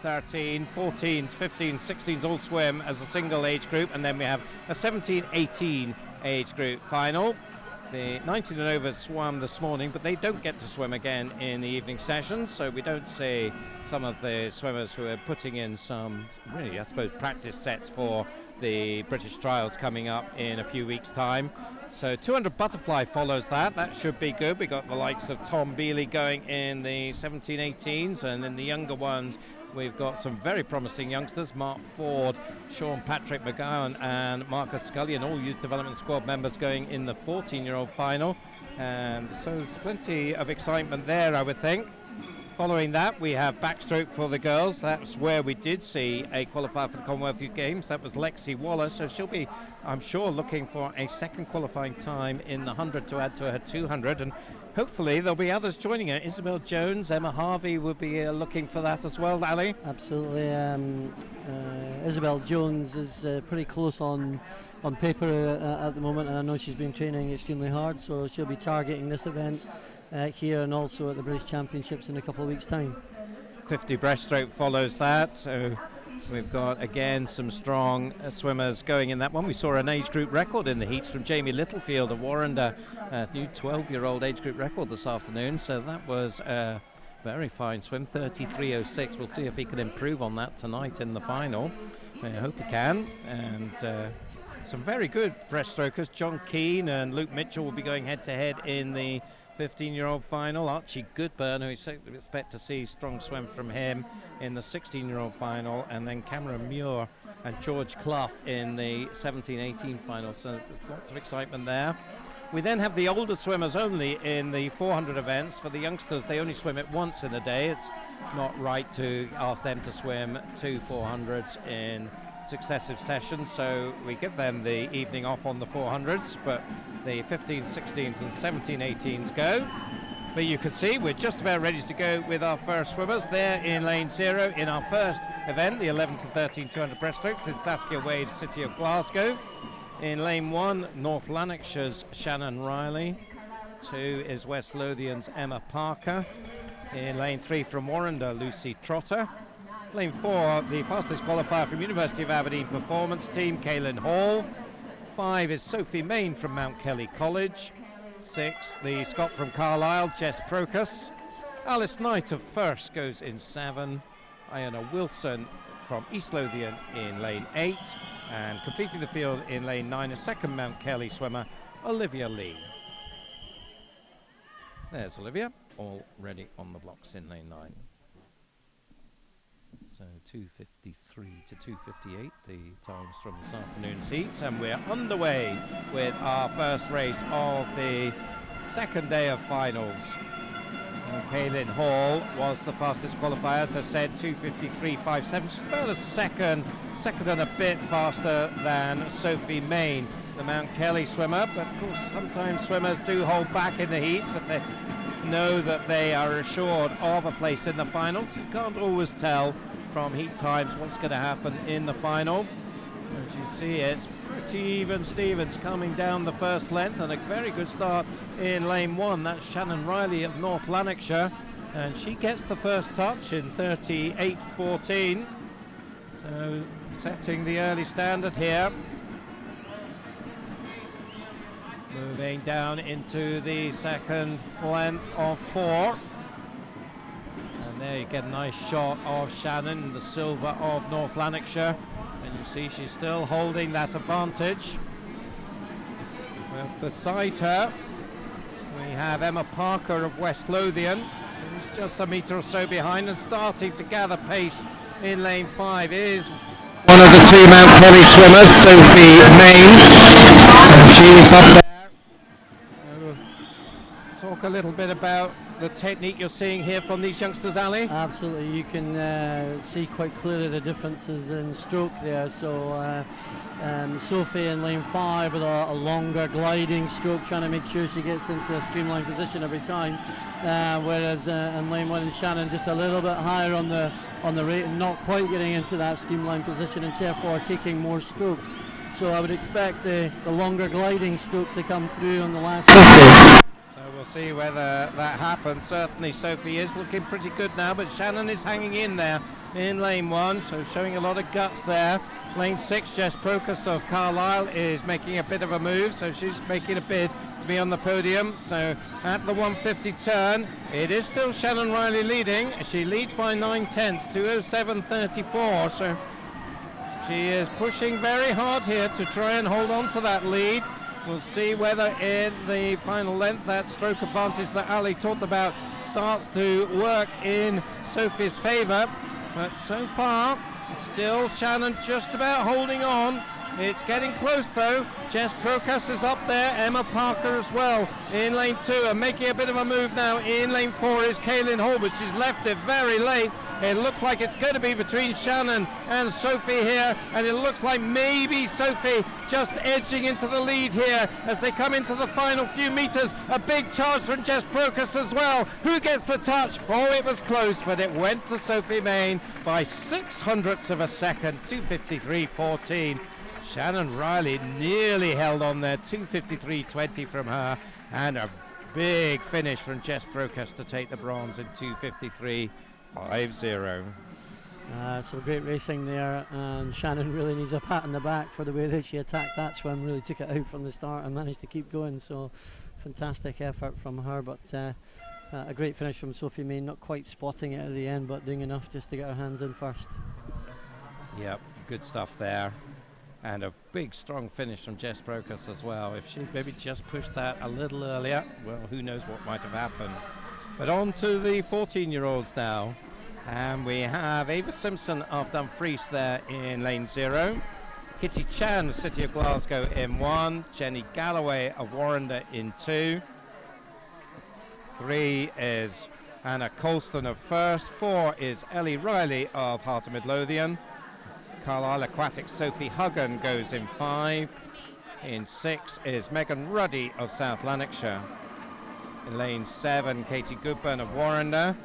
13, 14s, 15s, 16s all swim as a single age group, and then we have a 17-18 age group final. The 19 and over swam this morning, but they don't get to swim again in the evening sessions, so we don't see some of the swimmers who are putting in some, really, I suppose, practice sets for the British trials coming up in a few weeks' time. So 200 butterfly follows that. That should be good. We got the likes of Tom Bealey going in the 17-18s, and in the younger ones we've got some very promising youngsters: Mark Ford, Sean Patrick McGowan and Marcus Scullion, all youth development squad members, going in the 14-year-old final. And so there's plenty of excitement there, I would think. Following that, we have backstroke for the girls. That's where we did see a qualifier for the Commonwealth Youth Games. That was Lexi Wallace. So she'll be, I'm sure, looking for a second qualifying time in the 100 to add to her 200. And hopefully there'll be others joining her. Isabel Jones, Emma Harvey will be looking for that as well, Ali. Absolutely. Isabel Jones is pretty close on paper at the moment, and I know she's been training extremely hard, so she'll be targeting this event here and also at the British Championships in a couple of weeks' time. 50 breaststroke follows that, so we've got again some strong swimmers going in that one. We saw an age group record in the heats from Jamie Littlefield of Warrender, a new 12-year-old age group record this afternoon, so that was a very fine swim, 33.06. We'll see if he can improve on that tonight in the final. I hope he can. And some very good breaststrokers. John Keane and Luke Mitchell will be going head-to-head in the 15-year-old final. Archie Goodburn, who we expect to see strong swim from him, in the 16-year-old final, and then Cameron Muir and George Clough in the 17-18 final. So there's lots of excitement there. We then have the older swimmers only in the 400 events. For the youngsters, they only swim it once in a day. It's not right to ask them to swim 2 400s in successive sessions, so we give them the evening off on the 400s, but the 15s, 16s and 17-18s go. But you can see we're just about ready to go with our first swimmers there in lane 0 in our first event, the 11 to 13 200 breaststrokes. It's Saskia Wade, City of Glasgow. In lane 1, North Lanarkshire's Shannon Riley. 2 is West Lothian's Emma Parker. In lane 3 from Warrender, Lucy Trotter. Lane 4, the fastest qualifier from University of Aberdeen Performance Team, Kaylin Hall. 5 is Sophie Main from Mount Kelly College. 6, the Scot from Carlisle, Jess Procus. Alice Knight of First goes in 7. Iona Wilson from East Lothian in lane 8. And completing the field in lane 9, a second Mount Kelly swimmer, Olivia Lee. There's Olivia, already on the blocks in lane 9. So 2:53 to 2:58, the times from this afternoon's heats, and we're underway with our first race of the second day of finals. Kaylin Hall was the fastest qualifier, as I said, 2:53.57. She's about a second and a bit faster than Sophie Main, the Mount Kelly swimmer. But of course, sometimes swimmers do hold back in the heats if they know that they are assured of a place in the finals. You can't always tell from heat times what's going to happen in the final. As you see, it's pretty even Stevens coming down the first length, and a very good start in lane 1. That's Shannon Riley of North Lanarkshire, and she gets the first touch in 38.14. So setting the early standard here. Moving down into the second length of 4. And there you get a nice shot of Shannon, the silver of North Lanarkshire. And you see she's still holding that advantage. Well, beside her, we have Emma Parker of West Lothian. She's just a metre or so behind and starting to gather pace in lane 5 is one of the 2 Mount Kelly swimmers, Sophie Main. And she's up there. Talk a little bit about the technique you're seeing here from these youngsters, Ali. Absolutely, you can see quite clearly the differences in stroke there. So Sophie in lane 5 with a longer gliding stroke, trying to make sure she gets into a streamlined position every time, whereas in lane 1 Shannon just a little bit higher on the rate and not quite getting into that streamlined position, and therefore taking more strokes. So I would expect the longer gliding stroke to come through on the last 50. We'll see whether that happens. Certainly Sophie is looking pretty good now, but Shannon is hanging in there in lane 1, so showing a lot of guts there. Lane 6, Jess Procus of Carlisle is making a bit of a move, so she's making a bid to be on the podium. So at the 150 turn, it is still Shannon Riley leading. She leads by 9/10, 2:07.34, so she is pushing very hard here to try and hold on to that lead. We'll see whether in the final length that stroke advantage that Ali talked about starts to work in Sophie's favour. But so far, still Shannon just about holding on. It's getting close though. Jess Procus is up there, Emma Parker as well in lane 2, and making a bit of a move now in lane 4 is Kaylin Hall, but she's left it very late. It looks like it's going to be between Shannon and Sophie here, and it looks like maybe Sophie just edging into the lead here as they come into the final few meters. A big charge from Jess Procus as well. Who gets the touch? Oh, it was close, but it went to Sophie Main by 0.06 of a second, 2:53.14. Shannon Riley nearly held on there, 2:53.20 from her, and a big finish from Jess Procus to take the bronze in 2:53.50. Some great racing there, and Shannon really needs a pat on the back for the way that she attacked that swim, really took it out from the start and managed to keep going, so fantastic effort from her, but a great finish from Sophie Main, not quite spotting it at the end, but doing enough just to get her hands in first. Yep, good stuff there. And a big strong finish from Jess Procus as well. If she maybe just pushed that a little earlier, well, who knows what might have happened. But on to the 14-year-olds now. And we have Ava Simpson of Dumfries there in lane 0. Kitty Chan, City of Glasgow in 1. Jenny Galloway of Warrender in 2. 3 is Anna Colston of First. 4 is Ellie Riley of Heart of Midlothian. Carlisle Aquatics Sophie Huggan goes in 5. In 6 is Megan Ruddy of South Lanarkshire. In lane 7, Katie Goodburn of Warrender.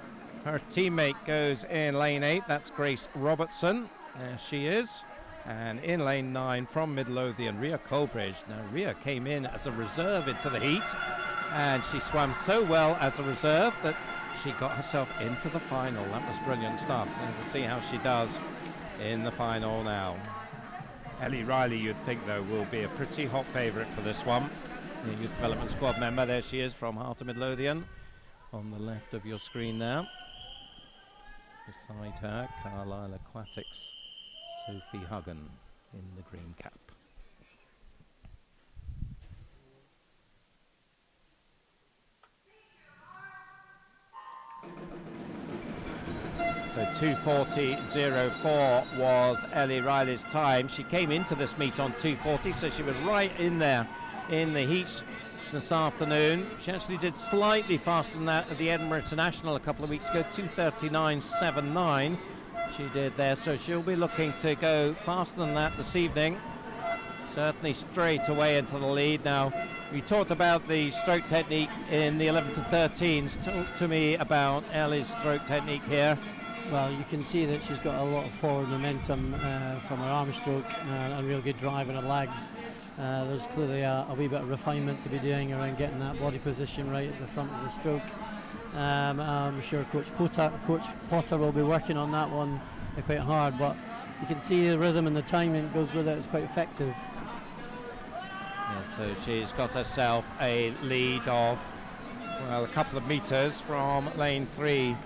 Her teammate goes in lane 8, that's Grace Robertson. There she is. And in lane 9 from Midlothian, Rhea Colbridge. Now Rhea came in as a reserve into the heat, and she swam so well as a reserve that she got herself into the final. That was brilliant stuff, and we'll see how she does in the final now. Ellie Riley, you'd think though, will be a pretty hot favourite for this one. The youth development squad member, there she is from Heart of Midlothian on the left of your screen there. Beside her, Carlisle Aquatics Sophie Huggan in the green cap. So 2:40.04 was Ellie Riley's time. She came into this meet on 2:40, so she was right in there in the heats this afternoon. She actually did slightly faster than that at the Edinburgh International a couple of weeks ago, 2:39.79 she did there, so she'll be looking to go faster than that this evening. Certainly straight away into the lead now. We talked about the stroke technique in the 11 to 13s. Talk to me about Ellie's stroke technique here. Well, you can see that she's got a lot of forward momentum from her arm stroke and real good drive in her legs. There's clearly a wee bit of refinement to be doing around getting that body position right at the front of the stroke. I'm sure Coach Potter will be working on that one quite hard, but you can see the rhythm and the timing goes with it. It's quite effective. Yeah, so she's got herself a lead of, well, a couple of meters from lane 3.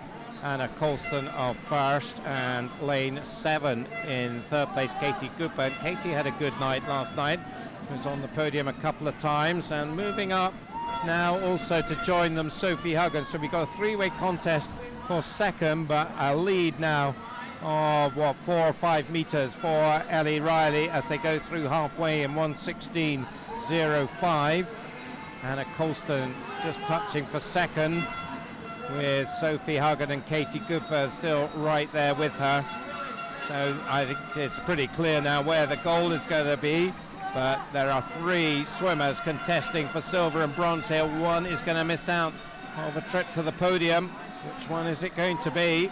Anna Colston of first, and lane 7 in third place, Katie Goodburn. Katie had a good night last night, was on the podium a couple of times, and moving up now also to join them, Sophie Huggan. So we've got a three-way contest for second, but a lead now of 4 or 5 meters for Ellie Riley as they go through halfway in 1:16.05. Anna Colston just touching for second, with Sophie Huggan and Katie Goodburn still right there with her. So I think it's pretty clear now where the goal is going to be, but there are 3 swimmers contesting for silver and bronze here. One is going to miss out of a trip to the podium. Which one is it going to be?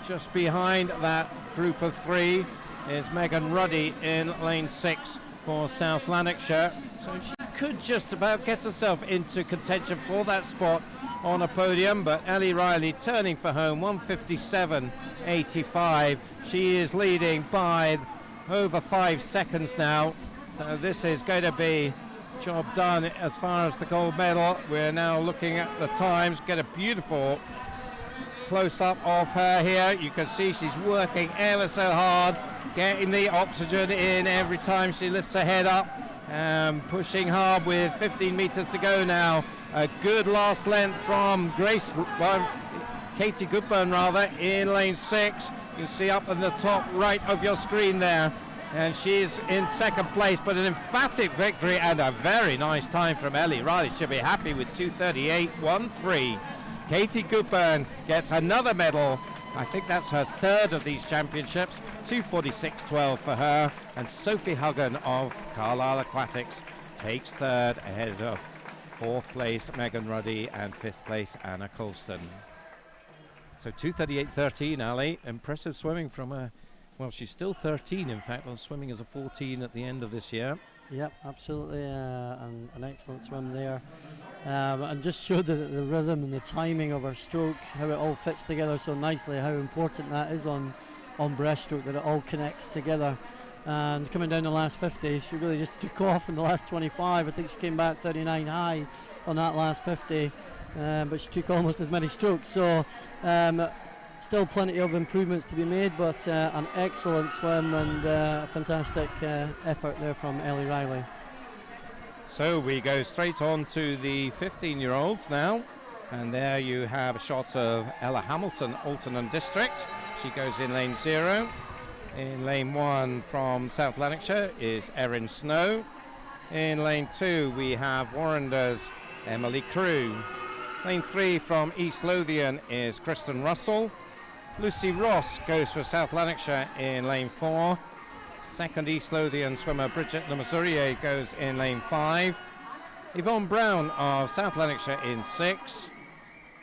Just behind that group of 3 is Megan Ruddy in lane 6 for South Lanarkshire. So she could just about get herself into contention for that spot on a podium, but Ellie Riley turning for home, 1:57.85. She is leading by over 5 seconds now, so this is going to be job done as far as the gold medal. We're now looking at the times, get a beautiful close-up of her here. You can see she's working ever so hard, getting the oxygen in every time she lifts her head up, pushing hard with 15 meters to go now. A good last length from Katie Goodburn rather, in lane 6. You can see up in the top right of your screen there, and she's in second place, but an emphatic victory and a very nice time from Ellie Riley. She'll be happy with 2:38.13. Katie Goodburn gets another medal. I think that's her third of these championships. 2:46.12 for her, and Sophie Huggan of Carlisle Aquatics takes third ahead of fourth place Megan Ruddy and fifth place Anna Colston. So 2:38.13, Ali. Impressive swimming from a, well, she's still 13 in fact, on swimming as a 14 at the end of this year. Yep, absolutely, an excellent swim there. And just showed the rhythm and the timing of her stroke, how it all fits together so nicely, how important that is on breaststroke, that it all connects together. And coming down the last 50, she really just took off in the last 25. I think she came back 39 high on that last 50, but she took almost as many strokes. So still plenty of improvements to be made, but an excellent swim and a fantastic effort there from Ellie Riley. So we go straight on to the 15-year-olds now, and there you have a shot of Ella Hamilton, Alton and District. She goes in lane 0. In lane 1 from South Lanarkshire is Erin Snow. In lane 2 we have Warrender's Emily Crew. Lane 3 from East Lothian is Kristen Russell. Lucy Ross goes for South Lanarkshire in lane 4. Second East Lothian swimmer Bridget Lemasurier goes in lane 5. Yvonne Brown of South Lanarkshire in 6.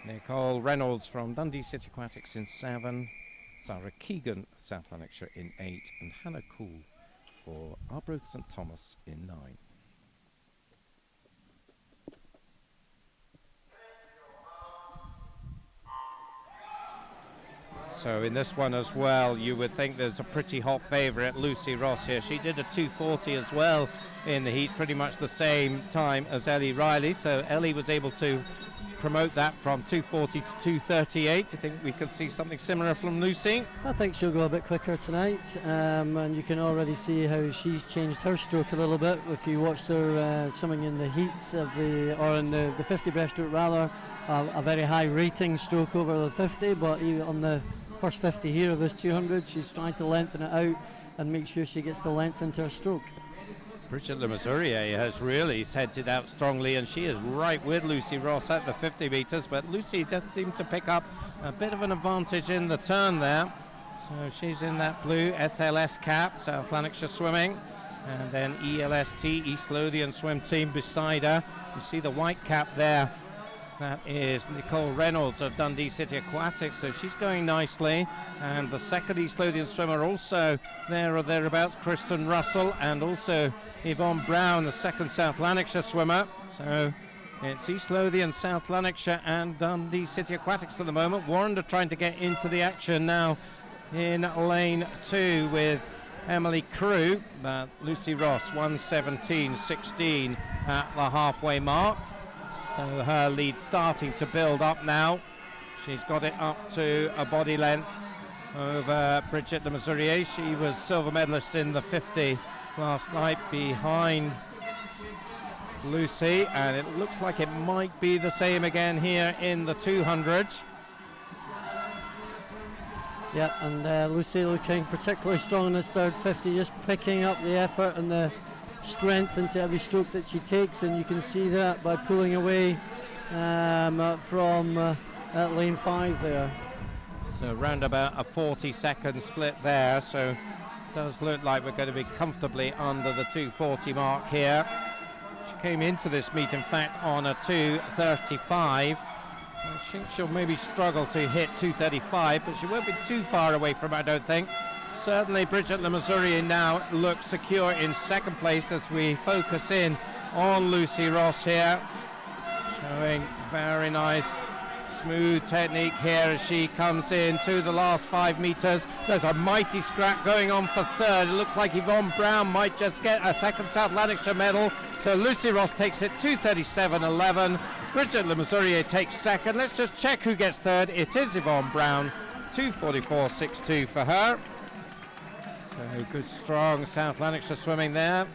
Nicole Reynolds from Dundee City Aquatics in 7. Sarah Keegan, South Lanarkshire in 8. And Hannah Cool for Arbroath St Thomas in 9. So in this one as well, you would think there's a pretty hot favourite, Lucy Ross here. She did a 2:40 as well in the heats, pretty much the same time as Ellie Riley. So Ellie was able to promote that from 2:40 to 2:38. Do you think we could see something similar from Lucy? I think she'll go a bit quicker tonight, and you can already see how she's changed her stroke a little bit. If you watched her swimming in the heats of in the 50 breaststroke rather, a very high rating stroke over the 50, but even on the first 50 here of this 200, she's trying to lengthen it out and make sure she gets the length into her stroke. Bridget Lemasurier has really sent it out strongly, and she is right with Lucy Ross at the 50 metres, but Lucy does seem to pick up a bit of an advantage in the turn there. So she's in that blue SLS cap, South Lanarkshire Swimming, and then ELST, East Lothian Swim Team beside her. You see the white cap there. That is Nicole Reynolds of Dundee City Aquatics, so she's going nicely. And the second East Lothian swimmer also there or thereabouts, Kristen Russell, and also Yvonne Brown, the second South Lanarkshire swimmer. So it's East Lothian, South Lanarkshire and Dundee City Aquatics at the moment. Warrender trying to get into the action now in lane 2 with Emily Crew, but Lucy Ross 1:17.16 at the halfway mark. So her lead starting to build up now. She's got it up to a body length over Bridget Lemasurier. She was silver medalist in the 50 last night behind Lucy, and it looks like it might be the same again here in the 200. Yeah, and Lucy looking particularly strong in this third 50, just picking up the effort and the strength into every stroke that she takes, and you can see that by pulling away from lane 5 there. So round about a 40-second split there, so it does look like we're going to be comfortably under the 2:40 mark here. She came into this meet in fact on a 2:35. I think she'll maybe struggle to hit 2:35, but she won't be too far away from it, I don't think. Certainly Bridget Lemasurier now looks secure in second place as we focus in on Lucy Ross here, showing very nice smooth technique here as she comes in to the last 5 meters. There's a mighty scrap going on for third. It looks like Yvonne Brown might just get a second South Lanarkshire medal. So Lucy Ross takes it 2:37.11. Bridget Lemasurier takes second. Let's just check who gets third. It is Yvonne Brown, 2:44.62 for her. So good, strong South Lanarkshire swimming there.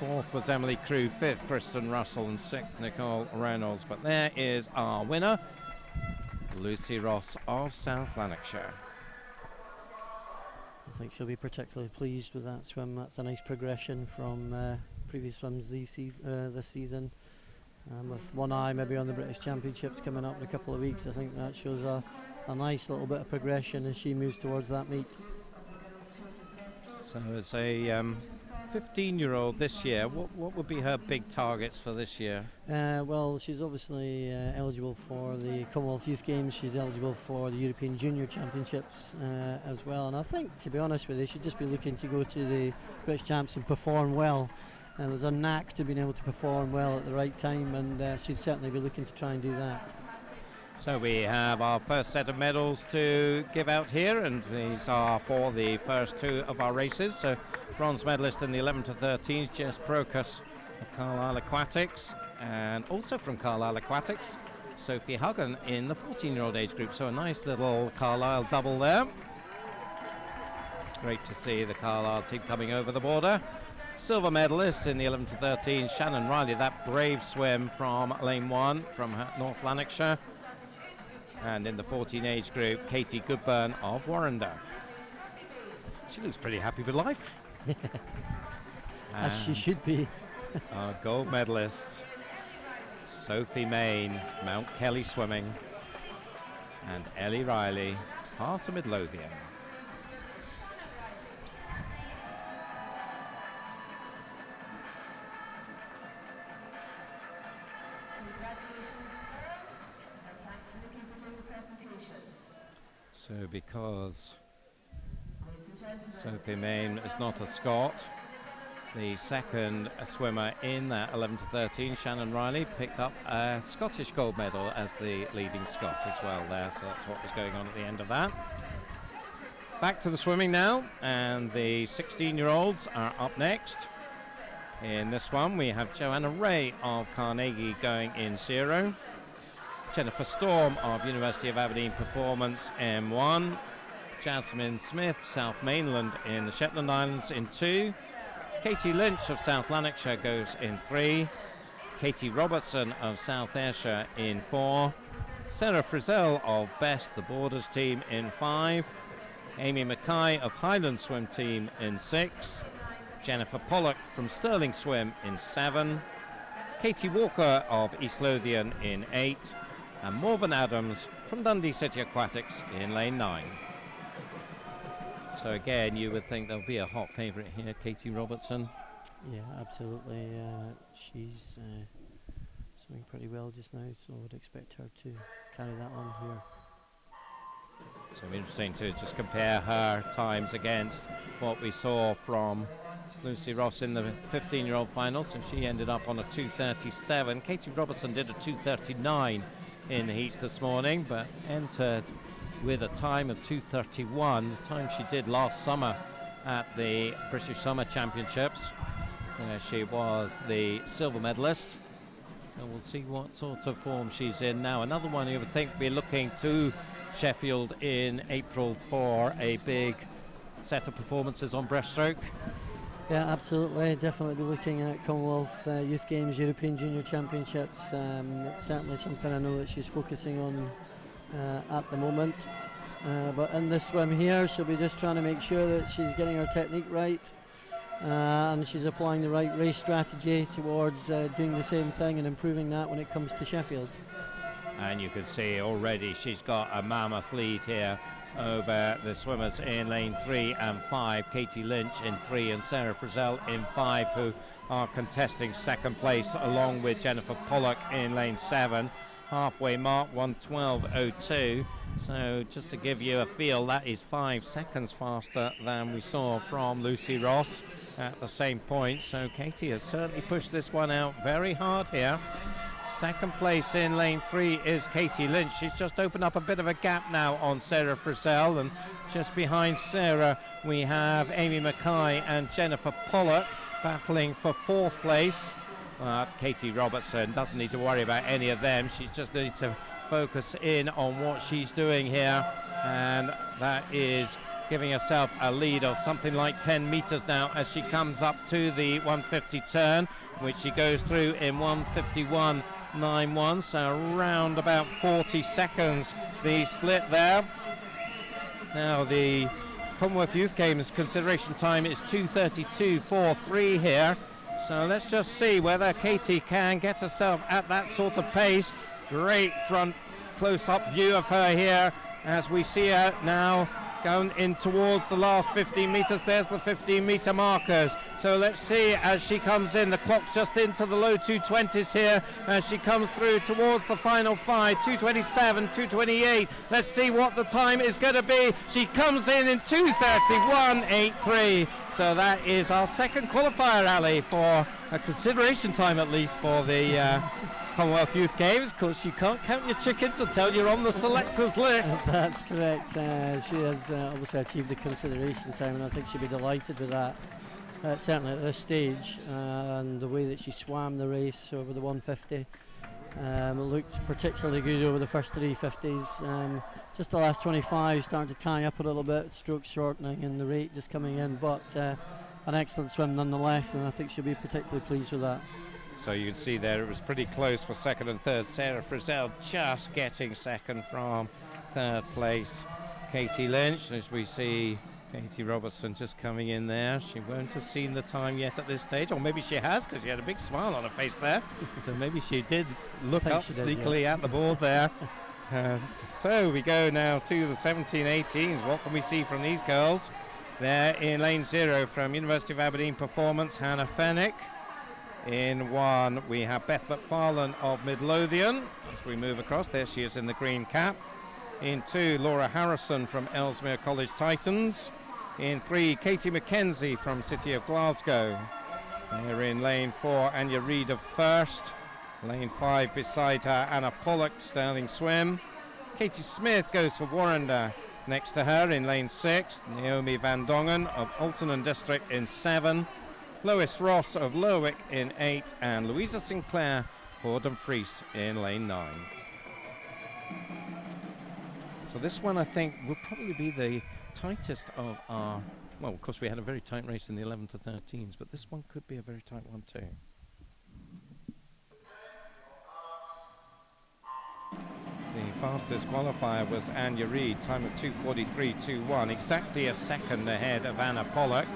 Fourth was Emily Crew, fifth Kristen Russell, and sixth Nicole Reynolds. But there is our winner, Lucy Ross of South Lanarkshire. I think she'll be particularly pleased with that swim. That's a nice progression from previous swims this season. With one eye maybe on the British Championships coming up in a couple of weeks, I think that shows a nice little bit of progression as she moves towards that meet. So as a 15-year-old this year, what would be her big targets for this year? Well, she's obviously eligible for the Commonwealth Youth Games. She's eligible for the European Junior Championships as well. And I think, to be honest with you, she'd just be looking to go to the British Champs and perform well. And there's a knack to being able to perform well at the right time, and she'd certainly be looking to try and do that. So we have our first set of medals to give out here, and these are for the first two of our races. So bronze medalist in the 11 to 13, Jess Procus of Carlisle Aquatics, and also from Carlisle Aquatics, Sophie Huggan in the 14-year-old age group. So a nice little Carlisle double there. Great to see the Carlisle team coming over the border. Silver medalist in the 11 to 13, Shannon Riley, that brave swim from lane 1 from North Lanarkshire. And in the 14 age group, Katie Goodburn of Warrender. She looks pretty happy with life. As she should be. Our gold medalist, Sophie Main, Mount Kelly Swimming, and Ellie Riley, Heart of Midlothian. So because Sophie Main is not a Scot, the second swimmer in that 11 to 13, Shannon Riley, picked up a Scottish gold medal as the leading Scot as well there. So that's what was going on at the end of that. Back to the swimming now, and the 16-year-olds are up next. In this one we have Joanna Ray of Carnegie going in 0. Jennifer Storm of University of Aberdeen Performance M1. Jasmine Smith, South Mainland in the Shetland Islands in 2. Katie Lynch of South Lanarkshire goes in 3. Katie Robertson of South Ayrshire in 4. Sarah Frizzell of Best, the Borders team, in 5. Amy Mackay of Highland Swim team in 6. Jennifer Pollock from Stirling Swim in 7. Katie Walker of East Lothian in 8. And Morven Adams from Dundee City Aquatics in lane 9. So again, you would think there'll be a hot favourite here, Katie Robertson. Yeah, absolutely. She's swimming pretty well just now, so I would expect her to carry that on here. So interesting to just compare her times against what we saw from Lucy Ross in the 15-year-old final. So she ended up on a 2:37. Katie Robertson did a 2:39 in the heats this morning, but entered with a time of 2:31, the time she did last summer at the British Summer Championships, where she was the silver medalist. So we'll see what sort of form she's in now. Another one you would think be looking to Sheffield in April for a big set of performances on breaststroke. Yeah, absolutely. Definitely be looking at Commonwealth Youth Games, European Junior Championships. It's certainly something I know that she's focusing on at the moment. But in this swim here, she'll be just trying to make sure that she's getting her technique right, and she's applying the right race strategy towards doing the same thing and improving that when it comes to Sheffield. And you can see already she's got a mammoth lead here over the swimmers in lane 3 and 5. Katie Lynch in 3 and Sarah Frizzell in 5, who are contesting second place, along with Jennifer Pollock in lane 7. Halfway mark, 1:12.02. So just to give you a feel, that is 5 seconds faster than we saw from Lucy Ross at the same point. So Katie has certainly pushed this one out very hard here. Second place in lane 3 is Katie Lynch. She's just opened up a bit of a gap now on Sarah Frizzell, and just behind Sarah we have Amy Mackay and Jennifer Pollock battling for 4th place. Katie Robertson doesn't need to worry about any of them. She just needs to focus in on what she's doing here, and that is giving herself a lead of something like 10 meters now as she comes up to the 150 turn, which she goes through in 151.91, so around about 40 seconds the split there. Now the Commonwealth Youth Games consideration time is 2:32.43 here, so let's just see whether Katie can get herself at that sort of pace. Great front close-up view of her here as we see her now going in towards the last 15 meters. There's the 15-meter markers. So let's see as she comes in. The clock's just into the low 220s here as she comes through towards the final 5. 2:27, 2:28. Let's see what the time is going to be. She comes in 2:31.83. So that is our second qualifier, Ali, for a consideration time at least for the Commonwealth Youth Games. Of course, you can't count your chickens until you're on the selectors list. That's correct. She has obviously achieved the consideration time, and I think she'll be delighted with that, certainly at this stage, and the way that she swam the race over the 150. It looked particularly good over the first 350s. Just the last 25 starting to tie up a little bit, stroke shortening and the rate just coming in, but an excellent swim nonetheless, and I think she'll be particularly pleased with that. So you can see there it was pretty close for second and third. Sarah Frizzell just getting second from third place. Katie Lynch, as we see Katie Robertson just coming in there. She won't have seen the time yet at this stage, or maybe she has, because she had a big smile on her face there. So maybe she did look up sneakily at the board there. So we go now to the 17-18s. What can we see from these girls? There in lane 0 from University of Aberdeen Performance, Hannah Fennick. In 1 we have Beth McFarlane of Midlothian. As we move across, there she is in the green cap. In 2, Laura Harrison from Ellesmere College Titans. In 3, Katie McKenzie from City of Glasgow. There in lane 4, Anya Reid of First. Lane 5 beside her, Anna Pollock, Sterling Swim. Katie Smith goes for Warrender. Next to her in lane 6, Naomi Van Dongen of Altonan District in 7. Lois Ross of Lerwick in 8, and Louisa Sinclair for Dumfries in lane 9. So this one I think will probably be the tightest of our, well, of course we had a very tight race in the 11 to 13s, but this one could be a very tight one too. The fastest qualifier was Anya Reid, time of 2:43.21, exactly a second ahead of Anna Pollock.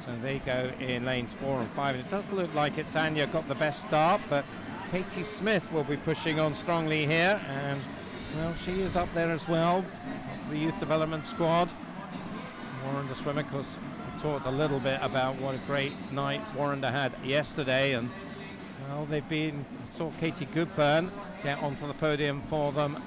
So they go in lanes 4 and 5, and it does look like it's Anya got the best start, but Katie Smith will be pushing on strongly here, and well, she is up there as well, the youth development squad. Warrender swimmer, because we talked a little bit about what a great night Warrender had yesterday, and well, they've been, saw Katie Goodburn get onto the podium for them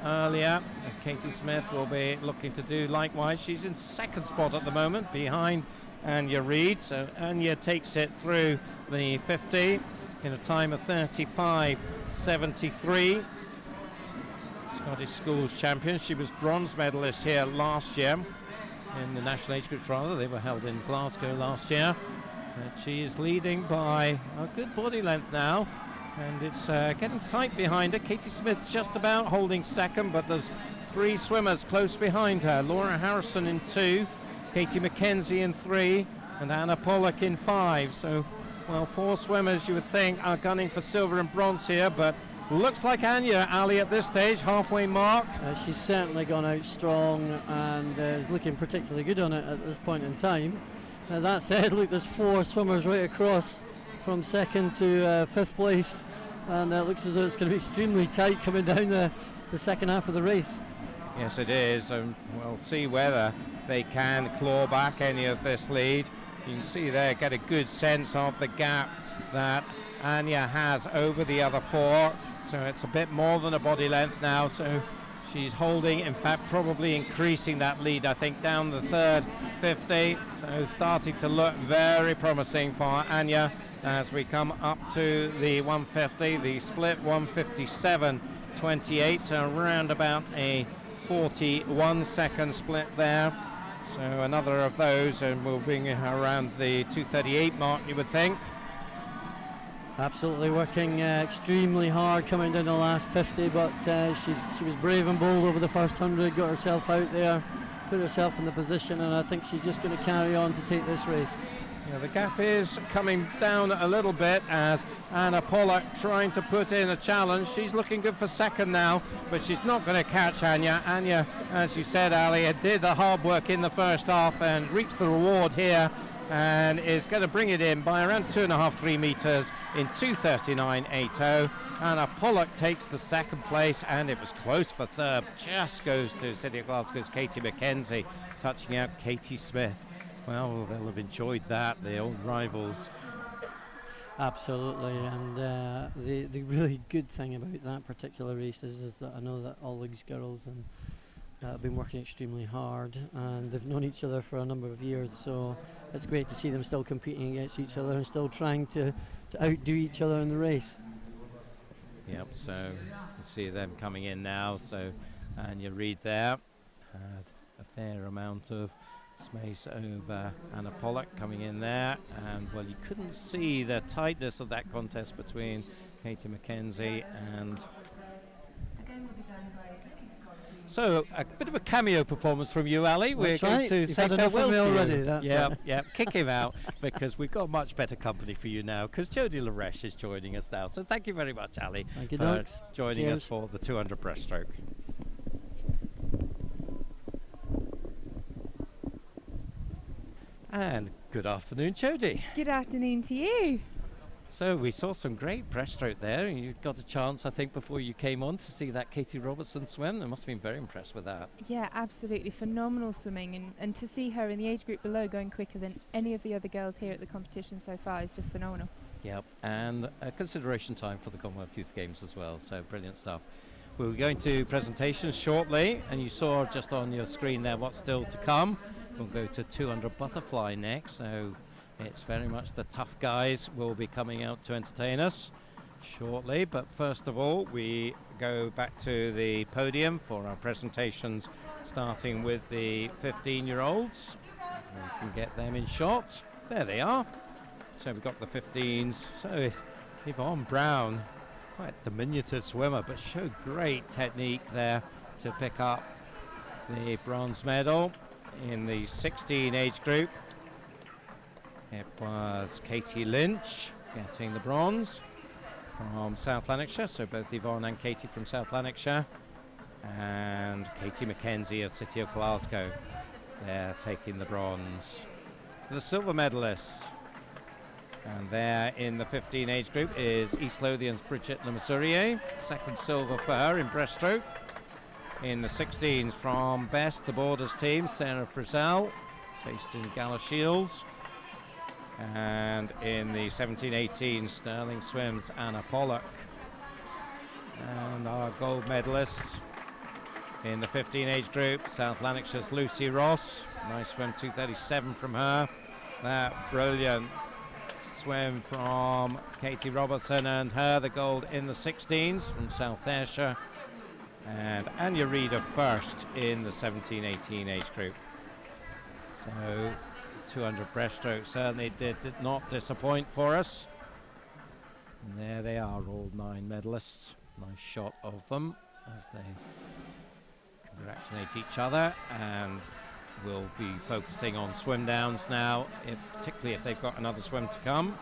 earlier. Katie Smith will be looking to do likewise. She's in second spot at the moment behind Anya Reid, so Anya takes it through the 50 in a time of 35.73. Scottish Schools champion. She was bronze medalist here last year in the national age groups, rather. They were held in Glasgow last year. She is leading by a good body length now, and it's getting tight behind her. Katie Smith just about holding second, but there's 3 swimmers close behind her. Laura Harrison in 2, Katie McKenzie in 3, and Anna Pollock in 5. So, well, 4 swimmers you would think are gunning for silver and bronze here, but looks like Anya, Ali, at this stage, halfway mark. She's certainly gone out strong and is looking particularly good on it at this point in time. That said, look, there's 4 swimmers right across from second to 5th place, and it looks as though it's going to be extremely tight coming down the second half of the race. Yes, it is, and we'll see whether they can claw back any of this lead. You can see there, get a good sense of the gap that Anya has over the other 4. So it's a bit more than a body length now, so She's holding, in fact, probably increasing that lead, I think, down the third 50. So starting to look very promising for Anya as we come up to the 150. The split 157.28, so around about a 41-second split there. So another of those, and we'll bring her around the 2:38 mark, you would think. Absolutely working extremely hard coming down the last 50, but she was brave and bold over the first 100, got herself out there, put herself in the position, and I think she's just going to carry on to take this race. Yeah, the gap is coming down a little bit as Anna Pollock trying to put in a challenge. She's looking good for second now, but she's not going to catch Anya. Anya, as you said, Ali, did the hard work in the first half and reached the reward here, and is going to bring it in by around 2.5-3 meters in 2:39.80. Anna Pollock takes the second place, and it was close for third. Just goes to City of Glasgow's Katie McKenzie, touching out Katie Smith. Well, they'll have enjoyed that, the old rivals. Absolutely, and the really good thing about that particular race is that I know that all these girls have been working extremely hard, and they've known each other for a number of years, so it's great to see them still competing against each other and still trying to outdo each other in the race. Yep, so you see them coming in now, so Anya Reid there had a fair amount of space over Anna Pollock coming in there, and well, you couldn't see the tightness of that contest between Katie McKenzie and... So a bit of a cameo performance from you, Ali. We're going to say farewell to you already. Yeah, kick him out because we've got much better company for you now, because Jodie Laresh is joining us now. So thank you very much, Ali, for joining us for the 200 breaststroke. And good afternoon, Jodie. Good afternoon to you. So we saw some great breaststroke there, and you got a chance, I think, before you came on to see that Katie Robertson swim. I must have been very impressed with that. Yeah, absolutely phenomenal swimming, and to see her in the age group below going quicker than any of the other girls here at the competition so far is just phenomenal. Yep, and consideration time for the Commonwealth Youth Games as well, so brilliant stuff. We're going to presentations shortly, and you saw just on your screen there what's still to come. We'll go to 200 butterfly next, so it's very much the tough guys will be coming out to entertain us shortly. But first of all, we go back to the podium for our presentations, starting with the 15-year-olds. We can get them in shot. There they are. So we've got the 15s. So it's Yvonne Brown, quite a diminutive swimmer, but showed great technique there to pick up the bronze medal. In the 16 age group, it was Katie Lynch getting the bronze from South Lanarkshire, so both Yvonne and Katie from South Lanarkshire, and Katie McKenzie of City of Glasgow, they're taking the bronze. So the silver medalists, and there in the 15 age group is East Lothian's Bridget Lemasurier, second silver for her in breaststroke. In the 16s from Best, the Borders team, Sarah Frizzell, based in Galashiels. And in the 17-18 Sterling Swims, Anna Pollock. And our gold medalists in the 15 age group, South Lanarkshire's Lucy Ross. Nice swim, 2:37 from her. That brilliant swim from Katie Robertson, and her the gold in the 16s from South Ayrshire. And Anya Reid first in the 17-18 age group. So 200 breaststroke certainly did not disappoint for us. And there they are, all 9 medalists. Nice shot of them as they congratulate each other, and we'll be focusing on swim downs now, particularly if they've got another swim to come.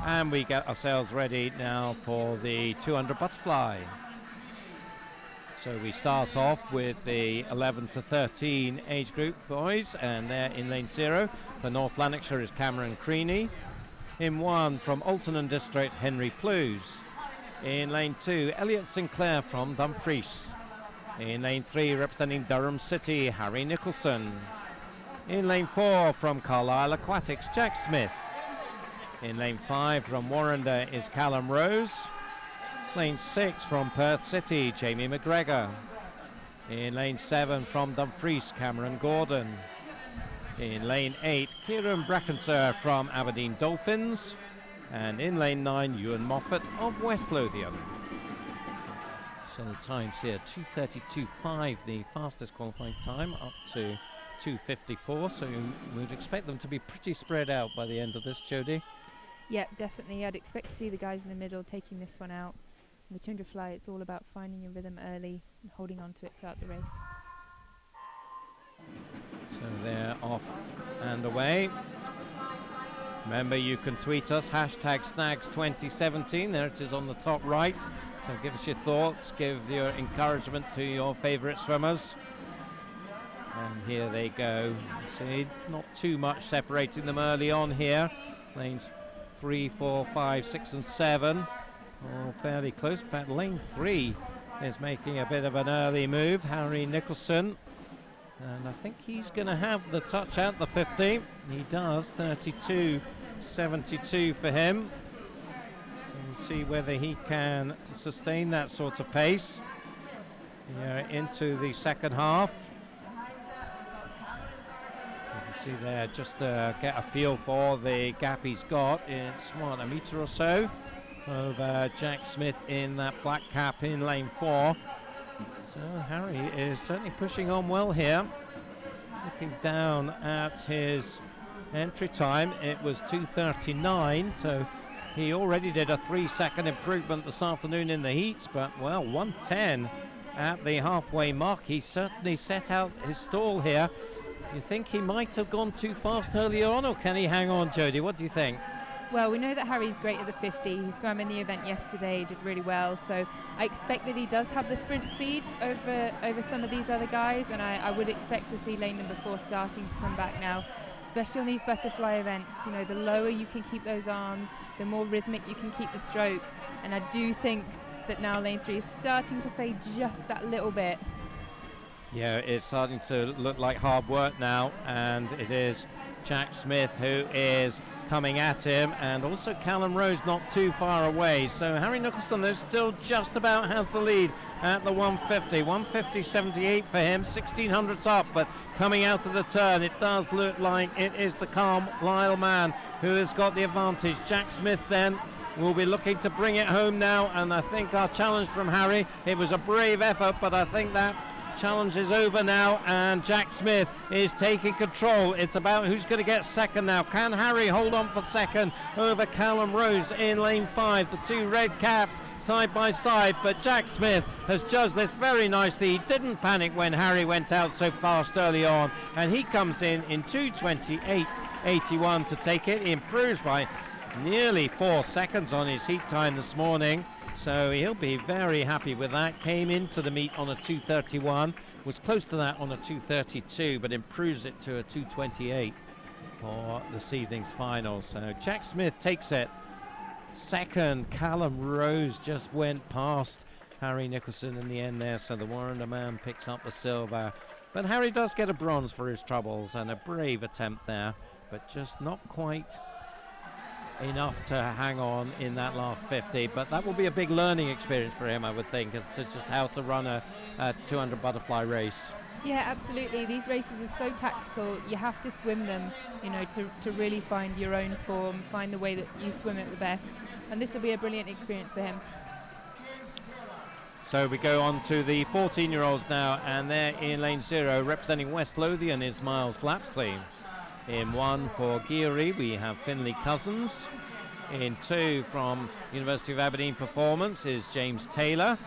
And we get ourselves ready now for the 200 butterfly. So we start off with the 11 to 13 age group boys, and there in lane 0 for North Lanarkshire is Cameron Creaney. In 1 from Alton District, Henry Plews. In lane 2, Elliot Sinclair from Dumfries. In lane 3, representing Durham City, Harry Nicholson. In lane 4 from Carlisle Aquatics, Jack Smith. In lane 5 from Warrender is Callum Rose. Lane 6 from Perth City, Jamie McGregor. In lane 7 from Dumfries, Cameron Gordon. In lane 8, Kieran Brackenser from Aberdeen Dolphins. And in lane 9, Ewan Moffat of West Lothian. So the times here, 2:32.5, the fastest qualifying time, up to 2:54. So we'd expect them to be pretty spread out by the end of this, Jodie. Yeah, definitely. I'd expect to see the guys in the middle taking this one out. In the 200 fly, it's all about finding your rhythm early and holding on to it throughout the race. So they're off and away. Remember, you can tweet us, #Snags2017. There it is on the top right. So give us your thoughts, give your encouragement to your favourite swimmers. And here they go. See, not too much separating them early on here. Lanes 3, 4, 5, 6 and 7. All fairly close. In fact, lane 3 is making a bit of an early move. Harry Nicholson. And I think he's going to have the touch out the 50. He does. 32.72 for him. So we'll see whether he can sustain that sort of pace into the second half. You can see there, just to get a feel for the gap he's got. It's what, a metre or so over Jack Smith in that black cap in lane 4. So Harry is certainly pushing on well here. Looking down at his entry time, it was 2:39, so he already did a 3-second improvement this afternoon in the heats, but well, 1:10 at the halfway mark. He certainly set out his stall here. You think he might have gone too fast earlier on, or can he hang on, Jodie? What do you think? Well, we know that Harry's great at the 50. He swam in the event yesterday, did really well. So I expect that he does have the sprint speed over some of these other guys, and I would expect to see lane number 4 starting to come back now, especially on these butterfly events. You know, the lower you can keep those arms, the more rhythmic you can keep the stroke. And I do think that now lane 3 is starting to fade just that little bit. Yeah, it's starting to look like hard work now, and it is Jack Smith who is coming at him, and also Callum Rose not too far away. So Harry Nicholson though still just about has the lead at the 150. 150.78 for him, 1600s up, but coming out of the turn it does look like it is the Carlisle man who has got the advantage. Jack Smith then will be looking to bring it home now, and I think our challenge from Harry, it was a brave effort, but I think that challenge is over now, and Jack Smith is taking control. It's about who's going to get second now. Can Harry hold on for second over Callum Rose in lane 5? The two red caps side by side, but Jack Smith has judged this very nicely. He didn't panic when Harry went out so fast early on, and he comes in 2:28.81 to take it. He improves by nearly 4 seconds on his heat time this morning. So he'll be very happy with that. Came into the meet on a 2:31, was close to that on a 2:32, but improves it to a 2:28 for this evening's final. So Jack Smith takes it. Second, Callum Rose just went past Harry Nicholson in the end there, so the Warrender man picks up the silver. But Harry does get a bronze for his troubles, and a brave attempt there, but just not quite enough to hang on in that last 50. But that will be a big learning experience for him, I would think, as to just how to run a 200 butterfly race. Yeah, absolutely. These races are so tactical. You have to swim them, you know, to really find your own form, find the way that you swim it the best. And this will be a brilliant experience for him. So we go on to the 14-year-olds now, and they're in lane 0. Representing West Lothian is Miles Lapsley. In 1 for Geary, we have Finlay Cousins. In 2 from University of Aberdeen Performance is James Taylor.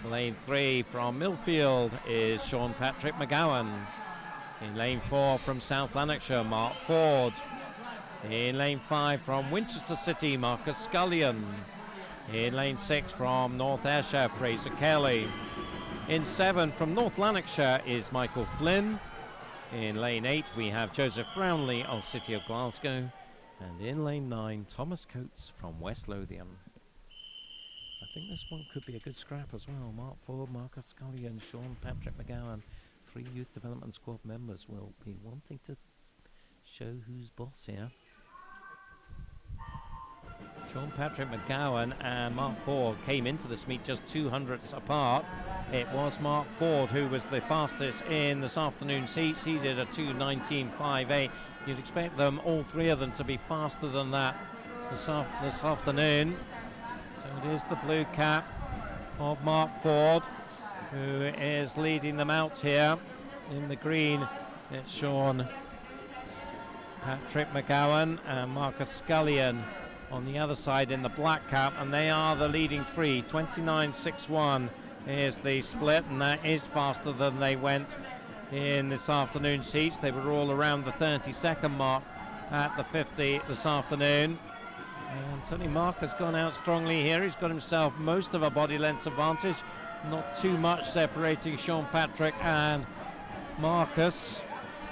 Lane 3 from Millfield is Sean Patrick McGowan. In lane 4 from South Lanarkshire, Mark Ford. In lane 5 from Winchester City, Marcus Scullion. In lane 6 from North Ayrshire, Fraser Kelly. In 7 from North Lanarkshire is Michael Flynn. In lane 8 we have Joseph Brownlee of City of Glasgow, and in lane 9 Thomas Coates from West Lothian. I think this one could be a good scrap as well. Mark Ford, Marcus Scullion, Sean Patrick McGowan, 3 youth development squad members will be wanting to show who's boss here. Sean Patrick McGowan and Mark Ford came into this meet just 200ths apart. It was Mark Ford who was the fastest in this afternoon's heats. He did a 2:19.58. You'd expect them, all three of them, to be faster than that this afternoon. So it is the blue cap of Mark Ford who is leading them out here. In the green, it's Sean Patrick McGowan and Marcus Scullion on the other side in the black cap, and they are the leading three. 29.61 is the split, and that is faster than they went in this afternoon's heats. They were all around the 30-second mark at the 50 this afternoon. And certainly Mark has gone out strongly here. He's got himself most of a body length advantage, not too much separating Sean Patrick and Marcus.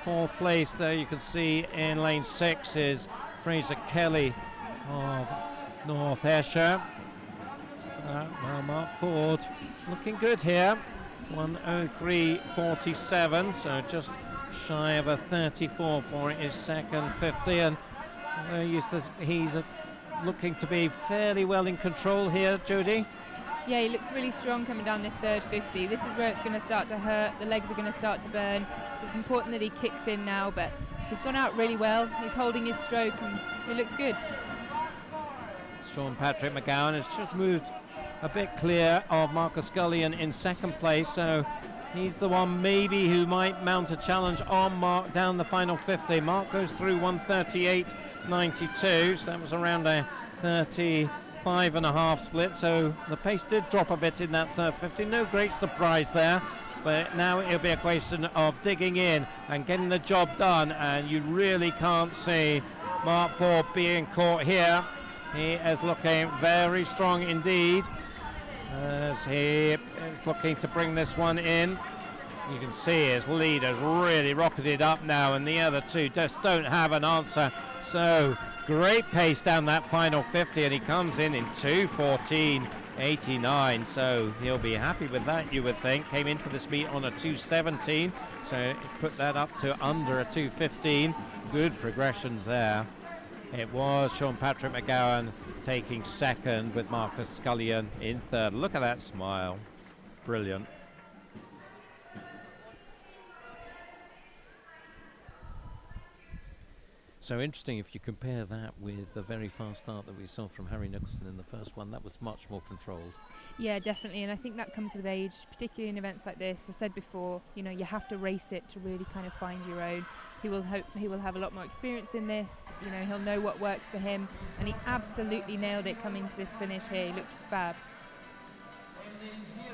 Fourth place there you can see in lane 6 is Fraser Kelly of North Ayrshire. Well, Mark Ford looking good here. 1:03.47, so just shy of a 34 for his second 50, and he's looking to be fairly well in control here, Jodie. Yeah, he looks really strong coming down this third 50. This is where it's going to start to hurt. The legs are going to start to burn. So it's important that he kicks in now, but he's gone out really well. He's holding his stroke and he looks good. Sean Patrick McGowan has just moved a bit clear of Marcus Scullion in second place, so he's the one maybe who might mount a challenge on Mark down the final 50. Mark goes through 1:38.92, so that was around a 35.5 split, so the pace did drop a bit in that third 50. No great surprise there, but now it'll be a question of digging in and getting the job done, and you really can't see Mark Ford being caught here. He is looking very strong indeed as he is looking to bring this one in. You can see his lead has really rocketed up now, and the other two just don't have an answer. So great pace down that final 50, and he comes in 2:14.89, so he'll be happy with that, you would think. Came into this meet on a 2:17, so put that up to under a 2:15. Good progressions there. It was Sean Patrick McGowan taking second with Marcus Scullion in third. Look at that smile. Brilliant. So interesting if you compare that with the very fast start that we saw from Harry Nicholson in the first one. That was much more controlled. Yeah, definitely, and I think that comes with age, particularly in events like this. I said before, you know, you have to race it to really kind of find your own. He will have a lot more experience in this. You know, he'll know what works for him, and he absolutely nailed it coming to this finish here. He looks fab.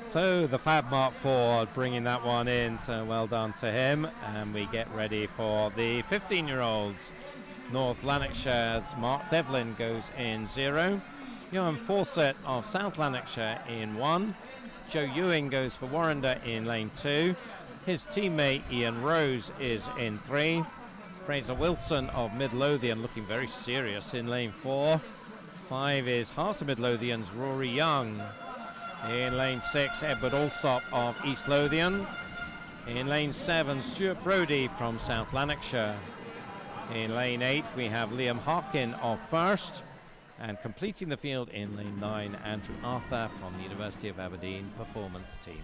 So the fab Mark Ford bringing that one in, so well done to him. And we get ready for the 15-year-olds. North Lanarkshire's Mark Devlin goes in 0. Johan Fawcett of South Lanarkshire in 1. Joe Ewing goes for Warrender in lane 2. His teammate Ian Rose is in 3. Fraser Wilson of Midlothian looking very serious in lane 4. 5 is Heart of Midlothian's Rory Young. In lane 6, Edward Alsop of East Lothian. In lane 7, Stuart Brodie from South Lanarkshire. In lane 8, we have Liam Harkin of First. And completing the field in lane 9, Andrew Arthur from the University of Aberdeen Performance Team.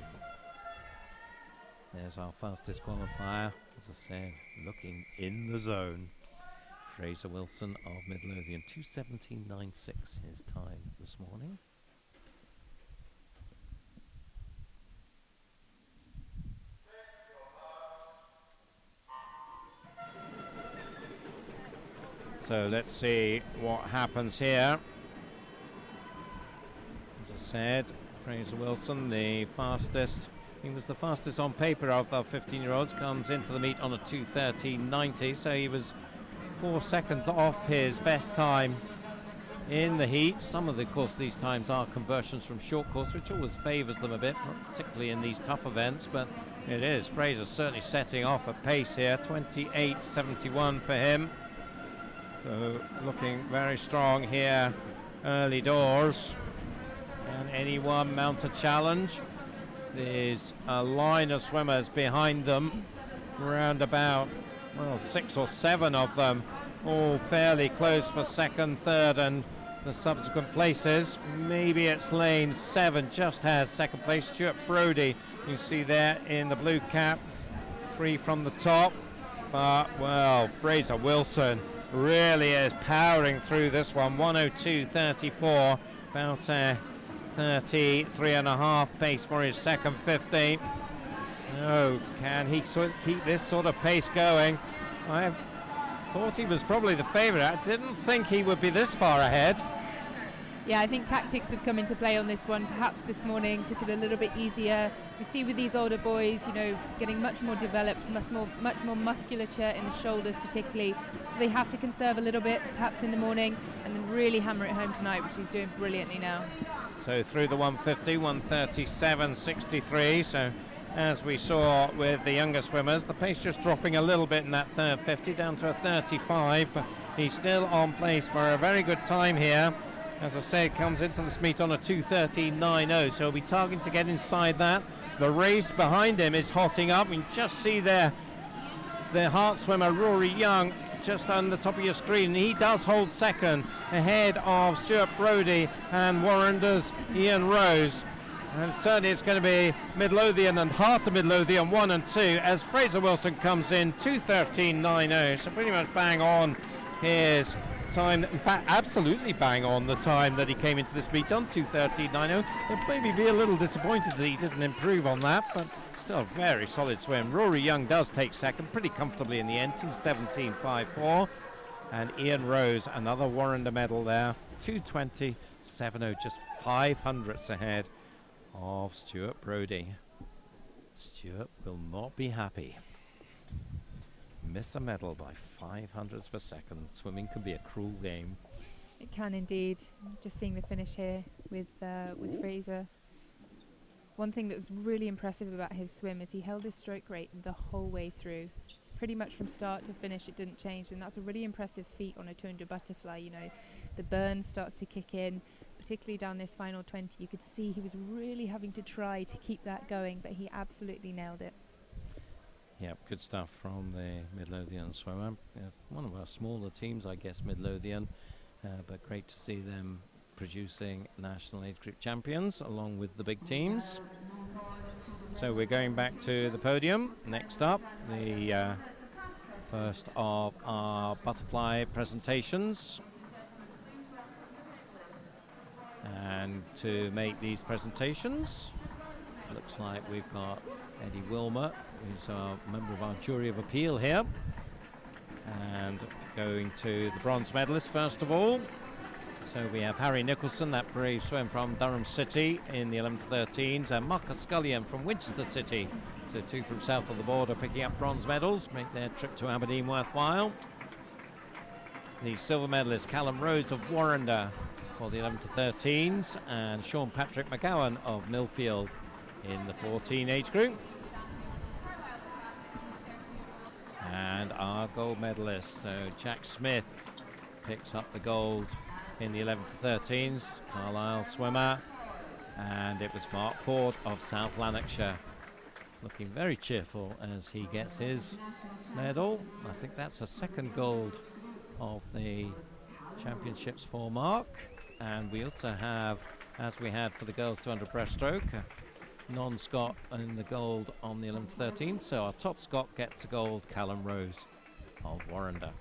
There's our fastest qualifier, as I said, looking in the zone. Fraser Wilson of Midlothian, 2:17.96 his time this morning. So let's see what happens here. As I said, Fraser Wilson, the fastest. He was the fastest on paper of the 15-year-olds, comes into the meet on a 2:13.90, so he was 4 seconds off his best time in the heat. Some of the course these times are conversions from short course, which always favours them a bit, particularly in these tough events, but it is. Fraser certainly setting off at pace here, 28.71 for him. So looking very strong here early doors. Can anyone mount a challenge? There's a line of swimmers behind them, around about, well, 6 or 7 of them, all fairly close for second, third and the subsequent places. Maybe it's lane 7 just has second place. Stuart Brodie, you see there in the blue cap, 3 from the top. But, well, Fraser Wilson really is powering through this one. 102.34, about 33.5 pace for his second 50. So can he keep this sort of pace going? I thought he was probably the favourite. I didn't think he would be this far ahead. Yeah, I think tactics have come into play on this one. Perhaps this morning took it a little bit easier. You see with these older boys, you know, getting much more developed, much more musculature in the shoulders particularly. So they have to conserve a little bit, perhaps in the morning, and then really hammer it home tonight, which he's doing brilliantly now. So through the 150, 137.63. So as we saw with the younger swimmers, the pace just dropping a little bit in that third 50 down to a 35, but he's still on place for a very good time here. As I say, comes into this meet on a 2:13.90, so he'll be targeting to get inside that. The race behind him is hotting up. You can just see there the Hart swimmer Rory Young just on the top of your screen. He does hold second ahead of Stuart Brodie and Warrender's Ian Rose. And certainly it's going to be Midlothian and Hart of Midlothian 1 and 2 as Fraser Wilson comes in 2:13.90, so pretty much bang on his time. In fact, absolutely bang on the time that he came into this meet on 2:13.90. He'll maybe be a little disappointed that he didn't improve on that, but still a very solid swim. Rory Young does take second pretty comfortably in the end, 2:17.54. And Ian Rose, another Warrender medal there, 2:20.70, just 500ths ahead of Stuart Brodie. Stuart will not be happy. Miss a medal by 500ths of a second. Swimming can be a cruel game. It can indeed. Just seeing the finish here with Fraser. One thing that was really impressive about his swim is he held his stroke rate the whole way through. Pretty much from start to finish it didn't change, and that's a really impressive feat on a 200 butterfly. You know, the burn starts to kick in, particularly down this final 20. You could see he was really having to try to keep that going, but he absolutely nailed it. Yep, good stuff from the Midlothian swimmer. One of our smaller teams, I guess, Midlothian, but great to see them producing national age group champions along with the big teams. So we're going back to the podium. Next up, the first of our butterfly presentations. And to make these presentations, looks like we've got Eddie Wilmer, who's a member of our jury of appeal here. And going to the bronze medalists first of all. So we have Harry Nicholson, that brave swim from Durham City in the 11 to 13s, and Marcus Scullion from Winchester City. So 2 from south of the border picking up bronze medals, make their trip to Aberdeen worthwhile. The silver medalist Callum Rose of Warrender for the 11 to 13s, and Sean Patrick McGowan of Millfield in the 14 age group. And our gold medalist, so Jack Smith picks up the gold in the 11 to 13s, Carlisle swimmer, and it was Mark Ford of South Lanarkshire, looking very cheerful as he gets his medal. I think that's a second gold of the championships for Mark. And we also have, as we had for the girls 200 breaststroke, non-Scot in the gold on the 11 to 13. So our top Scot gets the gold, Callum Rose of Warrender.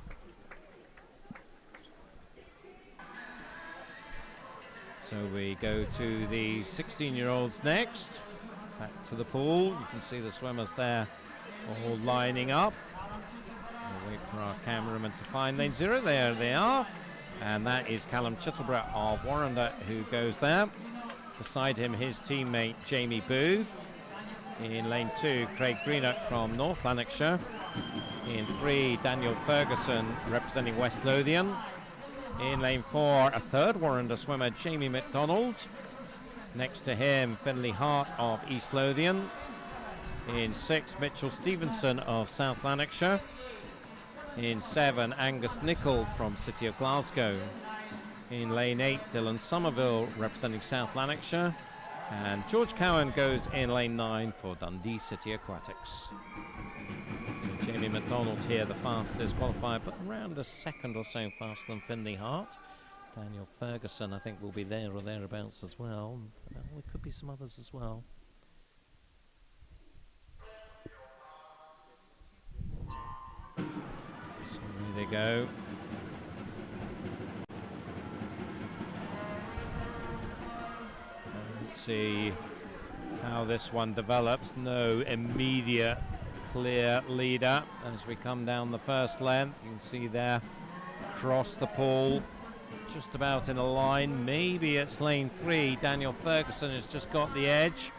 So we go to the 16-year-olds next. Back to the pool. You can see the swimmers there all lining up. We'll wait for our cameraman to find lane 0. There they are. And that is Callum Chittleborough of Warrender who goes there. Beside him, his teammate Jamie Booth. In lane 2, Craig Greenock from North Lanarkshire. In 3, Daniel Ferguson representing West Lothian. In lane 4, a third Warrender swimmer, Jamie McDonald. Next to him, Finlay Hart of East Lothian. In 6, Mitchell Stevenson of South Lanarkshire. In 7, Angus Nichol from City of Glasgow. In lane 8, Dylan Somerville representing South Lanarkshire. And George Cowan goes in lane 9 for Dundee City Aquatics. Jamie McDonald here, the fastest qualifier, but around a second or so faster than Finlay Hart. Daniel Ferguson, I think, will be there or thereabouts as well. There could be some others as well. So there they go. Let's see how this one develops. No immediate clear leader as we come down the first length. You can see there across the pool, just about in a line. Maybe it's lane 3. Daniel Ferguson has just got the edge.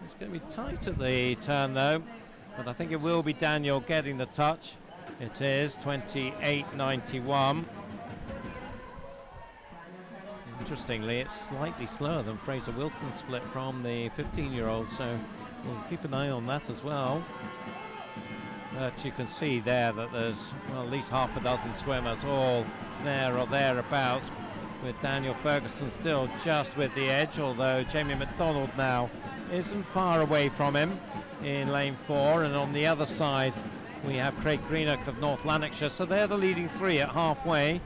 It's going to be tight at the turn though, but I think it will be Daniel getting the touch. It is 28.91. Interestingly, it's slightly slower than Fraser Wilson's split from the 15-year-old, so we'll keep an eye on that as well. But you can see there that there's, well, at least half a dozen swimmers all there or thereabouts, with Daniel Ferguson still just with the edge, although Jamie McDonald now isn't far away from him in lane 4, and on the other side we have Craig Greenock of North Lanarkshire, so they're the leading 3 at halfway,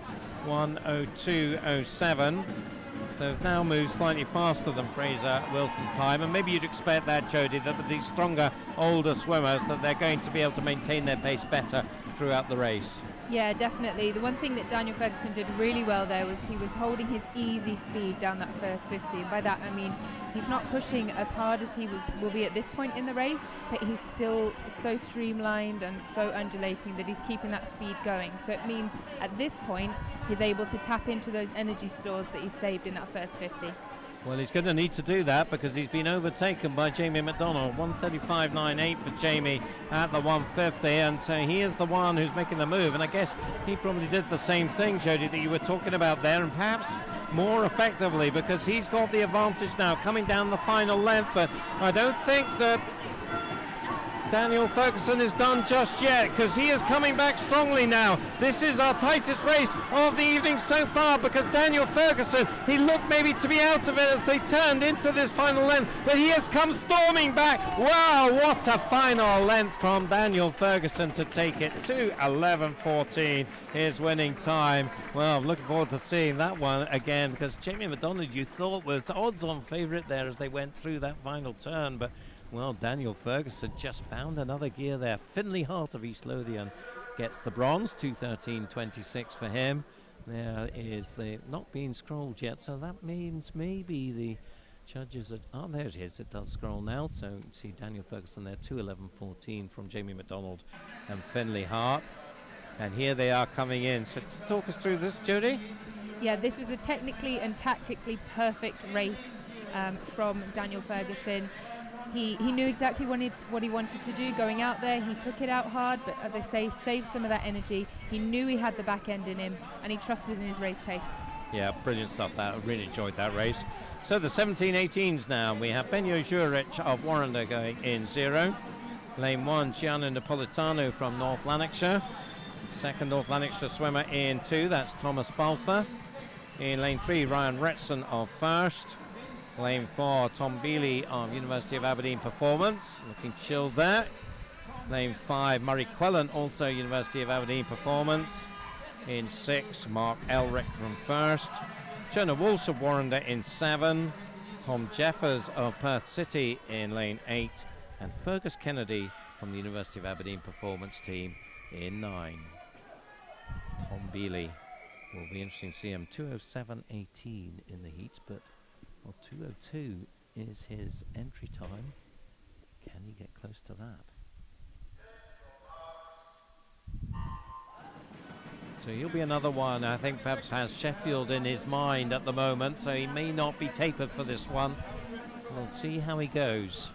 1:02.07. So they've now moved slightly faster than Fraser Wilson's time, and maybe you'd expect that, Jodie, that with these stronger, older swimmers, that they're going to be able to maintain their pace better throughout the race. Yeah, definitely. The one thing that Daniel Ferguson did really well there was he was holding his easy speed down that first 50. And by that I mean he's not pushing as hard as he will be at this point in the race, but he's still so streamlined and so undulating that he's keeping that speed going. So it means at this point he's able to tap into those energy stores that he saved in that first 50. Well, he's going to need to do that because he's been overtaken by Jamie McDonald. 1:35.98 for Jamie at the 150, and so he is the one who's making the move. And I guess he probably did the same thing, Jodie, that you were talking about there, and perhaps more effectively, because he's got the advantage now coming down the final length. But I don't think that Daniel Ferguson is done just yet, because he is coming back strongly now. This is our tightest race of the evening so far, because Daniel Ferguson, he looked maybe to be out of it as they turned into this final length, but he has come storming back. Wow, what a final length from Daniel Ferguson to take it to 11:14, his winning time. Well, I'm looking forward to seeing that one again, because Jamie McDonald, you thought, was odds-on favourite there as they went through that final turn, but well, Daniel Ferguson just found another gear there. Finlay Hart of East Lothian gets the bronze, 2:13.26 for him. There is the not being scrolled yet, so that means maybe the judges are, oh, there it is, it does scroll now. So you can see Daniel Ferguson there, 2:11.14 from Jamie McDonald and Finlay Hart. And here they are coming in. So just talk us through this, Jodie. Yeah, this was a technically and tactically perfect race from Daniel Ferguson. He knew exactly what he wanted to do going out there. He took it out hard, but as I say, saved some of that energy. He knew he had the back end in him, and he trusted in his race pace. Yeah, brilliant stuff. I really enjoyed that race. So the 17-18s now. We have Benyo Jurich of Warrender going in 0. Lane 1, Gianni Napolitano from North Lanarkshire. Second North Lanarkshire swimmer in 2, that's Thomas Balfour. In lane 3, Ryan Retson of First. Lane 4, Tom Bealey of University of Aberdeen Performance, looking chilled there. Lane 5, Murray Quillen, also University of Aberdeen Performance. In 6, Mark Elric from First. Jonah Walsh of Warrender in 7. Tom Jeffers of Perth City in lane 8. And Fergus Kennedy from the University of Aberdeen Performance team in 9. Tom Bealey, will be interesting to see him. 2:07.18 in the heats, but well, 2:02 is his entry time. Can he get close to that? So he'll be another one, I think perhaps has Sheffield in his mind at the moment, so he may not be tapered for this one. We'll see how he goes.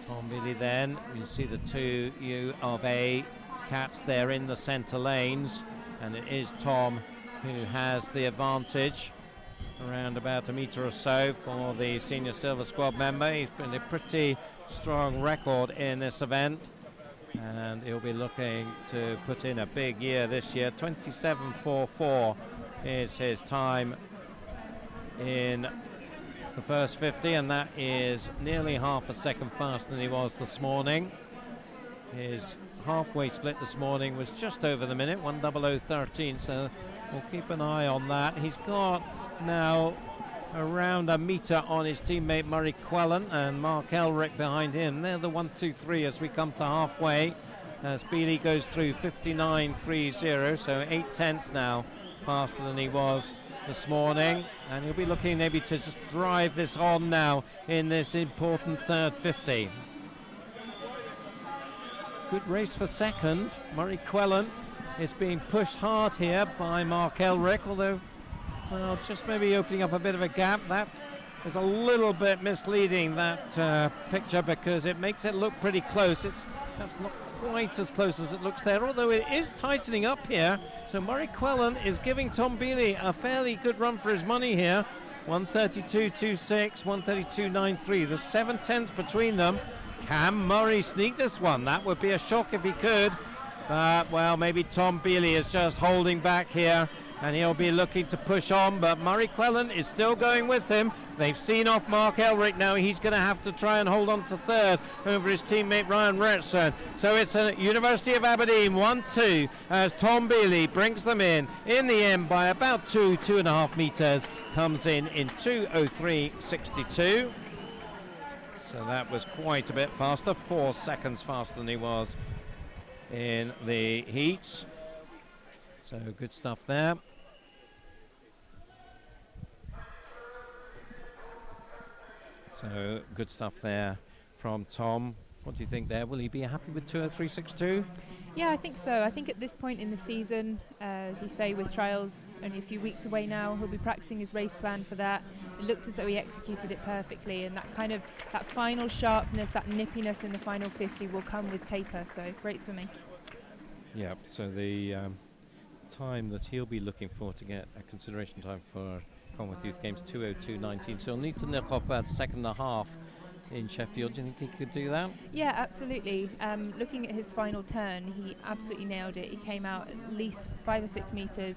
Tom Bealey then, you see the two U of A cats there in the centre lanes, and it is Tom who has the advantage. Around about a metre or so for the senior silver squad member. He's been a pretty strong record in this event, and he'll be looking to put in a big year this year. 27.44 is his time in the first 50, and that is nearly half a second faster than he was this morning. His halfway split this morning was just over the minute, 1:00.13, so we'll keep an eye on that. He's got now around a metre on his teammate Murray Quellen and Mark Elric behind him. They're the 1, 2, 3 as we come to halfway. As Bealey goes through 59.30, so 8/10 now faster than he was this morning, and he'll be looking maybe to just drive this on now in this important third 50. Good race for second. Murray Quellen is being pushed hard here by Mark Elric, although, well, just maybe opening up a bit of a gap. That is a little bit misleading, that picture, because it makes it look pretty close. That's not quite as close as it looks there, although it is tightening up here. So Murray Quellen is giving Tom Bealey a fairly good run for his money here. 132.26, 132.93. There's 7/10 between them. Can Murray sneak this one? That would be a shock if he could. But, well, maybe Tom Bealey is just holding back here, and he'll be looking to push on, but Murray Quellen is still going with him. They've seen off Mark Elric now. He's going to have to try and hold on to third over his teammate Ryan Retson. So it's a University of Aberdeen 1-2 as Tom Bealey brings them in the end by about 2.5 metres. Comes in 2:03.62. So that was quite a bit faster, 4 seconds faster than he was in the heats. So good stuff there. So good stuff there from Tom. What do you think there? Will he be happy with 2:03.62? Yeah, I think so. I think at this point in the season, as you say, with trials only a few weeks away now, he'll be practicing his race plan for that. It looked as though he executed it perfectly, and that final sharpness, that nippiness in the final 50 will come with taper. So great swimming. Yeah. So the time that he'll be looking for to get a consideration time for Commonwealth Youth Games, 2:02.19. So he'll need to knock off about a second and a half in Sheffield. Do you think he could do that? Yeah, absolutely. Looking at his final turn, he absolutely nailed it. He came out at least 5 or 6 metres,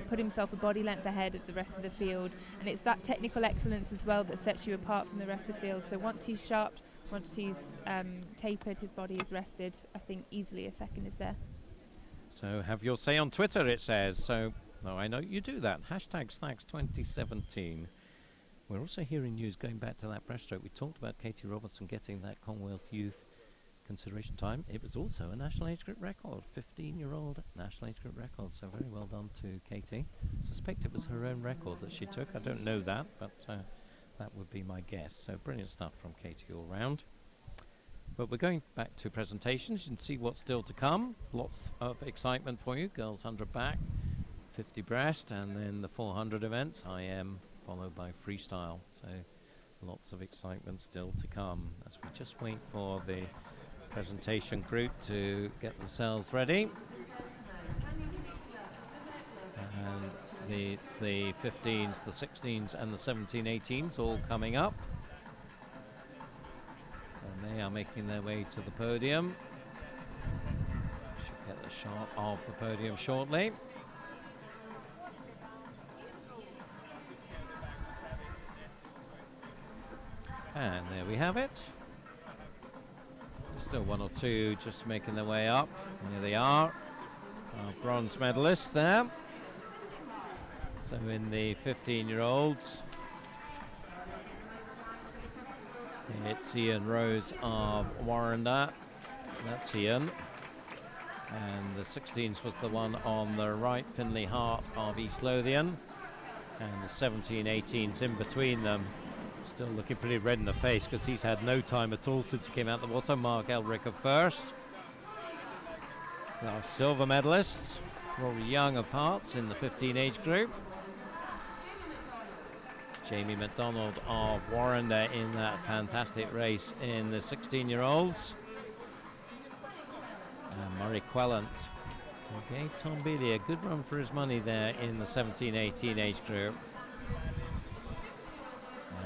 put himself a body length ahead of the rest of the field, and it's that technical excellence as well that sets you apart from the rest of the field. So once he's sharped, once he's tapered, his body is rested, I think easily a second is there. So have your say on Twitter, it says. So, no, I know you do that. Hashtag Snacks 2017. We're also hearing news going back to that breaststroke. We talked about Katie Robertson getting that Commonwealth Youth consideration time. It was also a national age group record, 15-year-old national age group record. So very well done to Katie. I suspect it was her own record that she took. I don't know that, but that would be my guess. So brilliant stuff from Katie all round. But we're going back to presentations and see what's still to come. Lots of excitement for you. Girls 100 back, 50 breast, and then the 400 events. IM followed by freestyle. So lots of excitement still to come as we just wait for the presentation group to get themselves ready. And the 15s, the 16s, and the 17-18s all coming up. And they are making their way to the podium. Should get the shot of the podium shortly. And there we have it. Still one or two just making their way up. And here they are, our bronze medalists there. So in the 15-year-olds, it's Ian Rose of Warrender. That's Ian. And the 16s was the one on the right, Finley Hart of East Lothian. And the 17-18s in between them. Still looking pretty red in the face because he's had no time at all since he came out the water. Mark Elric of first. Our silver medalists, Rory Young of Hearts in the 15 age group. Jamie McDonald of Warrender in that fantastic race in the 16-year-olds. And Murray Quellen gave Tom Bealey a good run for his money there in the 17-18 age group.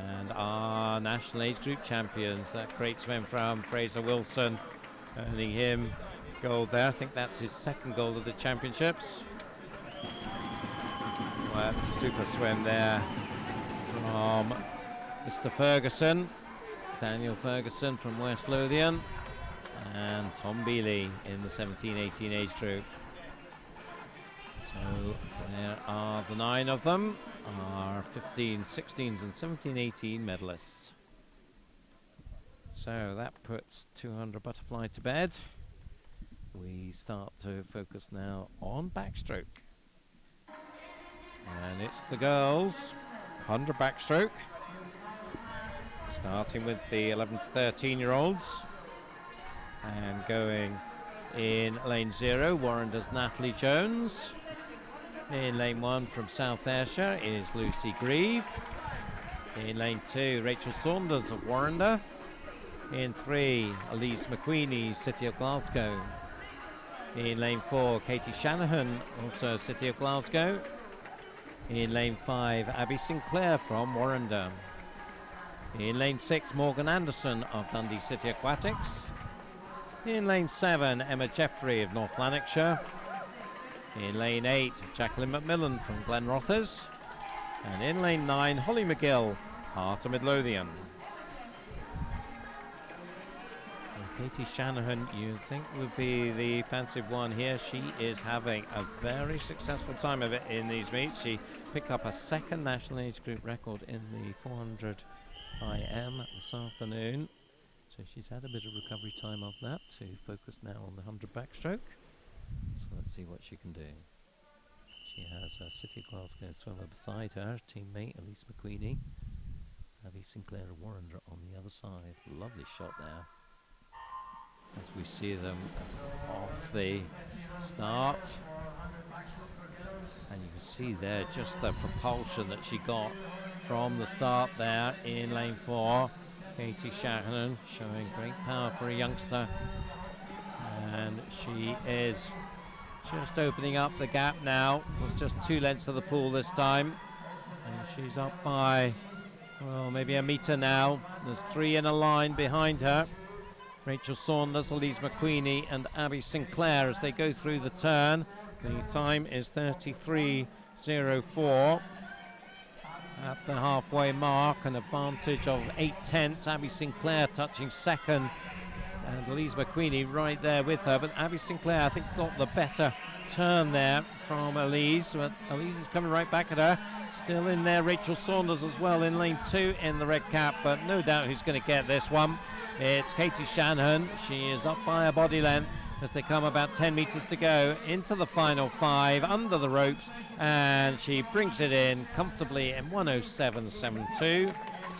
And our national age group champions, that great swim from Fraser Wilson, earning him gold there. I think that's his second gold of the championships. Well, super swim there from Mr. Ferguson, Daniel Ferguson from West Lothian, and Tom Bealey in the 17-18 age group. So There are the 9 of them, are 15, 16s and 17, 18 medalists. So that puts 200 butterfly to bed. We start to focus now on backstroke. And it's the girls, 100 backstroke. Starting with the 11 to 13-year-olds. And going in lane 0, Warrender's Natalie Jones. In lane 1 from South Ayrshire is Lucy Grieve. In lane 2, Rachel Saunders of Warrender. In 3, Elise McQueenie, City of Glasgow. In lane 4, Katie Shanahan, also City of Glasgow. In lane 5, Abby Sinclair from Warrender. In lane 6, Morgan Anderson of Dundee City Aquatics. In lane 7, Emma Jeffrey of North Lanarkshire. In lane 8, Jacqueline McMillan from Glenrothes. And in lane 9, Holly McGill, Heart of Midlothian. Katie Shanahan, you think would be the fancied one here. She is having a very successful time of it in these meets. She picked up a second national age group record in the 400 IM this afternoon. So she's had a bit of recovery time of that to focus now on the 100 backstroke. So let's see what she can do. She has a City of Glasgow swimmer beside her, teammate Elise McQueenie. Abby Sinclair of Warrender on the other side. Lovely shot there. As we see them off the start. And you can see there just the propulsion that she got from the start there in lane 4. Katie Shanahan showing great power for a youngster. And she is just opening up the gap now. It's just 2 lengths of the pool this time. And she's up by, well, maybe a metre now. There's 3 in a line behind her. Rachel Saunders, Elise McQueenie and Abby Sinclair as they go through the turn. The time is 33.04 at the halfway mark, an advantage of 8/10. Abby Sinclair touching second and Elise McQueenie right there with her, but Abby Sinclair I think got the better turn there from Elise, but Elise is coming right back at her. Still in there, Rachel Saunders as well in lane 2 in the red cap, but no doubt who's going to get this one. It's Katie Shanahan. She is up by a body length as they come about 10 metres to go into the final 5 under the ropes, and she brings it in comfortably in 107.72,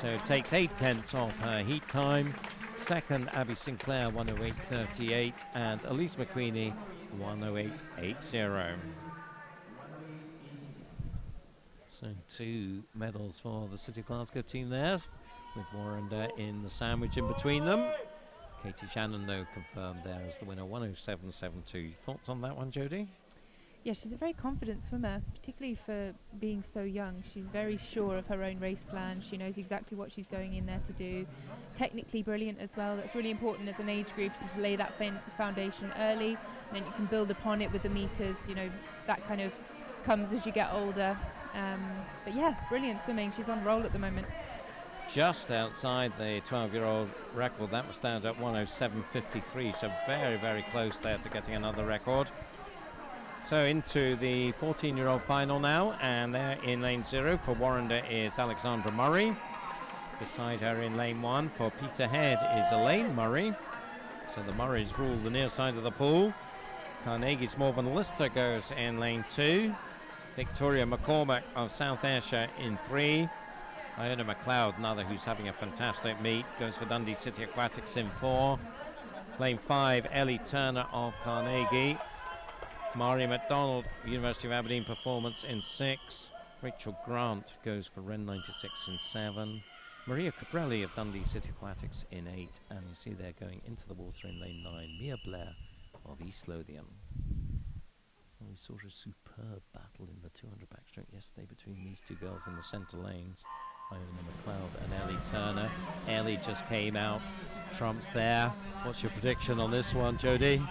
so it takes 8/10 off her heat time. Second, Abby Sinclair 108.38 and Elise McQueenie 108.80. So 2 medals for the City of Glasgow team there, with Warrender in the sandwich in between them. Katie Shannon, though, confirmed there as the winner, 107.72. Thoughts on that one, Jodie? Yeah, she's a very confident swimmer, particularly for being so young. She's very sure of her own race plan. She knows exactly what she's going in there to do. Technically brilliant as well. That's really important as an age group to lay that foundation early, and then you can build upon it with the meters. You know, that kind of comes as you get older. But yeah, brilliant swimming. She's on a roll at the moment. Just outside the 12-year-old record. That was down at 107.53, so very, very close there to getting another record. So into the 14-year-old final now, and there in lane 0 for Warrender is Alexandra Murray. Beside her in lane 1 for Peterhead is Elaine Murray. So the Murrays rule the near side of the pool. Carnegie's Morven Lister goes in lane 2. Victoria McCormack of South Ayrshire in 3. Iona McLeod, another who's having a fantastic meet, goes for Dundee City Aquatics in 4. Lane 5, Ellie Turner of Carnegie. Mari McDonald, University of Aberdeen Performance in 6. Rachel Grant goes for Ren 96 in 7. Maria Caprelli of Dundee City Aquatics in 8. And you see they're going into the water in lane 9, Mia Blair of East Lothian. And we saw a superb battle in the 200 backstroke yesterday between these 2 girls in the centre lanes. Iona McLeod and Ellie Turner. Ellie just came out trumps there. What's your prediction on this one, Jodie?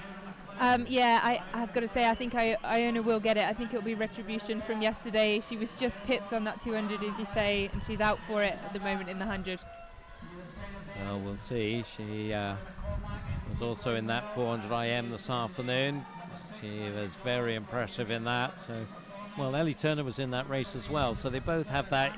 Yeah, I've got to say, I think Iona will get it. I think it'll be retribution from yesterday. She was just pipped on that 200, as you say, and she's out for it at the moment in the 100. Well, we'll see. She was also in that 400 IM this afternoon. She was very impressive in that, so well, Ellie Turner was in that race as well, so they both have that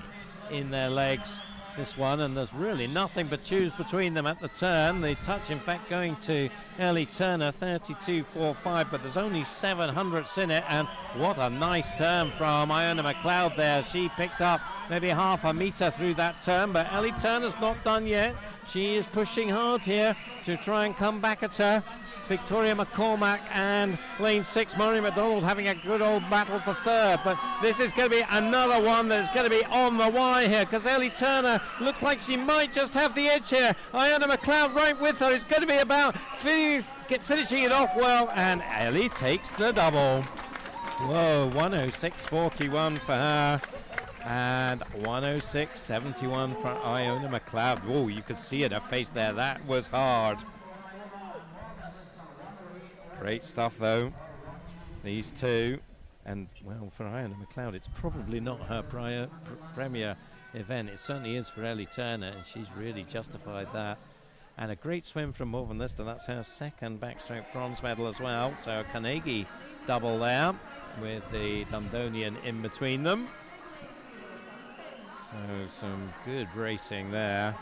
in their legs, this one, and there's really nothing but choose between them at the turn. The touch, in fact, going to Ellie Turner, 32.45, but there's only 700ths in it, and what a nice turn from Iona McLeod there. She picked up maybe half a metre through that turn, but Ellie Turner's not done yet. She is pushing hard here to try and come back at her. Victoria McCormack and lane 6 Murray McDonald having a good old battle for third, but this is going to be another one that's going to be on the wire here, because Ellie Turner looks like she might just have the edge here. Iona McLeod right with her. It's going to be about finishing it off well, and Ellie takes the double. Whoa, 106.41 for her and 106.71 for Iona McLeod. Oh, you could see in her face there, that was hard. Great stuff though, these two, and well, for Iona McLeod it's probably not her premier event. It certainly is for Ellie Turner, and she's really justified that. And a great swim from Morven Lister. That's her second backstroke bronze medal as well, so a Carnegie double there with the Dundonian in between them. So some good racing there.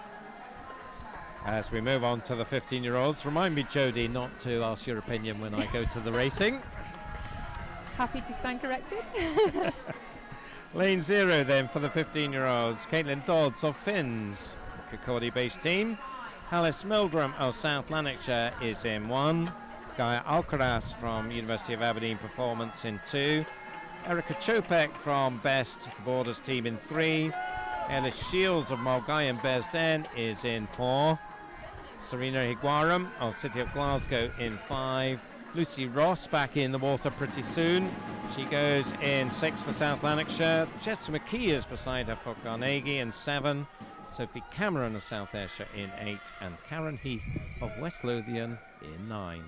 As we move on to the 15-year-olds, remind me, Jodie, not to ask your opinion when I go to the racing. Happy to stand corrected. Lane 0 then for the 15-year-olds. Caitlin Dodds of Finns, Kirkcaldy-based team. Alice Mildrum of South Lanarkshire is in 1. Gaia Alcaraz from University of Aberdeen Performance in 2. Erica Chopek from Best Borders team in 3. Ellis Shields of Mulgai and Bearsden is in 4. Serena Higuaram of City of Glasgow in 5. Lucy Ross back in the water pretty soon. She goes in 6 for South Lanarkshire. Jessica McKee is beside her for Carnegie in 7. Sophie Cameron of South Ayrshire in 8. And Karen Heath of West Lothian in 9.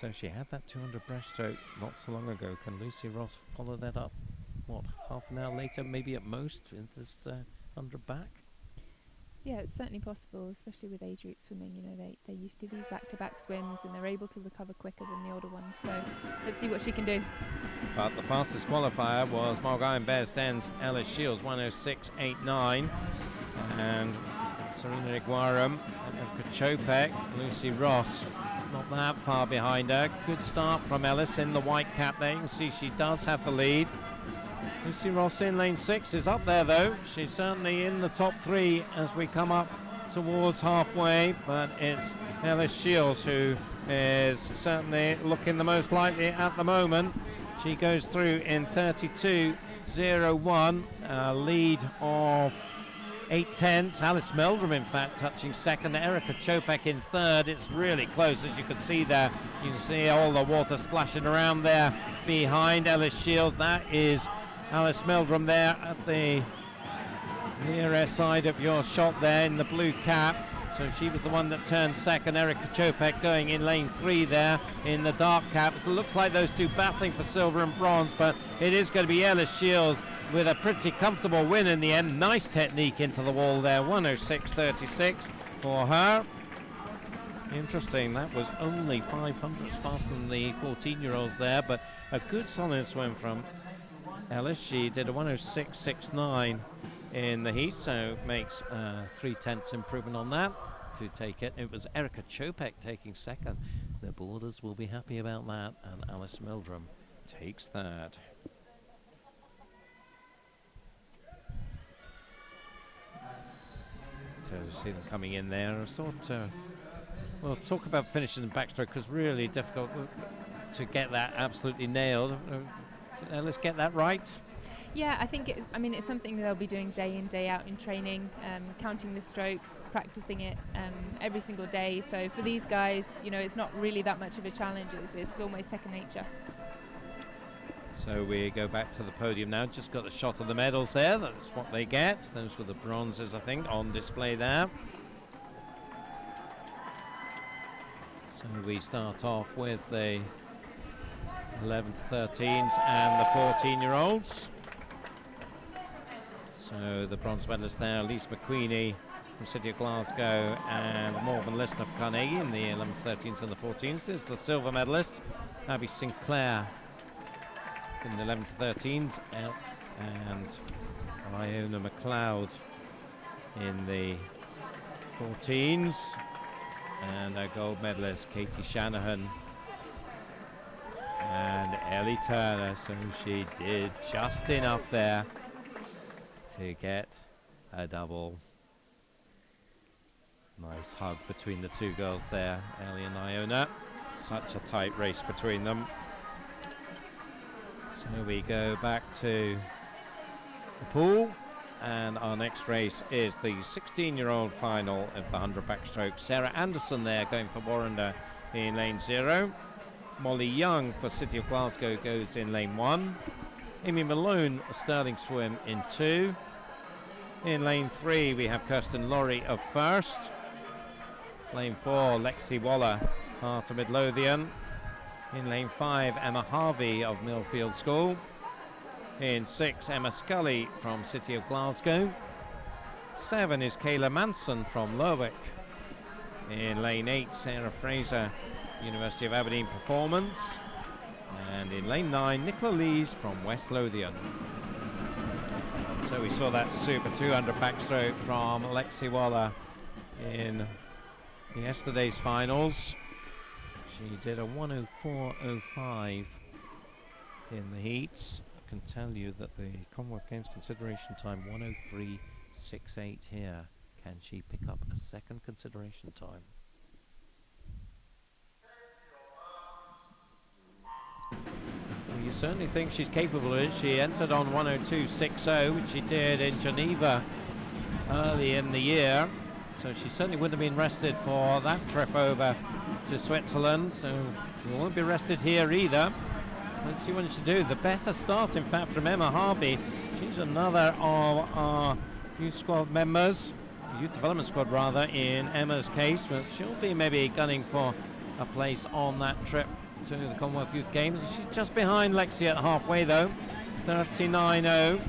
So she had that 200 breaststroke not so long ago. Can Lucy Ross follow that up? What, half an hour later, maybe at most, in this 100 back? Yeah, it's certainly possible, especially with age group swimming. You know, they used to do back-to-back swims, and they're able to recover quicker than the older ones. So let's see what she can do. But the fastest qualifier was Mulgai and Bearsden's Ellis Shields, 106.89, and Serena Iguaram, Erica Chopek, Lucy Ross, not that far behind her. Good start from Ellis in the white cap there. You can see she does have the lead. Lucy Ross in lane 6 is up there though. She's certainly in the top 3 as we come up towards halfway, but it's Ellis Shields who is certainly looking the most likely at the moment. She goes through in 32.01, a lead of 8/10. Alice Meldrum in fact touching second, Erica Chopek in third. It's really close, as you can see there. You can see all the water splashing around there behind Ellis Shields. That is Alice Meldrum there at the nearer side of your shot there in the blue cap. So she was the one that turned second. Erica Chopek going in lane 3 there in the dark cap. So it looks like those two battling for silver and bronze, but it is going to be Ellis Shields with a pretty comfortable win in the end. Nice technique into the wall there, 106.36 for her. Interesting, that was only 500ths faster than the 14-year-olds there, but a good solid swim from Ellis. She did a 106.69 in the heat, so makes 3/10 improvement on that to take it. It was Erica Chopek taking second. The boarders will be happy about that, and Alice Meldrum takes third. So see them coming in there. I thought, well, talk about finishing the backstroke, because really difficult to get that absolutely nailed. Let's get that right. Yeah, I think it's something they'll be doing day in, day out in training, counting the strokes, practicing it every single day. So for these guys, you know, it's not really that much of a challenge. It's almost second nature. So we go back to the podium now. Just got a shot of the medals there. That's what they get. Those were the bronzes, I think, on display there. So we start off with the 11 to 13s and the 14-year-olds. So the bronze medalists there, Elise McQueenie from City of Glasgow and Morven Lister of Carnegie in the 11 to 13s and the 14s. There's the silver medalist, Abby Sinclair, in the 11 to 13s, and Iona McLeod in the 14s, and our gold medalist Katie Shanahan and Ellie Turner. So she did just enough there to get a double. Nice hug between the two girls there, Ellie and Iona. Such a tight race between them. So we go back to the pool, and our next race is the 16-year-old final of the 100 backstroke. Sarah Anderson there going for Warrender in lane 0. Molly Young for City of Glasgow goes in lane 1. Amy Malone of Sterling Swim in 2. In lane 3 we have Kirsten Laurie of First. Lane 4 Lexi Waller, Heart of Midlothian. In lane 5 Emma Harvey of Millfield School. In 6 Emma Scully from City of Glasgow. 7 is Kayla Manson from Lerwick. In lane 8 Sarah Fraser, University of Aberdeen Performance. And in lane 9 Nicola Lees from West Lothian. So we saw that super 200 backstroke from Lexi Waller in yesterday's finals. She did a 1:04.05 in the heats. I can tell you that the Commonwealth Games consideration time 1:03.68 here. Can she pick up a second consideration time? Well, you certainly think she's capable of it. She entered on 1:02.60, which she did in Geneva early in the year. So she certainly wouldn't have been rested for that trip over to Switzerland. So she won't be rested here either. Let's see what she do. The better start, in fact, from Emma Harvey. She's another of our youth squad members, youth development squad rather, in Emma's case. But she'll be maybe gunning for a place on that trip to the Commonwealth Youth Games. She's just behind Lexi at halfway though, 39.0.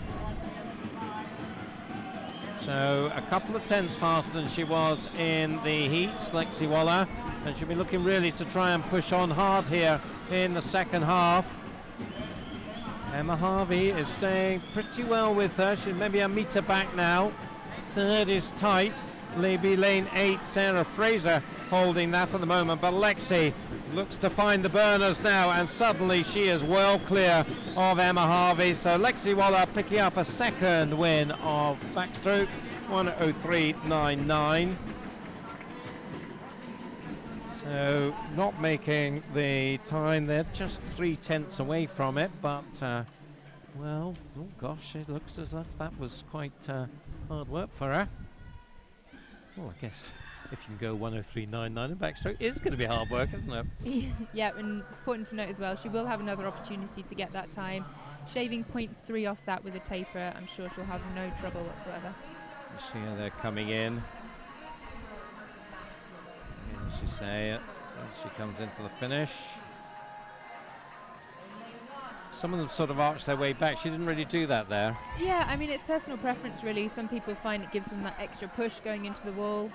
So a couple of tenths faster than she was in the heats, Lexi Waller, and she'll be looking really to try and push on hard here in the second half. Emma Harvey is staying pretty well with her. She's maybe a metre back now. Third is tight. Maybe lane 8, Sarah Fraser holding that at the moment, but Lexi looks to find the burners now, and suddenly she is well clear of Emma Harvey. So Lexi Waller picking up a second win of backstroke, 1:03.99. So not making the time, they're just 3 tenths away from it, but well, oh gosh, it looks as if that was quite hard work for her. Well, I guess if you can go 1:03.99 in backstroke, it's going to be hard work, isn't it? Yeah, and it's important to note as well, she will have another opportunity to get that time. Shaving 0.3 off that with a taper, I'm sure she'll have no trouble whatsoever. You see how they're coming in. As you say, as she comes into the finish. Some of them sort of arch their way back. She didn't really do that there. Yeah, I mean, it's personal preference really. Some people find it gives them that extra push going into the wall,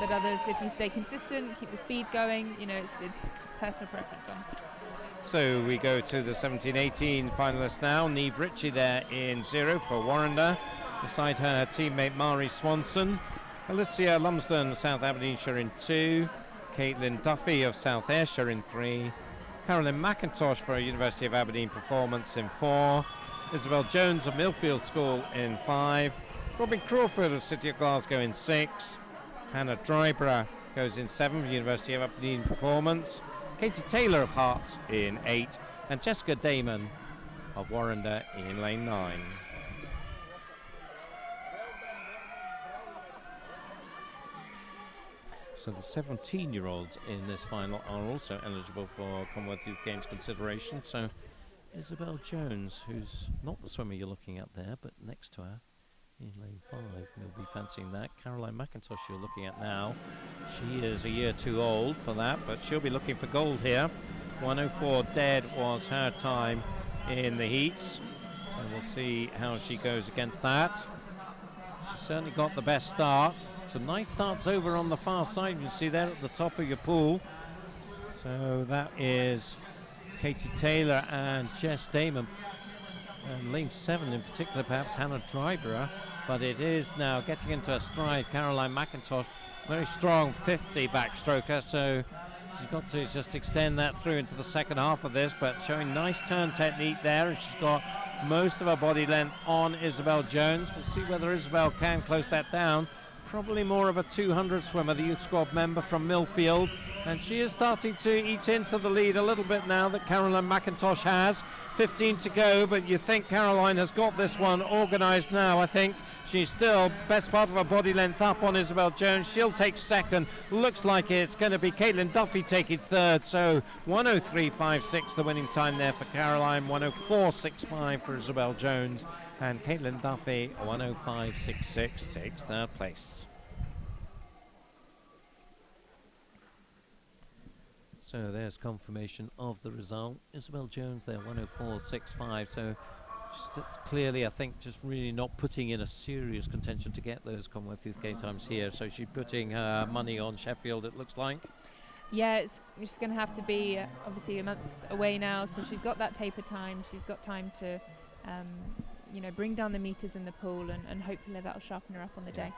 but others, if you stay consistent, keep the speed going, you know, it's personal preference on. So we go to the 17-18 finalists now. Niamh Ritchie there in 0 for Warrender. Beside her teammate Mari Swanson. Alicia Lumsden, South Aberdeenshire in 2. Caitlin Duffy of South Ayrshire in 3. Carolyn McIntosh for University of Aberdeen Performance in 4. Isabel Jones of Millfield School in 5. Robin Crawford of City of Glasgow in 6. Hannah Dryborough goes in 7 for University of Aberdeen Performance. Katie Taylor of Hearts in 8. And Jessica Damon of Warrender in lane 9. So the 17-year-olds in this final are also eligible for Commonwealth Youth Games consideration. So Isabel Jones, who's not the swimmer you're looking at there, but next to her in lane 5, you'll be fancying that. Caroline McIntosh you're looking at now. She is a year too old for that, but she'll be looking for gold here. 1:04 dead was her time in the heats. So we'll see how she goes against that. She certainly got the best start. So nice starts over on the far side, you see there at the top of your pool. So that is Katie Taylor and Jess Damon. And lane 7 in particular, perhaps Hannah Dryborough. But it is now getting into a stride. Caroline McIntosh, very strong 50 backstroker, so she's got to just extend that through into the second half of this, but showing nice turn technique there, and she's got most of her body length on Isabel Jones. We'll see whether Isabel can close that down. Probably more of a 200 swimmer, the youth squad member from Millfield, and she is starting to eat into the lead a little bit now that Caroline McIntosh has. 15 to go, but you think Caroline has got this one organised now. I think she's still best part of her body length up on Isabel Jones. She'll take second. Looks like it's going to be Caitlin Duffy taking third. So 1:03.56 the winning time there for Caroline, 1:04.65 for Isabel Jones, and Caitlin Duffy 1:05.66 takes third place. So there's confirmation of the result. Isabel Jones there, 1:04.65. So clearly, I think, just really not putting in a serious contention to get those Commonwealth Youth Game times here. So she's putting her money on Sheffield, it looks like. Yeah, it's just going to have to be obviously a month away now. So she's got that taper time. She's got time to, bring down the meters in the pool, and hopefully that'll sharpen her up on the day.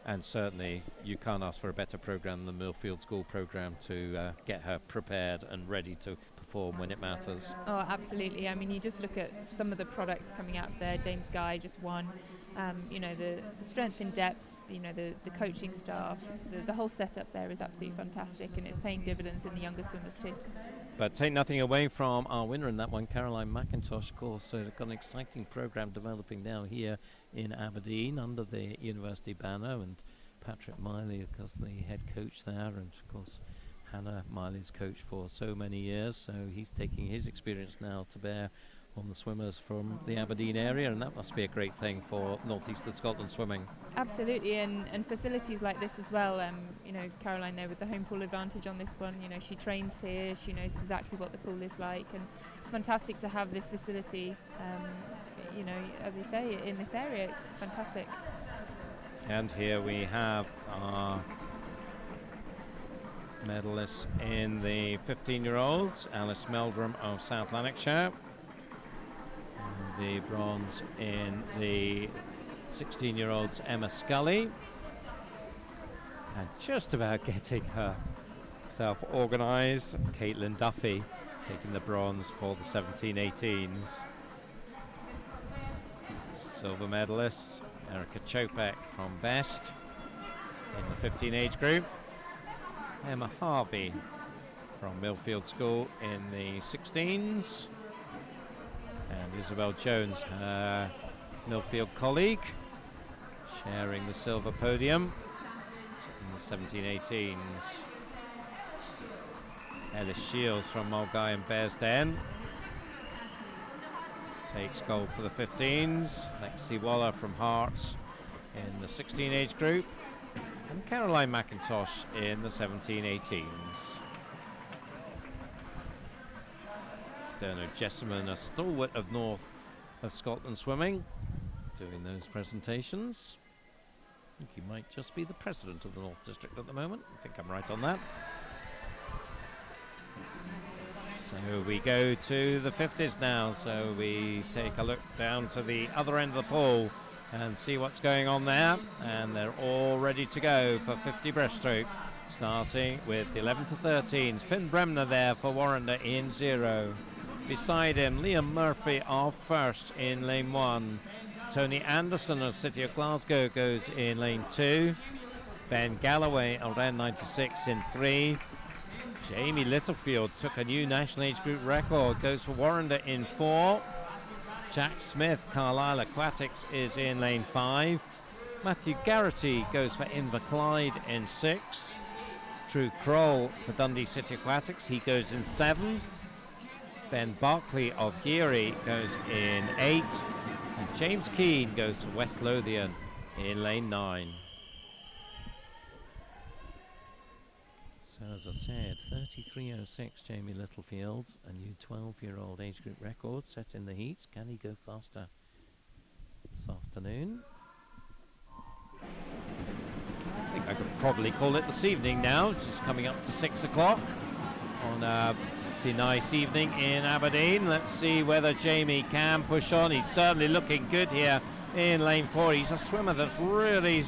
And certainly you can't ask for a better programme than the Millfield School programme to get her prepared and ready to perform when it matters. Oh, absolutely. I mean, you just look at some of the products coming out there. James Guy just won. The strength in depth, the coaching staff, the whole setup there is absolutely fantastic, and it's paying dividends in the younger swimmers too. But take nothing away from our winner in that one, Caroline McIntosh, of course. So they've got an exciting programme developing now here in Aberdeen under the university banner, and Patrick Miley, of course, the head coach there, and of course Hannah Miley's coach for so many years. So he's taking his experience now to bear on the swimmers from the Aberdeen area, and that must be a great thing for North East of Scotland swimming. Absolutely, and facilities like this as well. Caroline there with the home pool advantage on this one. She trains here, she knows exactly what the pool is like, and it's fantastic to have this facility. As you say, in this area, it's fantastic. And here we have our medalists in the 15-year-olds, Alice Meldrum of South Lanarkshire. The bronze in the 16-year-olds, Emma Scully, and just about getting herself organised, Caitlin Duffy taking the bronze for the 17-18s. Silver medalists, Erica Chopek from Best in the 15 age group, Emma Harvey from Millfield School in the 16s, and Isabel Jones, her Millfield colleague, sharing the silver podium in the 17-18s. Ellis Shields from Mulgai and Bearsden takes gold for the 15s. Lexi Waller from Hearts in the 16 age group, and Caroline McIntosh in the 17-18s. Derno Jessamine, a stalwart of North of Scotland swimming, doing those presentations. I think he might just be the president of the North District at the moment. I think I'm right on that. So we go to the 50s now, so we take a look down to the other end of the pool and see what's going on there, and they're all ready to go for 50 breaststroke, starting with the 11 to 13s. Finn Bremner there for Warrender in 0. Beside him, Liam Murphy of First in lane 1. Tony Anderson of City of Glasgow goes in lane 2. Ben Galloway of Ren 96 in 3. Jamie Littlefield took a new national age group record, goes for Warrender in 4. Jack Smith, Carlisle Aquatics, is in lane 5. Matthew Garrity goes for Inverclyde in 6. Drew Kroll for Dundee City Aquatics, he goes in 7. Ben Barkley of Geary goes in 8. And James Keane goes to West Lothian in lane 9. So as I said, 33.06 Jamie Littlefield's a new 12-year-old age group record set in the heats. Can he go faster this afternoon? I think I could probably call it this evening now. It's just coming up to 6 o'clock on Pretty nice evening in Aberdeen. Let's see whether Jamie can push on. He's certainly looking good here in lane 4. He's a swimmer that's really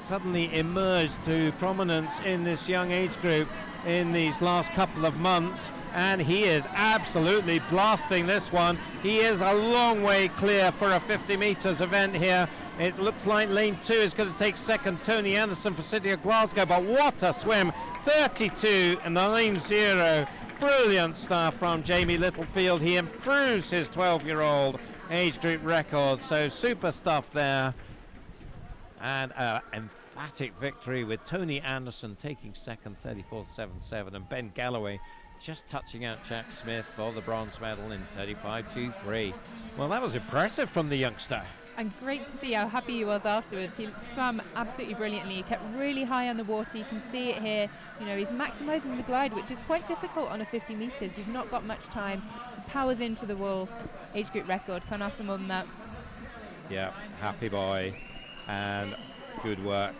suddenly emerged to prominence in this young age group in these last couple of months, and he is absolutely blasting this one. He is a long way clear for a 50 metres event here. It looks like lane 2 is going to take second, Tony Anderson for City of Glasgow, but what a swim, 32 and 9.0. Brilliant stuff from Jamie Littlefield. He improves his 12-year-old age group record, so super stuff there. And emphatic victory with Tony Anderson taking second, 34.77, and Ben Galloway just touching out Jack Smith for the bronze medal in 35.23. Well, that was impressive from the youngster. And great to see how happy he was afterwards. He swam absolutely brilliantly. He kept really high on the water. You can see it here. You know, he's maximising the glide, which is quite difficult on a 50 metres. You've not got much time. He powers into the wall. Age group record. Can't ask for more than that. Yeah, happy boy. And good work.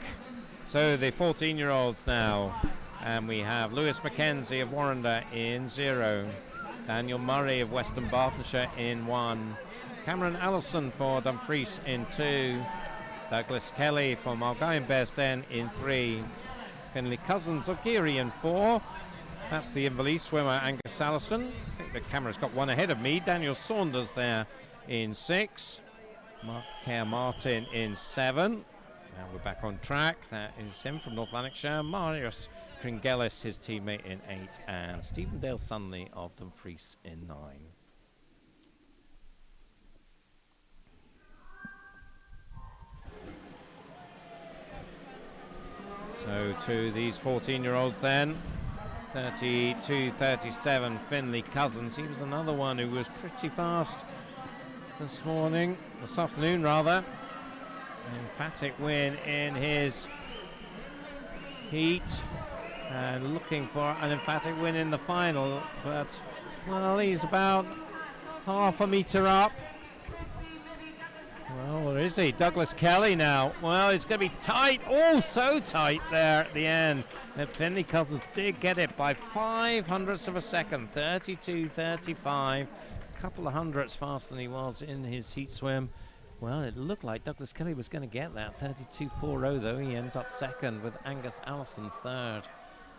So the 14-year-olds now. And we have Lewis Mackenzie of Warrender in 0. Daniel Murray of Western Bartonshire in 1. Cameron Allison for Dumfries in 2. Douglas Kelly for Mulgine Best End in 3. Finley Cousins of Geary in 4. That's the Inverness swimmer Angus Allison. I think the camera's got one ahead of me. Daniel Saunders there in 6. Kerr Martin in 7. Now we're back on track. That is him from North Lanarkshire. Marius Tringelis, his teammate, in 8. And Stephen Dale Sunley of Dumfries in 9. So to these 14-year-olds then, 32.37, Finley Cousins. He was another one who was pretty fast this afternoon rather. An emphatic win in his heat, and looking for an emphatic win in the final, but well, he's about half a metre up. Well, where is he? Douglas Kelly now. Well, it's going to be tight. Oh, so tight there at the end. And Finley Cousins did get it by 0.05 of a second. 32.35. A couple of hundredths faster than he was in his heat swim. Well, it looked like Douglas Kelly was going to get that. 32.40 though. He ends up second with Angus Allison third.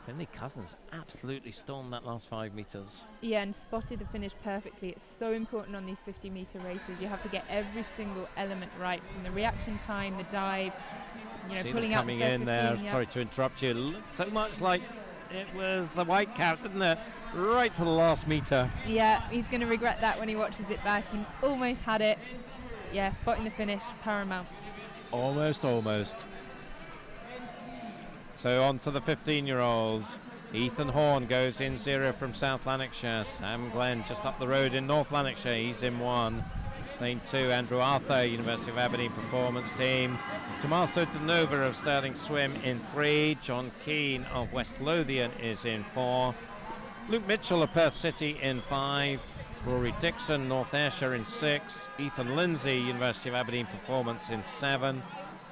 Finley Cousins absolutely stormed that last 5 metres. Yeah, and spotted the finish perfectly. It's so important on these 50-metre races. You have to get every single element right, from the reaction time, the dive, you know, pulling out coming in there. Sorry to interrupt you. It looked so much like it was the white cap, didn't it? Right to the last metre. Yeah, he's going to regret that when he watches it back. He almost had it. Yeah, spotting the finish, paramount. Almost. So on to the 15-year-olds. Ethan Horn goes in 0 from South Lanarkshire. Sam Glenn just up the road in North Lanarkshire. He's in 1. Lane 2, Andrew Arthur, University of Aberdeen Performance Team. Tommaso De Nova of Stirling Swim in 3. John Keane of West Lothian is in 4. Luke Mitchell of Perth City in 5. Rory Dixon, North Ayrshire in 6. Ethan Lindsay, University of Aberdeen Performance in 7.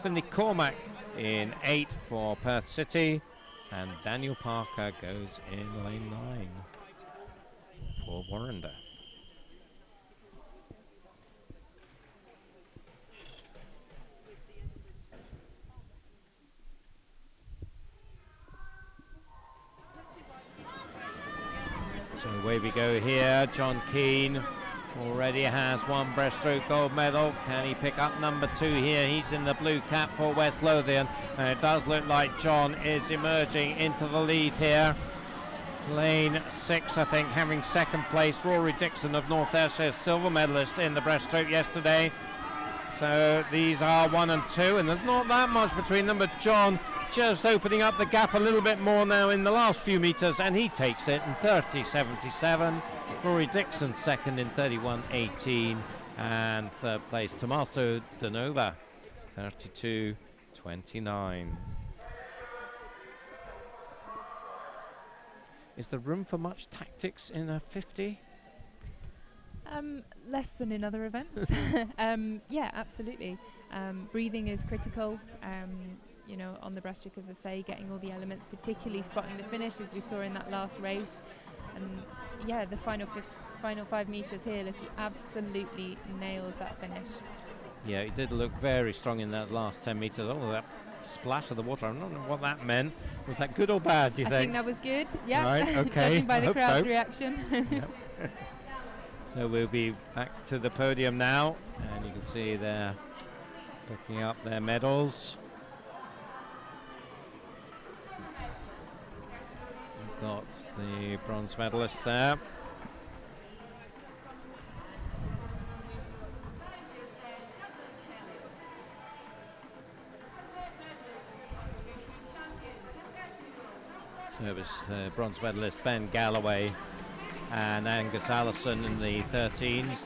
Finley Cormack in 8 for Perth City, and Daniel Parker goes in lane 9 for Warrender. So away we go here. John Keane already has 1 breaststroke gold medal. Can he pick up number 2 here? He's in the blue cap for West Lothian. And it does look like John is emerging into the lead here. Lane 6, I think, having second place. Rory Dixon of North Ayrshire, silver medalist in the breaststroke yesterday. So these are 1 and 2, and there's not that much between them, but John just opening up the gap a little bit more now in the last few metres, and he takes it in 30.77. Rory Dixon second in 31.18, and third place Tommaso De Nova, 32.29. Is there room for much tactics in a 50? Less than in other events. Yeah, absolutely. Breathing is critical. You know, on the breaststroke, as I say, getting all the elements, particularly spotting the finish, as we saw in that last race. And yeah, the final 5 meters here, look, he absolutely nails that finish. Yeah, he did look very strong in that last 10 meters. Oh, that splash of the water, I don't know what that meant. Was that good or bad, do you think? I think that was good, yeah. Right, okay. Judging by the crowd's so. reaction. Yep. So we'll be back to the podium now, and you can see they're picking up their medals. We've got the bronze medalists there. So it was bronze medalist Ben Galloway and Angus Allison in the 13s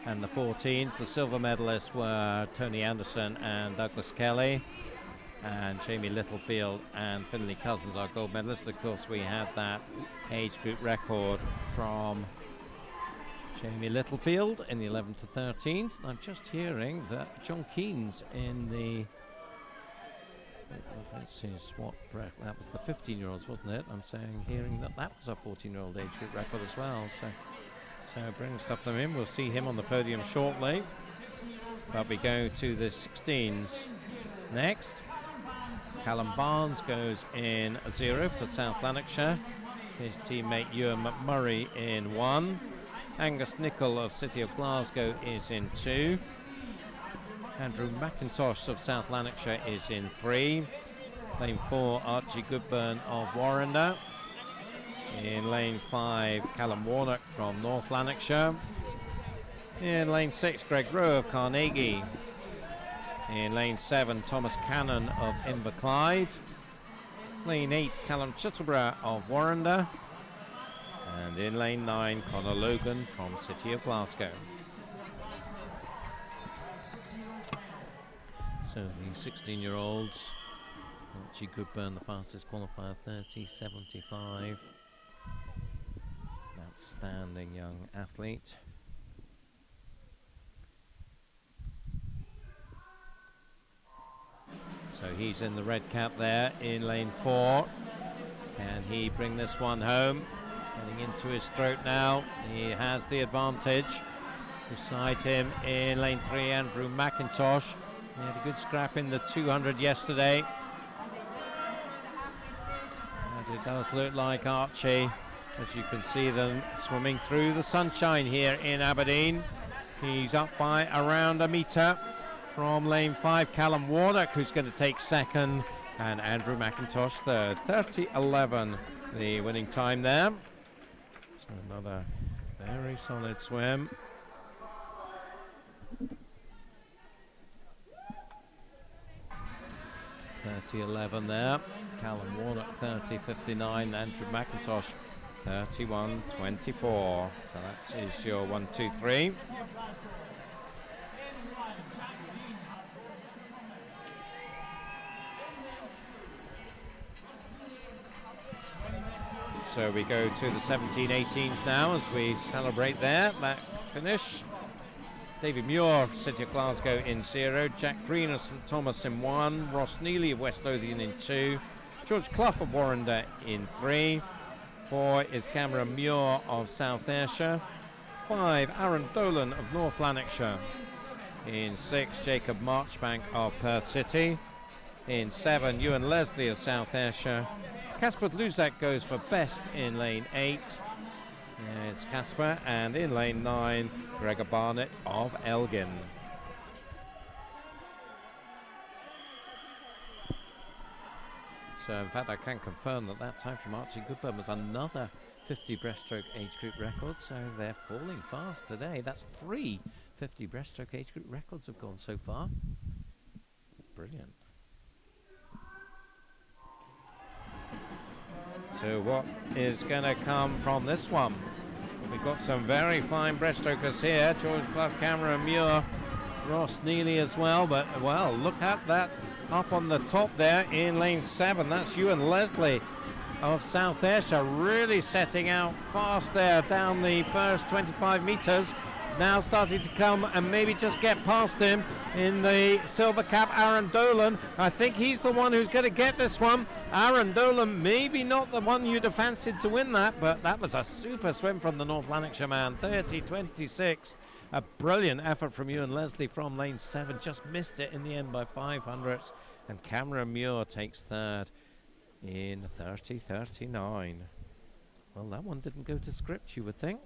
and the 14s. The silver medalists were Tony Anderson and Douglas Kelly, and Jamie Littlefield and Finlay Cousins are gold medalists. Of course, we had that age group record from Jamie Littlefield in the 11 to 13s. I'm just hearing that John Keynes in the let's see, that was the 15-year-olds, wasn't it? I'm hearing that was a 14-year-old age group record as well. So bring stuff them in. We'll see him on the podium shortly. But we go to the 16s next. Callum Barnes goes in 0 for South Lanarkshire. His teammate Ewan McMurray in 1. Angus Nicholl of City of Glasgow is in 2. Andrew McIntosh of South Lanarkshire is in 3. Lane 4, Archie Goodburn of Warrender. In lane 5, Callum Warnock from North Lanarkshire. In lane 6, Greg Rowe of Carnegie. In lane 7, Thomas Cannon of Inverclyde. Lane 8, Callum Chittleborough of Warrender. And in lane 9, Conor Logan from City of Glasgow. So the 16-year-olds, Archie Goodburn, the fastest qualifier, 30.75. Outstanding young athlete. So he's in the red cap there in lane 4. Can he bring this one home? Getting into his stroke now. He has the advantage. Beside him in lane 3, Andrew McIntosh. He had a good scrap in the 200 yesterday. And it does look like Archie, as you can see them swimming through the sunshine here in Aberdeen. He's up by around a metre from lane 5, Callum Warnock, who's going to take second, and Andrew McIntosh third. 30.11 the winning time there. So another very solid swim. 30.11 there. Callum Warnock 30.59. Andrew McIntosh 31.24. So that is your 1, 2, 3. So we go to the 17-18s now as we celebrate that finish. David Muir of City of Glasgow in 0, Jack Green of St Thomas in 1, Ross Neely of West Lothian in 2, George Clough of Warrender in 3, 4 is Cameron Muir of South Ayrshire, 5 Aaron Dolan of North Lanarkshire, in 6 Jacob Marchbank of Perth City, in 7 Ewan Leslie of South Ayrshire, Casper Luzak goes for best in lane 8. It's Casper, and in lane 9, Gregor Barnett of Elgin. So in fact I can confirm that time from Archie Goodburn was another 50 breaststroke age group record, so they're falling fast today. That's 3 50 breaststroke age group records have gone so far. Brilliant. So what is going to come from this one? We've got some very fine breaststrokers here. George Clough, Cameron Muir, Ross Neely as well. But, well, look at that up on the top there in lane 7. That's Ewan Leslie of South Ayrshire, really setting out fast there down the first 25 metres. now starting to come and maybe just get past him in the silver cap, Aaron Dolan. I think he's the one who's going to get this one. Aaron Dolan, maybe not the one you'd have fancied to win that, but that was a super swim from the North Lanarkshire man, 30.26. A brilliant effort from Ewan Leslie from lane 7, just missed it in the end by 500ths, and Cameron Muir takes third in 30.39. Well, that one didn't go to script, you would think.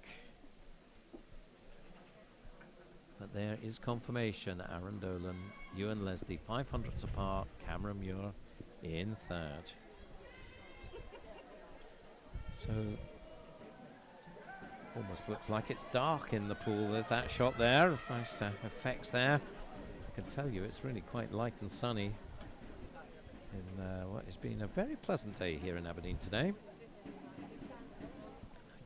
But there is confirmation. Aaron Dolan, Ewan Leslie, 500ths apart. Cameron Muir in third. So, almost looks like it's dark in the pool. There's that shot there. Nice effects there. I can tell you it's really quite light and sunny in what has been a very pleasant day here in Aberdeen today.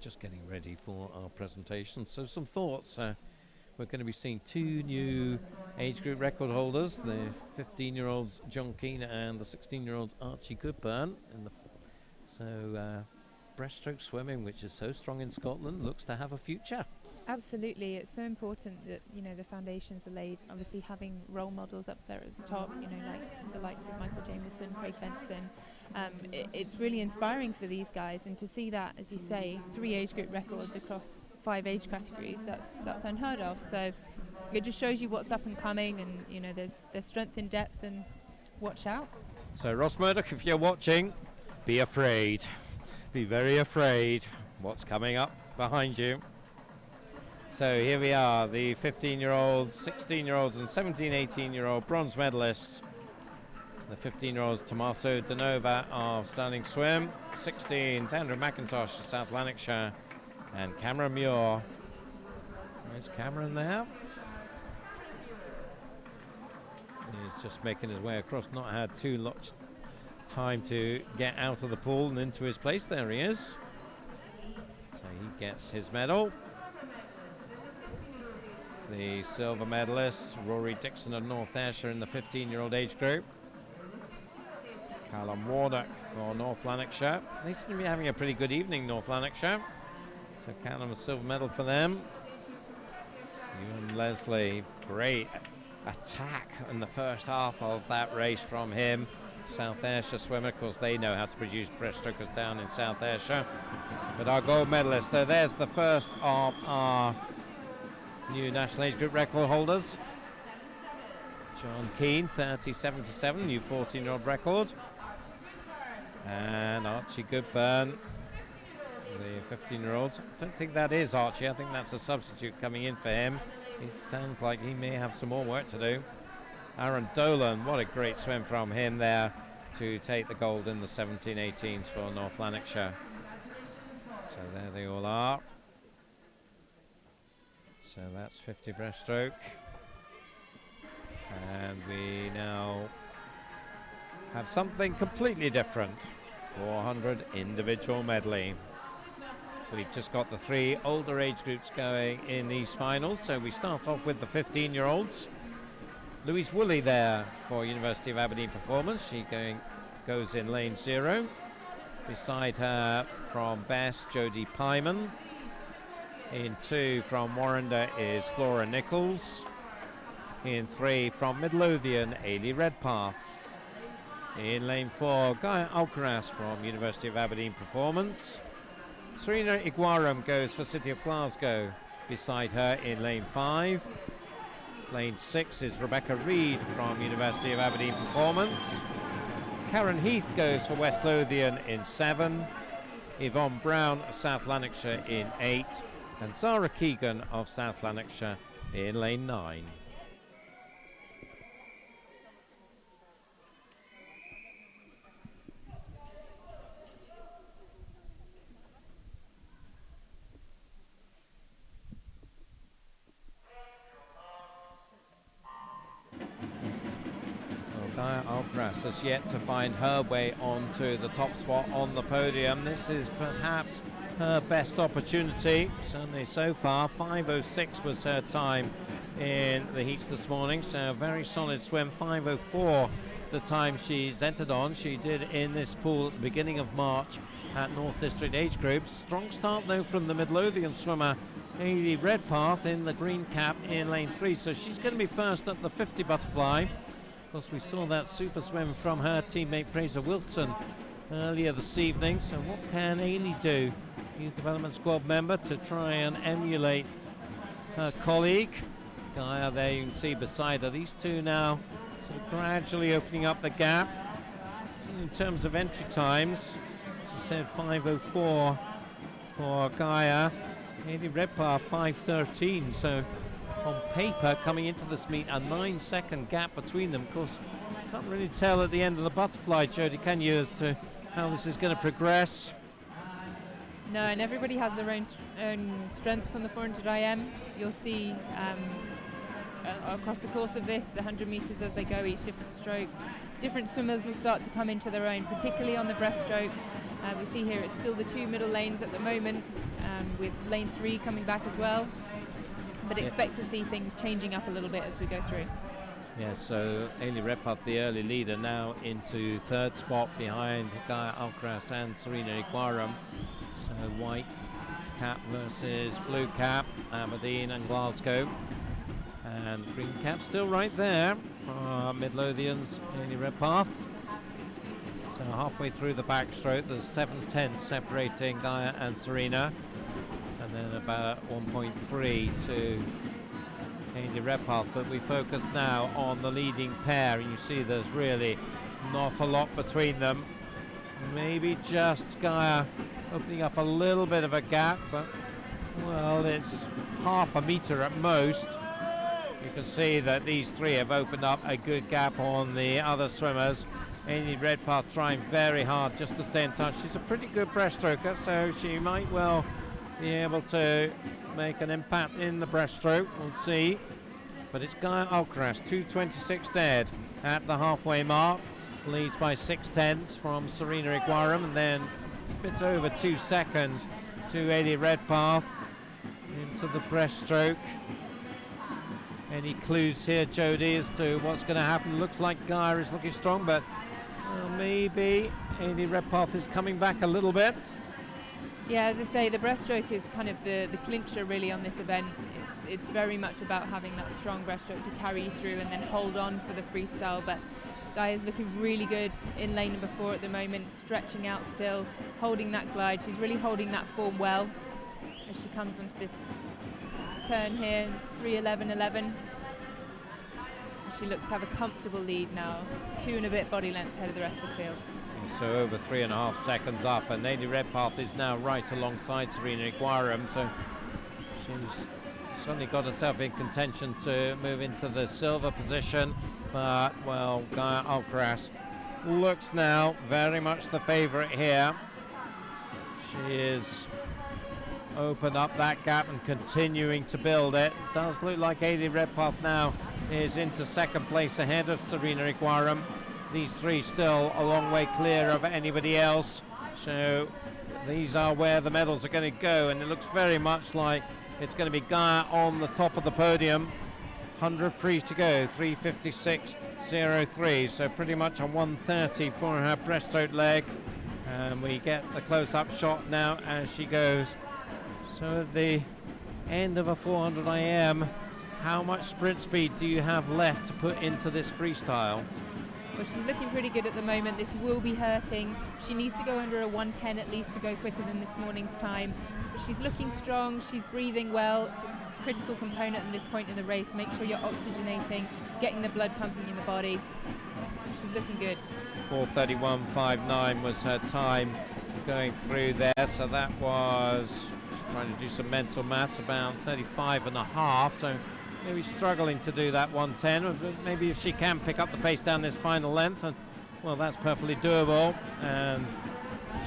Just getting ready for our presentation. So some thoughts. We're going to be seeing two new age group record holders, the 15-year-olds John Keane and the 16-year-old Archie Goodburn. So breaststroke swimming, which is so strong in Scotland, looks to have a future. Absolutely, it's so important that the foundations are laid. Obviously, having role models up there at the top, like the likes of Michael Jameson, Craig Benson. It's really inspiring for these guys, and to see that, as you say, 3 age group records across 5 age categories, that's unheard of. So it just shows you what's up and coming, and there's strength in depth, and watch out. So Ross Murdoch, if you're watching, be afraid. Be very afraid what's coming up behind you. So here we are, the 15-year-olds, 16-year-olds and 17, 18-year-old bronze medalists. The 15-year-olds, Tommaso Danova of Stirling Swim, 16s, Andrew McIntosh of South Lanarkshire, and Cameron Muir. There's Cameron there. He's just making his way across, not had too much time to get out of the pool and into his place. There he is. So he gets his medal. The silver medalist, Rory Dixon of North Ayrshire in the 15-year-old age group. Callum Warnock for North Lanarkshire. They seem to be having a pretty good evening, North Lanarkshire. So Callum, a silver medal for them. Ewan Leslie, great attack in the first half of that race from him. South Ayrshire swimmer, of course, they know how to produce breaststrokers down in South Ayrshire. But our gold medalist, so there's the first of our new national age group record holders. John Keane, 30.77, new 14-year-old record. And Archie Goodburn, the 15-year-olds. I don't think that is Archie. I think that's a substitute coming in for him. He sounds like he may have some more work to do. Aaron Dolan, what a great swim from him there to take the gold in the 17-18s for North Lanarkshire. So there they all are. So that's 50 breaststroke. And we now have something completely different. 400 individual medley. We've just got the 3 older age groups going in these finals. So we start off with the 15-year-olds. Louise Woolley there for University of Aberdeen Performance. She goes in lane 0. Beside her from Bess, Jodie Pyman. In 2 from Warrender is Flora Nichols. In 3 from Midlothian, Ailey Redpath. In lane 4, Gaia Alcaraz from University of Aberdeen Performance. Serena Iguaram goes for City of Glasgow. Beside her in lane 5. Lane 6 is Rebecca Reid from University of Aberdeen Performance. Karen Heath goes for West Lothian in 7. Yvonne Brown of South Lanarkshire in 8. And Zara Keegan of South Lanarkshire in lane 9. Gaia Alcaraz has yet to find her way onto the top spot on the podium. This is perhaps her best opportunity, certainly so far. 5:06 was her time in the heats this morning, so a very solid swim. 5:04 the time she's entered on. She did in this pool at the beginning of March at North District age groups. Strong start though from the Midlothian swimmer Hayley Redpath in the green cap in lane 3, so she's going to be first at the 50 butterfly. Of course, we saw that super swim from her teammate Fraser Wilson earlier this evening. So what can Hayley do, youth development squad member, to try and emulate her colleague Gaia? There you can see beside her, these two now sort of gradually opening up the gap. In terms of entry times, she said 5:04 for Gaia, Hayley Redpath 5:13, so on paper coming into this meet a 9-second gap between them. Of course, can't really tell at the end of the butterfly, Jodie, can you, as to how this is going to progress? No, and everybody has their own strengths on the 400 IM. You'll see across the course of this, the 100 metres as they go, each different stroke, different swimmers will start to come into their own, particularly on the breaststroke. We see here it's still the 2 middle lanes at the moment, with lane 3 coming back as well. But expect to see things changing up a little bit as we go through. Yeah, so Hayley Redpath, the early leader, now into 3rd spot behind Gaia Alcaraz and Serena Iguarum. So white cap versus blue cap, Aberdeen and Glasgow. And green cap still right there for Midlothian's Hayley Redpath. So halfway through the backstroke, there's 7/10 separating Gaia and Serena. And then about 1.3 to Hayley Redpath, but we focus now on the leading pair, and you see there's really not a lot between them. Maybe just Gaia opening up a little bit of a gap, but well, it's half a metre at most. You can see that these three have opened up a good gap on the other swimmers. Hayley Redpath trying very hard just to stay in touch. She's a pretty good breaststroker, so she might well be able to make an impact in the breaststroke. We'll see. But it's Gaia Alcaraz, 2:26 dead at the halfway mark. Leads by 6/10 from Serena Iguarum, and then a bit over 2 seconds to Hayley Redpath into the breaststroke. Any clues here, Jodie, as to what's going to happen? Looks like Gaia is looking strong, but maybe Hayley Redpath is coming back a little bit. Yeah, as I say, the breaststroke is kind of the clincher really on this event. It's very much about having that strong breaststroke to carry you through and then hold on for the freestyle. But Gaia's looking really good in lane number 4 at the moment, stretching out still, holding that glide. She's really holding that form well as she comes onto this turn here, 3:11.11. She looks to have a comfortable lead now, 2 and a bit body lengths ahead of the rest of the field. So over 3.5 seconds up, and Hayley Redpath is now right alongside Serena Iguarum, so she's certainly got herself in contention to move into the silver position. But well, Gaia Alcaraz looks now very much the favourite here. She is opened up that gap and continuing to build it. Does look like Hayley Redpath now is into 2nd place ahead of Serena Iguarum. These three still a long way clear of anybody else, so these are where the medals are going to go, and it looks very much like it's going to be Gaia on the top of the podium. 100 frees to go, 3:56.03, so pretty much a 1:30 for her breaststroke leg, and we get the close-up shot now as she goes. So at the end of a 400 IM, how much sprint speed do you have left to put into this freestyle? Well, she's looking pretty good at the moment. This will be hurting. She needs to go under a 1:10 at least to go quicker than this morning's time. But she's looking strong. She's breathing well. It's a critical component at this point in the race. Make sure you're oxygenating, getting the blood pumping in the body. She's looking good. 4:31.59 was her time going through there. So that was, just trying to do some mental maths, about 35.5. So maybe struggling to do that 1:10. Maybe if she can pick up the pace down this final length, and well, that's perfectly doable, and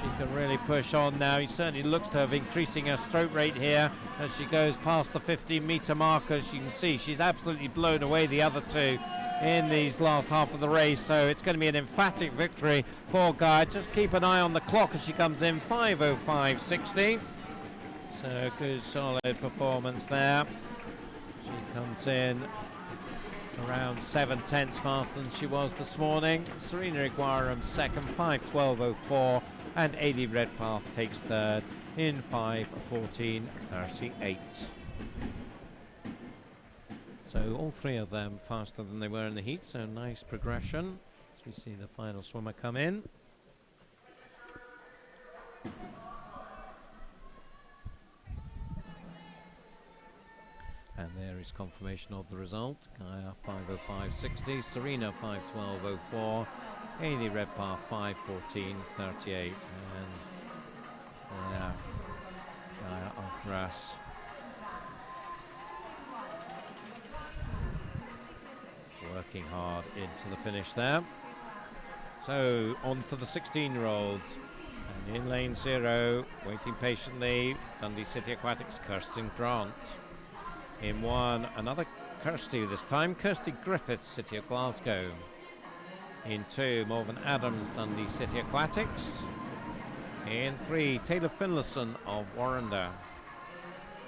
she can really push on now. He certainly looks to have increasing her stroke rate here as she goes past the 15-meter mark. As you can see, she's absolutely blown away the other two in these last half of the race, so it's going to be an emphatic victory for Gaia. Just keep an eye on the clock as she comes in, 5:05.60. So good solid performance there. She comes in around 7/10 faster than she was this morning. Serena Iguaram second, 5:12.04, and Ailey Redpath takes third in 5:14.38. So all three of them faster than they were in the heat, so nice progression as we see the final swimmer come in. And there is confirmation of the result. Gaia 5:05.60, Serena 5:12.04, Ailey Redpath 5:14.38, and Gaia Alcaraz working hard into the finish there. So on to the 16-year-olds, and in lane 0, waiting patiently, Dundee City Aquatics, Kirsten Grant. In 1, another Kirsty, this time Kirsty Griffiths, City of Glasgow. In 2, Morven Adams, Dundee City Aquatics. In 3, Taylor Finlayson of Warrender.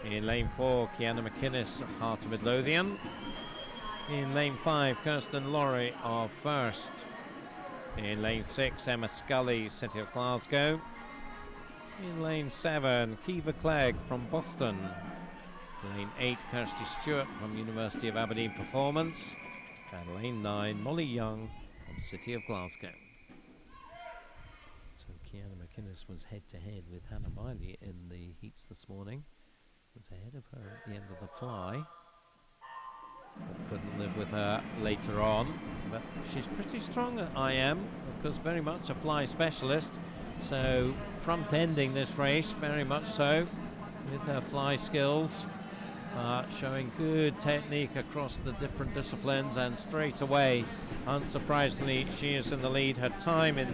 In lane 4, Kiana McInnes of Heart of Midlothian. In lane 5, Kirsten Laurie of First. In lane 6, Emma Scully, City of Glasgow. In lane 7, Kiva Clegg from Boston. Lane 8, Kirsty Stewart from University of Aberdeen Performance. And lane 9, Molly Young from City of Glasgow. So Kiana McInnes was head-to-head with Hannah Miley in the heats this morning. Was ahead of her at the end of the fly. But couldn't live with her later on. But she's pretty strong at IM, because very much a fly specialist. So front-ending this race, very much so, with her fly skills. Showing good technique across the different disciplines, and straight away, unsurprisingly, she is in the lead. Her time in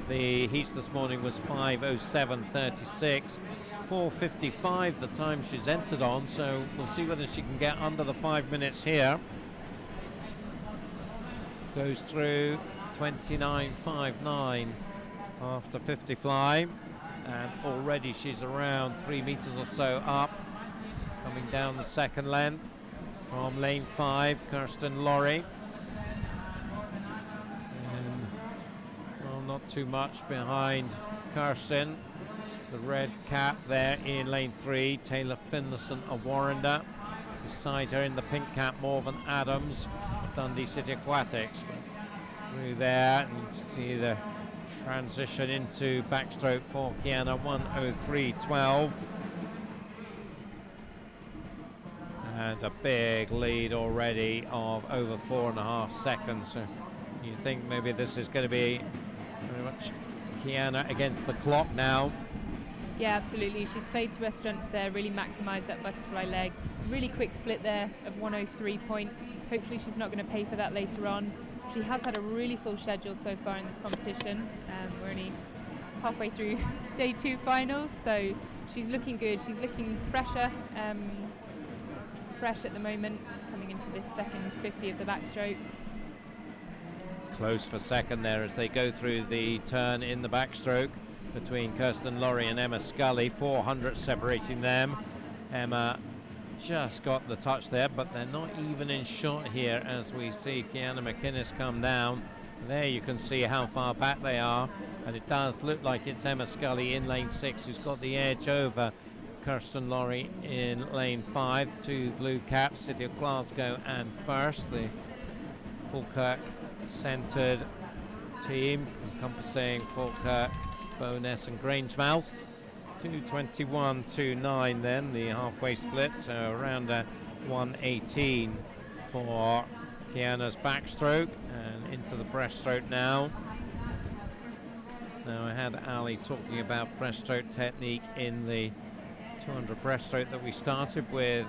the heats this morning was 5:07.36. 4:55 the time she's entered on, so we'll see whether she can get under the 5 minutes here. Goes through 29.59 after 50 fly, and already she's around 3 meters or so up. Coming down the second length from lane 5, Kirsten Laurie. And, well, not too much behind Kirsten. The red cap there in lane 3, Taylor Finlayson of Warrender. Beside her in the pink cap, Morven Adams, Dundee City Aquatics. Through there, and you can see the transition into backstroke for Kiana, 1:03.12. And a big lead already of over 4.5 seconds. So you think maybe this is going to be very much Kiana against the clock now. Yeah, absolutely. She's played to her strengths there, really maximised that butterfly leg. Really quick split there of 1:03 point. Hopefully she's not going to pay for that later on. She has had a really full schedule so far in this competition. We're only halfway through day 2 finals, so she's looking good. She's looking fresher. Fresh at the moment, coming into this second 50 of the backstroke. Close for second there as they go through the turn in the backstroke between Kirsten Laurie and Emma Scully. 400 separating them. Emma just got the touch there, but they're not even in shot here as we see Kiana McInnes come down. There you can see how far back they are, and it does look like it's Emma Scully in lane 6 who's got the edge over Kirsten Laurie in lane 5. 2 blue caps, City of Glasgow and First, the Falkirk centred team encompassing Falkirk, Bowness and Grangemouth. 2:21.29 then, the halfway split, so around 1:18 for Kiana's backstroke, and into the breaststroke now. Now I had Ali talking about breaststroke technique in the 200 breaststroke that we started with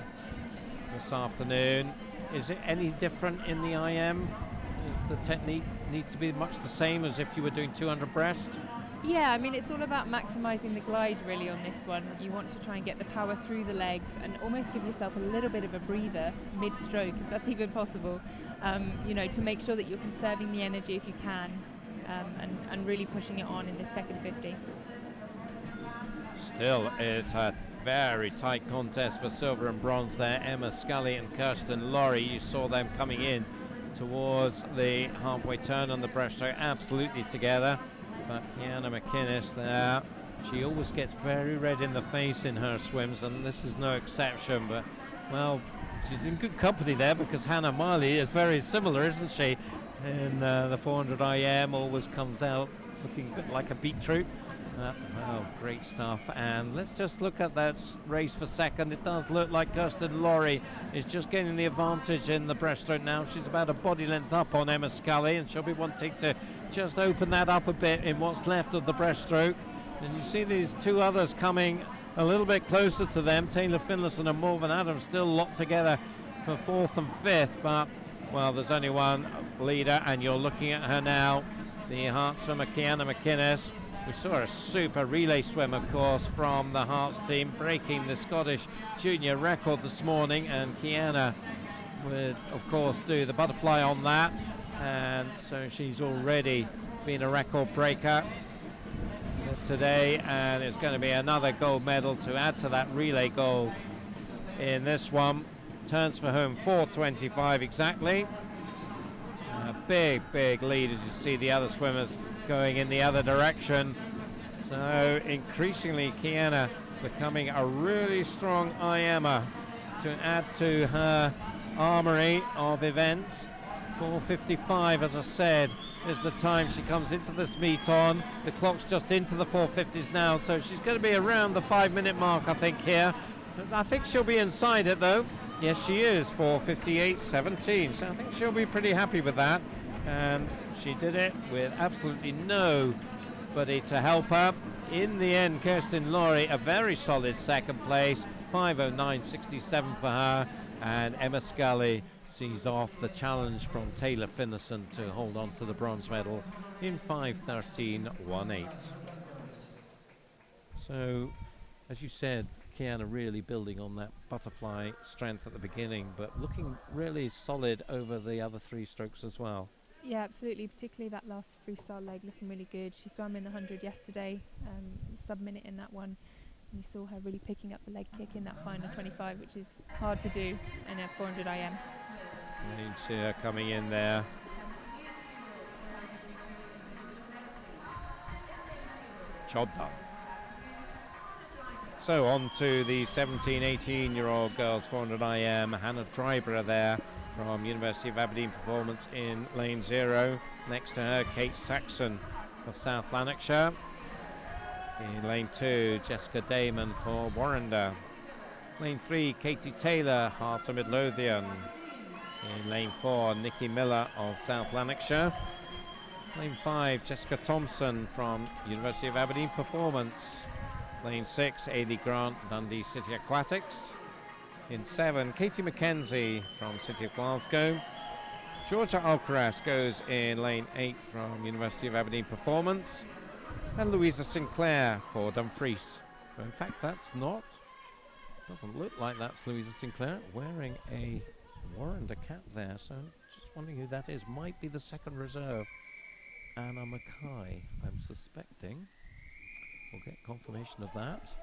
this afternoon. Is it any different in the IM? Does the technique need to be much the same as if you were doing 200 breast? Yeah, I mean, it's all about maximising the glide really on this one. You want to try and get the power through the legs and almost give yourself a little bit of a breather mid-stroke, if that's even possible, you know, to make sure that you're conserving the energy if you can, and really pushing it on in this second 50. Still, it's a very tight contest for silver and bronze there. Emma Scully and Kirsten Laurie, you saw them coming in towards the halfway turn on the breaststroke, absolutely together. But Kiana McInnes there, she always gets very red in the face in her swims, and this is no exception. But, well, she's in good company there, because Hannah Miley is very similar, isn't she? In the 400 IM, always comes out looking a bit like a beetroot. Oh, great stuff. And let's just look at that race for second. It does look like Kirsten Laurie is just getting the advantage in the breaststroke now. She's about a body length up on Emma Scully, and she'll be wanting to just open that up a bit in what's left of the breaststroke. And you see these two others coming a little bit closer to them. Taylor Finlayson and Morven Adams still locked together for fourth and fifth, but, well, there's only one leader, and you're looking at her now, the Hearts swimmer Kiana McInnes. We saw a super relay swim, of course, from the Hearts team, breaking the Scottish junior record this morning, and Kiana would, of course, do the butterfly on that, and so she's already been a record breaker today, and it's going to be another gold medal to add to that relay gold in this one. Turns for home 4:25 exactly. A big lead as you see the other swimmers going in the other direction. So increasingly Kiana becoming a really strong IMer to add to her armory of events. 4:55, as I said, is the time she comes into this meet on. The clock's just into the 4:50s now, so she's going to be around the 5-minute mark, I think, here. I think she'll be inside it, though. Yes, she is, 4:58.17, so I think she'll be pretty happy with that. And she did it with absolutely nobody to help her. In the end, Kirsten Laurie, a very solid second place, 5:09.67 for her, and Emma Scully sees off the challenge from Taylor Finlayson to hold on to the bronze medal in 5:13.18. So, as you said, Kiana really building on that butterfly strength at the beginning, but looking really solid over the other three strokes as well. Yeah, absolutely, particularly that last freestyle leg looking really good. She swam in the 100 yesterday, sub-minute in that one. And you saw her really picking up the leg kick in that final 25, which is hard to do in a 400 IM. You can see her coming in there. Job done. So on to the 17, 18-year-old girls 400 IM. Hannah Dryborough there from University of Aberdeen Performance in lane 0. Next to her, Kate Saxon of South Lanarkshire. In lane 2, Jessica Damon for Warrender. Lane 3, Katie Taylor, Heart of Midlothian. In lane 4, Nikki Miller of South Lanarkshire. Lane 5, Jessica Thompson from University of Aberdeen Performance. Lane 6, Ailey Grant, Dundee City Aquatics. In 7, Katie McKenzie from City of Glasgow. Georgia Alcaraz goes in lane 8 from University of Aberdeen Performance. And Louisa Sinclair for Dumfries. So in fact, doesn't look like that's Louisa Sinclair wearing a Warrender cap there. So just wondering who that is. Might be the second reserve, Anna Mackay, I'm suspecting. We'll get confirmation of that.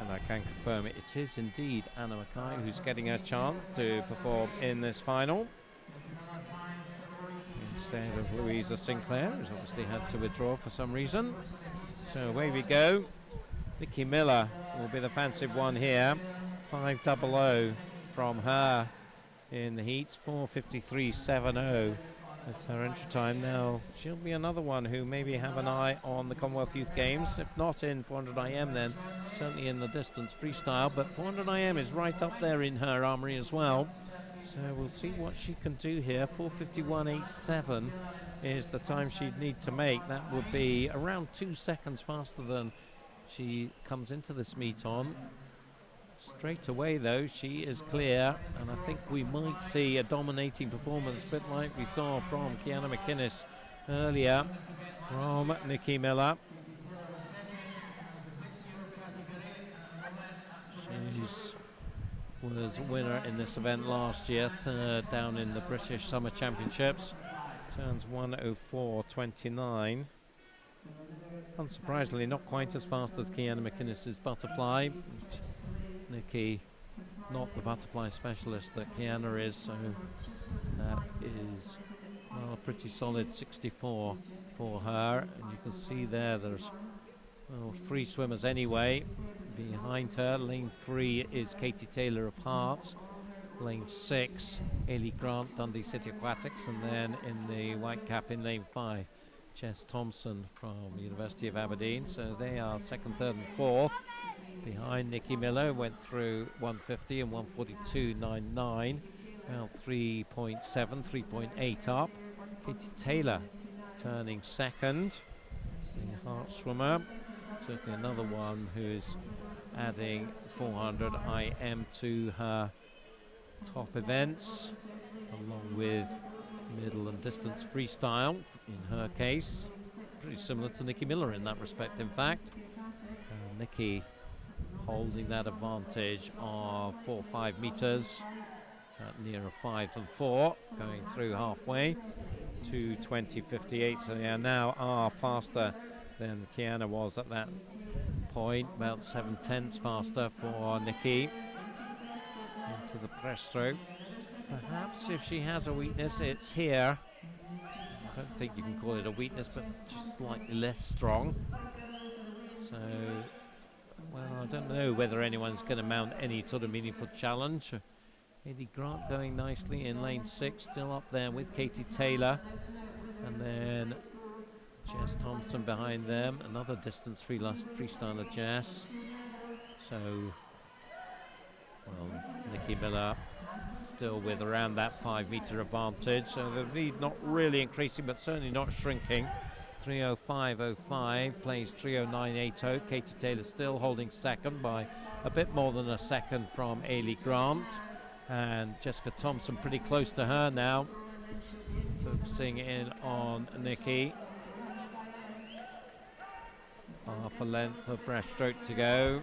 And I can confirm it is indeed Anna Mackay who's getting her chance to perform in this final, instead of Louisa Sinclair, who's obviously had to withdraw for some reason. So away we go. Nikki Miller will be the fancied one here. 5:00 from her in the heats. 4:53.70 that's her entry time. Now she'll be another one who maybe have an eye on the Commonwealth Youth Games, if not in 400 IM then certainly in the distance freestyle, but 400 IM is right up there in her armory as well. So we'll see what she can do here. 4:51.87 is the time she'd need to make. That would be around 2 seconds faster than she comes into this meet on. Straight away though, she is clear, and I think we might see a dominating performance, a bit like we saw from Kiana McInnes earlier from Nikki Miller. She's was a winner in this event last year, third down in the British Summer Championships. Turns 1:04.29. Unsurprisingly, not quite as fast as Kiana McInnes's butterfly. Nikki, not the butterfly specialist that Kiana is, so that is a pretty solid 64 for her. And you can see there's 3 swimmers anyway behind her. Lane 3 is Katie Taylor of Hearts. Lane 6, Ailey Grant, Dundee City Aquatics, and then in the white cap in lane 5, Jess Thompson from the University of Aberdeen. So they are 2nd, 3rd and 4th. Behind Nikki Miller, went through 150 and 142.99, about 3.7, 3.8 up. Katie Taylor turning 2nd, the Heart swimmer. Certainly another one who's adding 400 IM to her top events, along with middle and distance freestyle in her case. Pretty similar to Nikki Miller in that respect, in fact. Nikki holding that advantage of 4-5 meters at nearer 5 than 4, going through halfway to 20.58. So they now are faster than Kiana was at that point, about 7/10 faster for Nikki into the breaststroke. Perhaps if she has a weakness, it's here. I don't think you can call it a weakness, but just slightly less strong. So, well, I don't know whether anyone's going to mount any sort of meaningful challenge. Ailey Grant going nicely in lane 6, still up there with Katie Taylor. And then Jess Thompson behind them, another distance freestyler Jess. So, well, Nikki Miller still with around that 5-meter advantage. So the lead not really increasing, but certainly not shrinking. 3:05.05, plays 3:09.80. Katie Taylor still holding 2nd by a bit more than a second from Ailey Grant. And Jessica Thompson pretty close to her now. Focusing in on Nikki. Half a length of breaststroke to go.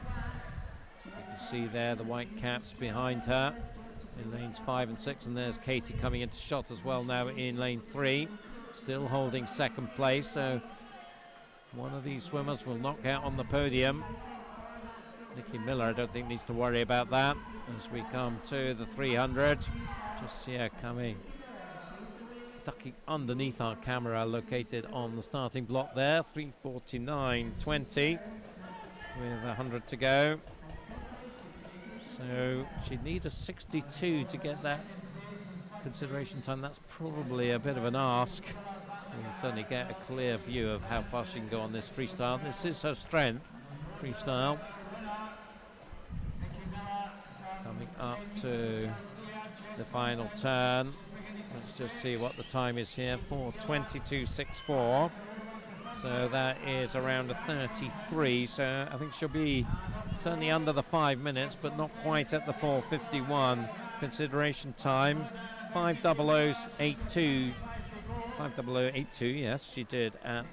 You can see there the white caps behind her in lanes 5 and 6, and there's Katie coming into shot as well now in lane 3, still holding 2nd place. So one of these swimmers will knock out on the podium. Nikki Miller, I don't think, needs to worry about that as we come to the 300. Just see her coming, ducking underneath our camera located on the starting block there. 3:49.20 with 100 to go. So she'd need a 62 to get that consideration time. That's probably a bit of an ask. We'll certainly get a clear view of how fast she can go on this freestyle. This is her strength, freestyle. Coming up to the final turn. Let's just see what the time is here. 4:22.64. So that is around a 33. So I think she'll be certainly under the 5 minutes, but not quite at the 4:51 consideration time. 5:00.82. 5:00.82. Yes, she did at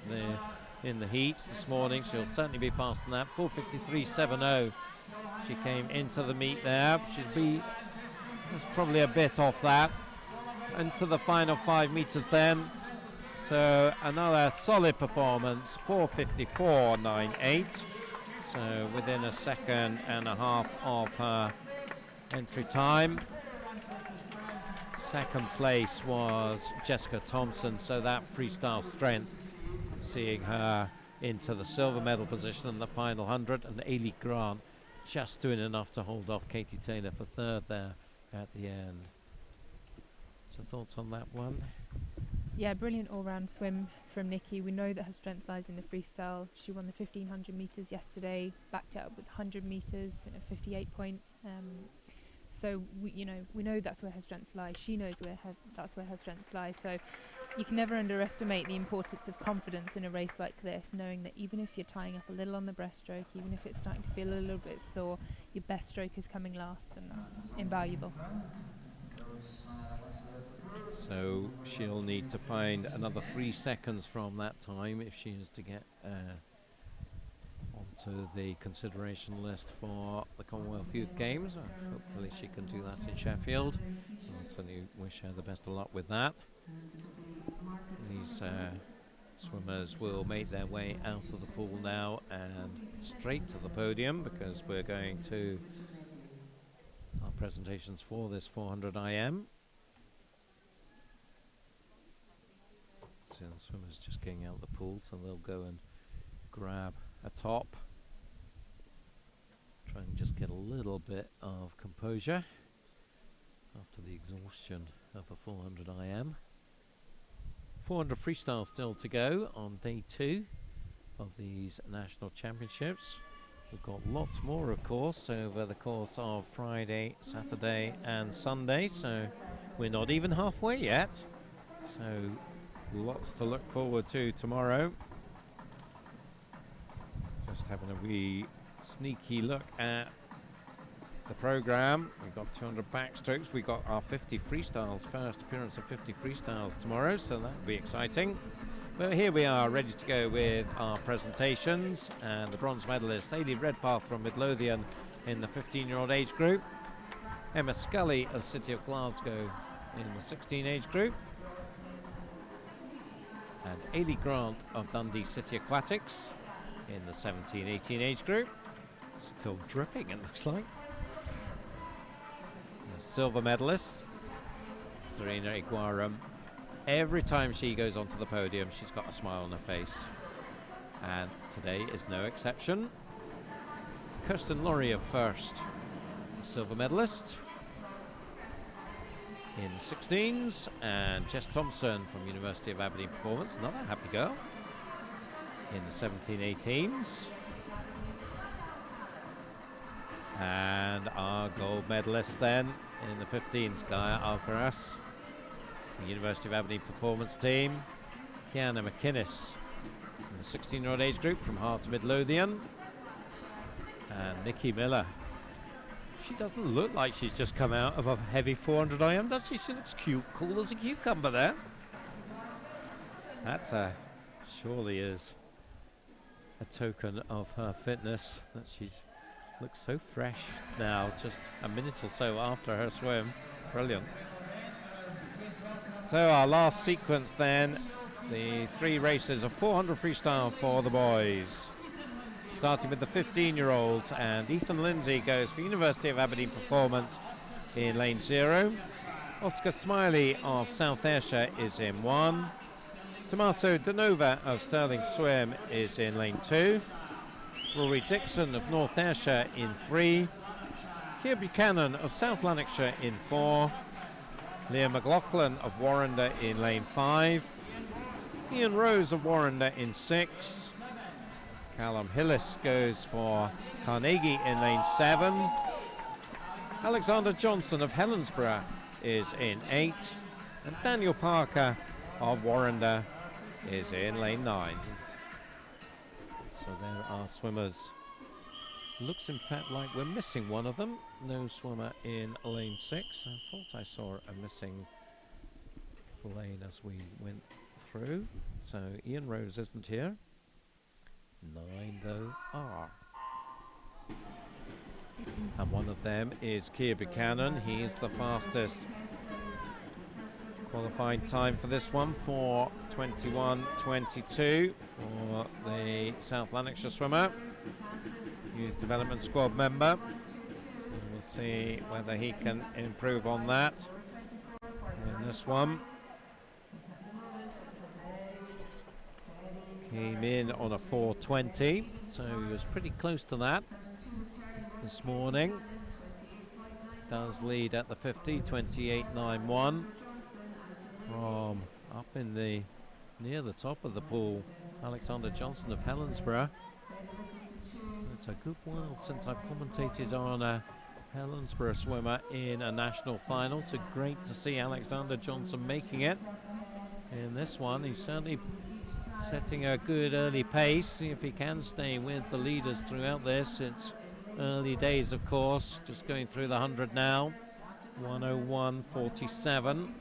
in the heats this morning. She'll certainly be faster than that. 4:53.70. She came into the meet there. She'll be probably a bit off that. Into the final 5 meters then. So another solid performance, 4:54.98. So within a second and a half of her entry time. 2nd place was Jessica Thompson, so that freestyle strength, seeing her into the silver medal position in the final 100, and Ailey Grant just doing enough to hold off Katie Taylor for 3rd there at the end. So thoughts on that one? Yeah, brilliant all-round swim from Nikki. We know that her strength lies in the freestyle. She won the 1500 metres yesterday, backed it up with 100 metres in a 58 point. So we know that's where her strengths lie. She knows that's where her strengths lie. So you can never underestimate the importance of confidence in a race like this, knowing that even if you're tying up a little on the breaststroke, even if it's starting to feel a little bit sore, your best stroke is coming last, and that's invaluable. So she'll need to find another 3 seconds from that time if she is to get to the consideration list for the Commonwealth Youth Games. Hopefully she can do that in Sheffield. I certainly wish her the best of luck with that. These swimmers will make their way out of the pool now and straight to the podium, because we're going to our presentations for this 400 IM. So the swimmers just getting out of the pool, so they'll go and grab a top, try and just get a little bit of composure after the exhaustion of a 400 IM. 400 freestyle still to go on day 2 of these national championships. We've got lots more, of course, over the course of Friday, Saturday and Sunday, so we're not even halfway yet. So lots to look forward to tomorrow. Just having a wee sneaky look at the program. We've got 200 backstrokes. We've got our 50 freestyles, first appearance of 50 freestyles tomorrow, so that'll be exciting. But here we are, ready to go with our presentations. And the bronze medalist, Ailey Redpath from Midlothian in the 15-year-old age group. Emma Scully of City of Glasgow in the 16 age group. And Ailey Grant of Dundee City Aquatics in the 17-18 age group. Still dripping, it looks like. The silver medalist, Serena Iguarum. Every time she goes onto the podium, she's got a smile on her face. And today is no exception. Kirsten Laurie of First, silver medalist in the 16s. And Jess Thompson from University of Aberdeen Performance, another happy girl, in the 17-18s. And our gold medalist then in the 15s, Gaia Alcaraz, the University of Aberdeen Performance team. Kiana McInnes in the 16-year-old age group from Hearts Midlothian. And Nikki Miller. She doesn't look like she's just come out of a heavy 400 IM, does she? She looks cute, cool as a cucumber there. That surely is a token of her fitness, that she looks so fresh now, just a minute or so after her swim. Brilliant. So our last sequence then, the 3 races of 400 freestyle for the boys. Starting with the 15-year-olds, and Ethan Lindsay goes for University of Aberdeen Performance in lane 0. Oscar Smiley of South Ayrshire is in 1. Tommaso Danova of Stirling Swim is in lane 2. Rory Dixon of North Ayrshire in 3. Keir Buchanan of South Lanarkshire in 4. Liam McLaughlin of Warrender in lane 5. Ian Rose of Warrender in 6. Callum Hillis goes for Carnegie in lane 7. Alexander Johnson of Helensburgh is in 8. And Daniel Parker of Warrender is in lane 9. So there are swimmers. Looks in fact like we're missing one of them. No swimmer in lane 6. I thought I saw a missing lane as we went through. So Ian Rose isn't here. 9 though are. And one of them is Keir Buchanan. He is the fastest qualifying time for this one, for 21:22 for the South Lanarkshire swimmer, youth development squad member. And we'll see whether he can improve on that in this one. Came in on a 4:20, so he was pretty close to that this morning. Does lead at the 50, 28.91. From up in the near the top of the pool, Alexander Johnson of Helensburgh. It's a good while since I've commentated on a Helensburgh swimmer in a national final, so great to see Alexander Johnson making it in this one. He's certainly setting a good early pace. See if he can stay with the leaders throughout this. It's early days, of course, just going through the 100 now. 101.47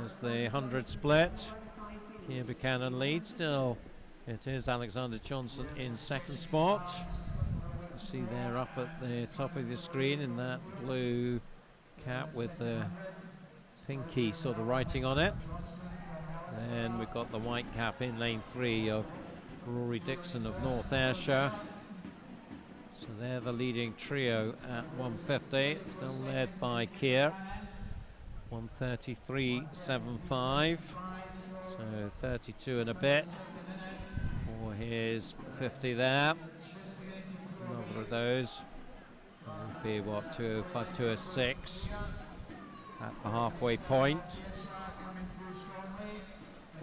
is the 100 split. Keir Buchanan leads, still It is Alexander Johnson in second spot. You see there up at the top of the screen in that blue cap with the pinky sort of writing on it. Then we've got the white cap in lane 3 of Rory Dixon of North Ayrshire. So they're the leading trio at 150, still led by Keir, 133.75, so 32 and a bit for his 50 there. Another of those would be what, 205, 206 at the halfway point.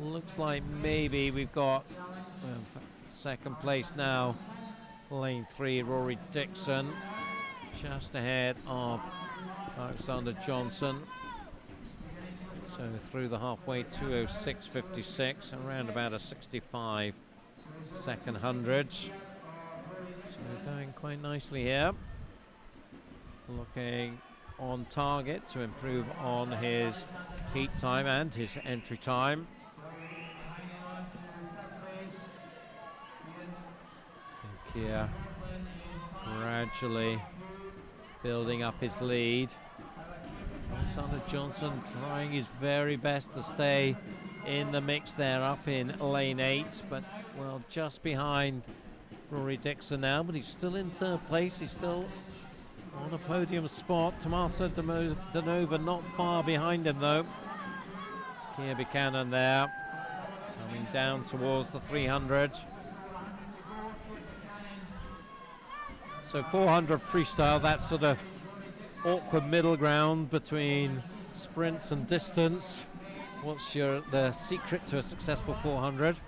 Looks like maybe we've got second place now. Lane 3, Rory Dixon, just ahead of Alexander Johnson. So through the halfway, 206.56, around about a 65 second hundreds. So going quite nicely here. Looking on target to improve on his heat time and his entry time. Here, gradually building up his lead. Alexander Johnson trying his very best to stay in the mix there up in lane 8, but well, just behind Rory Dixon now, but he's still in third place. He's still on a podium spot. Tommaso Danova not far behind him though. Keir Buchanan there, coming down towards the 300. So 400 freestyle, that sort of awkward middle ground between sprints and distance. What's the secret to a successful 400?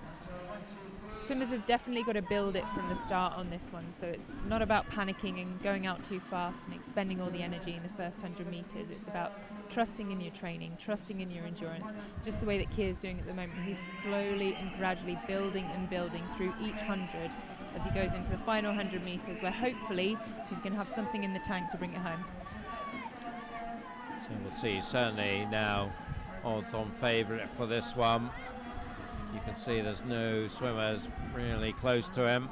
Swimmers have definitely got to build it from the start on this one, so it's not about panicking and going out too fast and expending all the energy in the first 100 metres. It's about trusting in your training, trusting in your endurance, just the way that Keir's doing at the moment. He's slowly and gradually building and building through each 100 as he goes into the final 100 metres, where hopefully he's going to have something in the tank to bring it home. So we'll see, certainly now odds-on favourite for this one. You can see there's no swimmers really close to him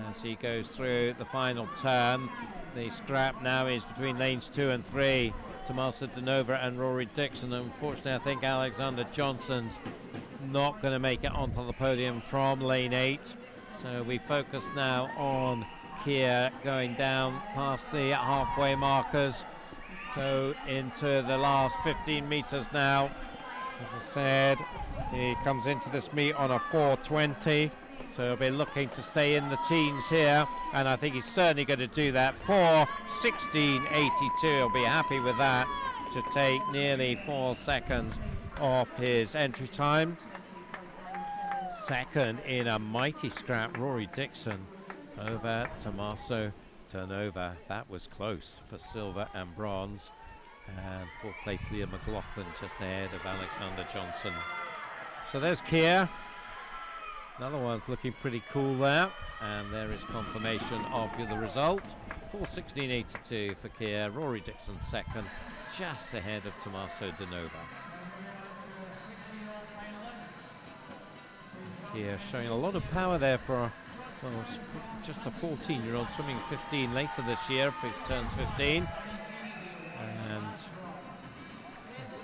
as he goes through the final turn. The scrap now is between lanes 2 and 3, Tommaso Danova and Rory Dixon. Unfortunately, I think Alexander Johnson's not going to make it onto the podium from lane 8. So we focus now on Keir going down past the halfway markers. So into the last 15 metres now. As I said, he comes into this meet on a 4:20. So he'll be looking to stay in the teens here. And I think he's certainly going to do that. 4:16.82. He'll be happy with that to take nearly 4 seconds off his entry time. Second in a mighty scrap, Rory Dixon over Tommaso Danova. That was close for silver and bronze. And fourth place, Liam McLaughlin just ahead of Alexander Johnson. So there's Keir. Another one's looking pretty cool there. And there is confirmation of the result. 4:16.82 for Keir. Rory Dixon second, just ahead of Tommaso Danova. Keir showing a lot of power there for just a 14-year-old, swimming 15 later this year if he turns 15. And I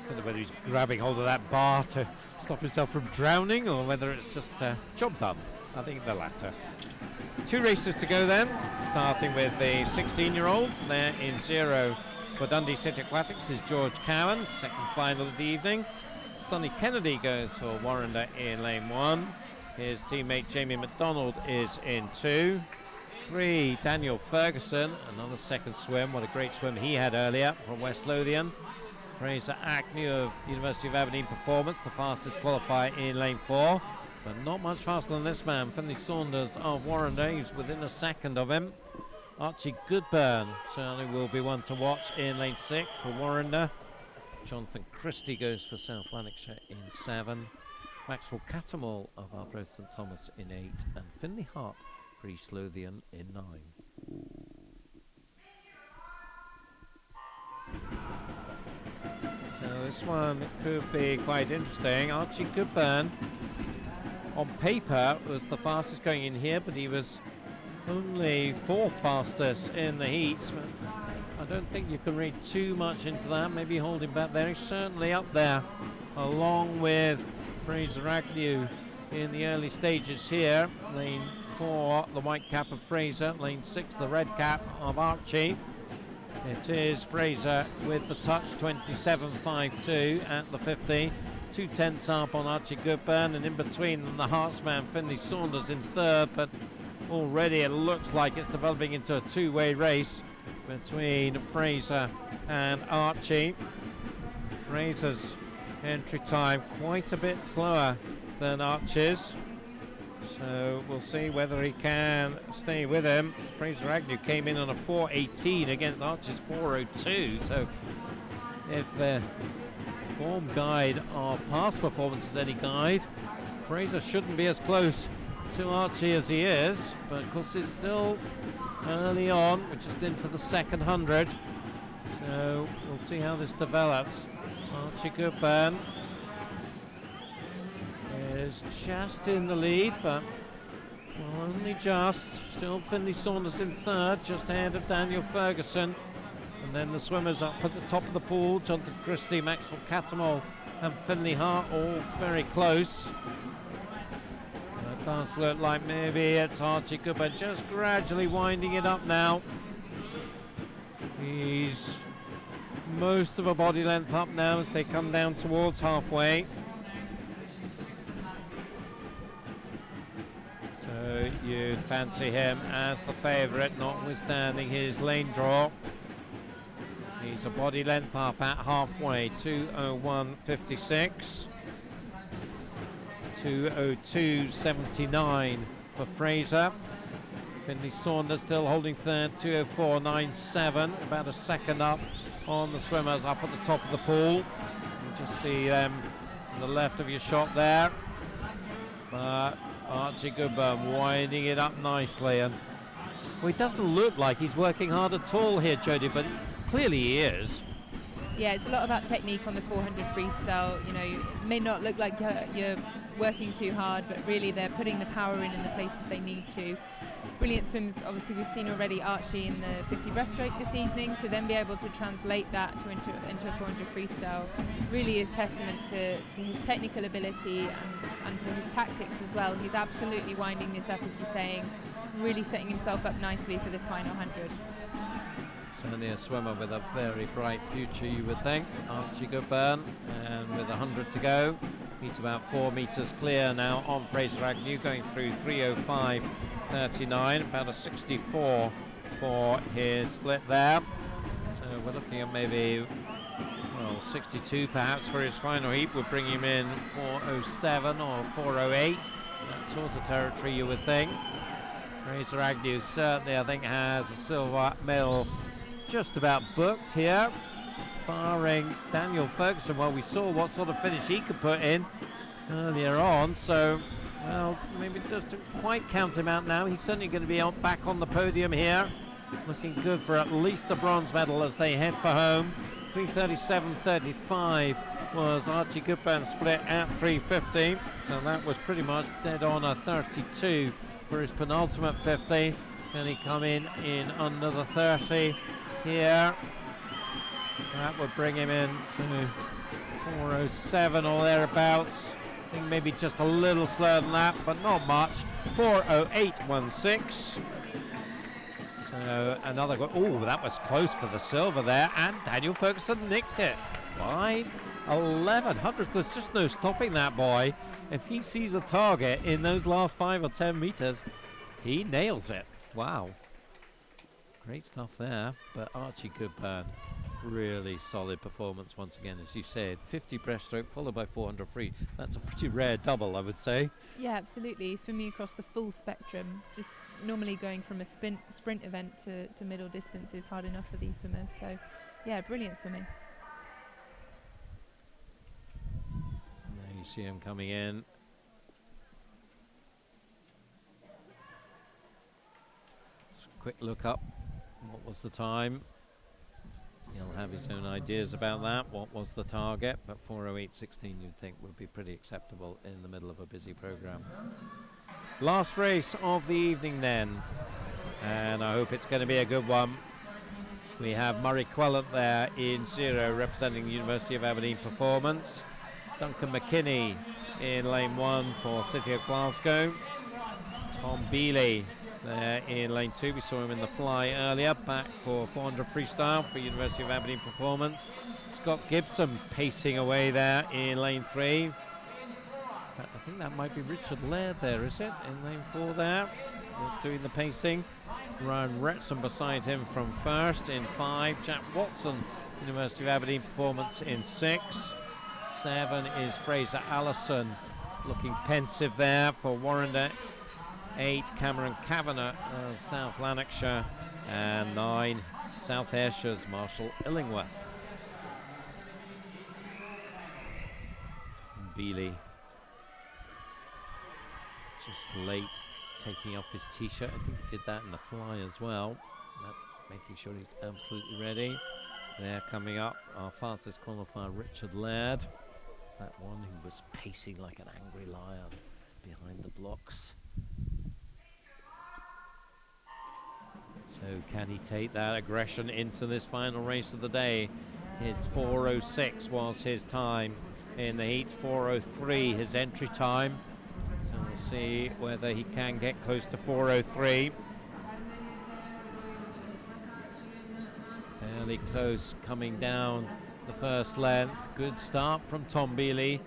don't know whether he's grabbing hold of that bar to stop himself from drowning or whether it's just job done. I think the latter. 2 races to go then, starting with the 16-year-olds. There in 0 for Dundee City Aquatics is George Cowan, second final of the evening. Sonny Kennedy goes for Warrender in lane 1. His teammate Jamie McDonald is in 2. 3, Daniel Ferguson, another second swim. What a great swim he had earlier from West Lothian. Fraser Acme of University of Aberdeen Performance, the fastest qualifier in lane 4. But not much faster than this man, Finlay Saunders of Warrender. He's within a second of him. Archie Goodburn certainly will be one to watch in lane 6 for Warrender. Jonathan Christie goes for South Lanarkshire in 7. Maxwell Cattermole of Arbroath St Thomas in 8. And Finlay Hart for East Lothian in 9. So this one could be quite interesting. Archie Goodburn on paper was the fastest going in here, but he was only 4th fastest in the heats. I don't think you can read too much into that. Maybe holding back there. He's certainly up there, along with Fraser Agnew in the early stages here. Lane 4, the white cap of Fraser. Lane 6, the red cap of Archie. It is Fraser with the touch, 27.52 at the 50. 2/10 up on Archie Goodburn, and in between them, the Heartsman Finley Saunders in 3rd, but already it looks like it's developing into a two-way race between Fraser and Archie. Fraser's entry time quite a bit slower than Archie's, so we'll see whether he can stay with him. Fraser Agnew came in on a 4:18 against Archie's 4:02, so if the form guide of past performance is any guide, Fraser shouldn't be as close to Archie as he is, but of course it's still early on. We're just into the second 100, so we'll see how this develops. Archie Goodburn is just in the lead, but well, only just. Still Finley Saunders in 3rd, just ahead of Daniel Ferguson. And then the swimmers up at the top of the pool, Jonathan Christie, Maxwell Catamol and Finley Hart, all very close. It does look like maybe it's Archie Goodburn just gradually winding it up now. He's most of a body length up now as they come down towards halfway. So you'd fancy him as the favourite, notwithstanding his lane draw. He's a body length up at halfway, 2:01.56. 2:02.79 for Fraser. Finley Saunders still holding 3rd, 2:04.97, about a second up on the swimmers up at the top of the pool. You just see them to the left of your shot there. But Archie Goodburn winding it up nicely, and well, it doesn't look like he's working hard at all here, Jodie, but clearly he is. Yeah, it's a lot about technique on the 400 freestyle. You know, it may not look like you're working too hard, but really they're putting the power in the places they need to. Brilliant swims, obviously we've seen already Archie in the 50 breaststroke this evening. To then be able to translate that into a 400 freestyle really is testament to his technical ability and to his tactics as well. He's absolutely winding this up, as you're saying, really setting himself up nicely for this final 100. Certainly a swimmer with a very bright future, you would think, Archie Goodburn, and with 100 to go, he's about 4 metres clear now on Fraser Agnew, going through 3:05.39, about a 64 for his split there. So we're looking at maybe, well, 62 perhaps for his final heat would bring him in 4:07 or 4:08, that sort of territory you would think. Fraser Agnew certainly, I think, has a silver medal just about booked here, barring Daniel Ferguson. Well, we saw what sort of finish he could put in earlier on, so well, maybe just didn't quite count him out now. He's certainly going to be back on the podium here, looking good for at least a bronze medal as they head for home. 3:37.35 was Archie Goodburn's split at 3:50, so that was pretty much dead on a 32 for his penultimate 50. Can he come in under the 30 here? That would bring him in to 4:07 or thereabouts. I think maybe just a little slower than that, but not much. 4:08.16. So another go. Oh, that was close for the silver there, and Daniel Ferguson nicked it. Wide 11 hundredths. There's just no stopping that boy. If he sees a target in those last 5 or 10 meters, he nails it. Wow. Great stuff there. But Archie Goodburn, really solid performance once again, as you said. 50 breaststroke followed by 400 free. That's a pretty rare double, I would say. Yeah, absolutely. Swimming across the full spectrum. Just normally going from a sprint event to middle distance is hard enough for these swimmers. So, yeah, brilliant swimming. There you see him coming in. Just a quick look up. What was the time? He'll have his own ideas about that. What was the target? But 4:08.16 you'd think would be pretty acceptable in the middle of a busy program. Last race of the evening then, and I hope it's going to be a good one. We have Murray Quellant there in 0, representing the University of Aberdeen Performance. Duncan McKinney in lane 1 for City of Glasgow. Tom Bealey there in lane 2. We saw him in the fly earlier, back for 400 freestyle for University of Aberdeen Performance. Scott Gibson pacing away there in lane 3. In fact, I think that might be Richard Laird there, is it? In lane 4 there. He's doing the pacing. Ryan Retson beside him from first in 5. Jack Watson, University of Aberdeen Performance in 6. 7 is Fraser Allison, looking pensive there for Warrender. 8, Cameron Kavanagh, South Lanarkshire. And 9, South Ayrshire's Marshall Illingworth. Bealey just late taking off his t-shirt. I think he did that in the fly as well. Making sure he's absolutely ready. There coming up, our fastest qualifier, Richard Laird. That one who was pacing like an angry lion behind the blocks. So can he take that aggression into this final race of the day? It's 4:06 was his time in the heat, 4:03 his entry time. So we'll see whether he can get close to 4:03. Fairly close coming down the first length. Good start from Tom Bealey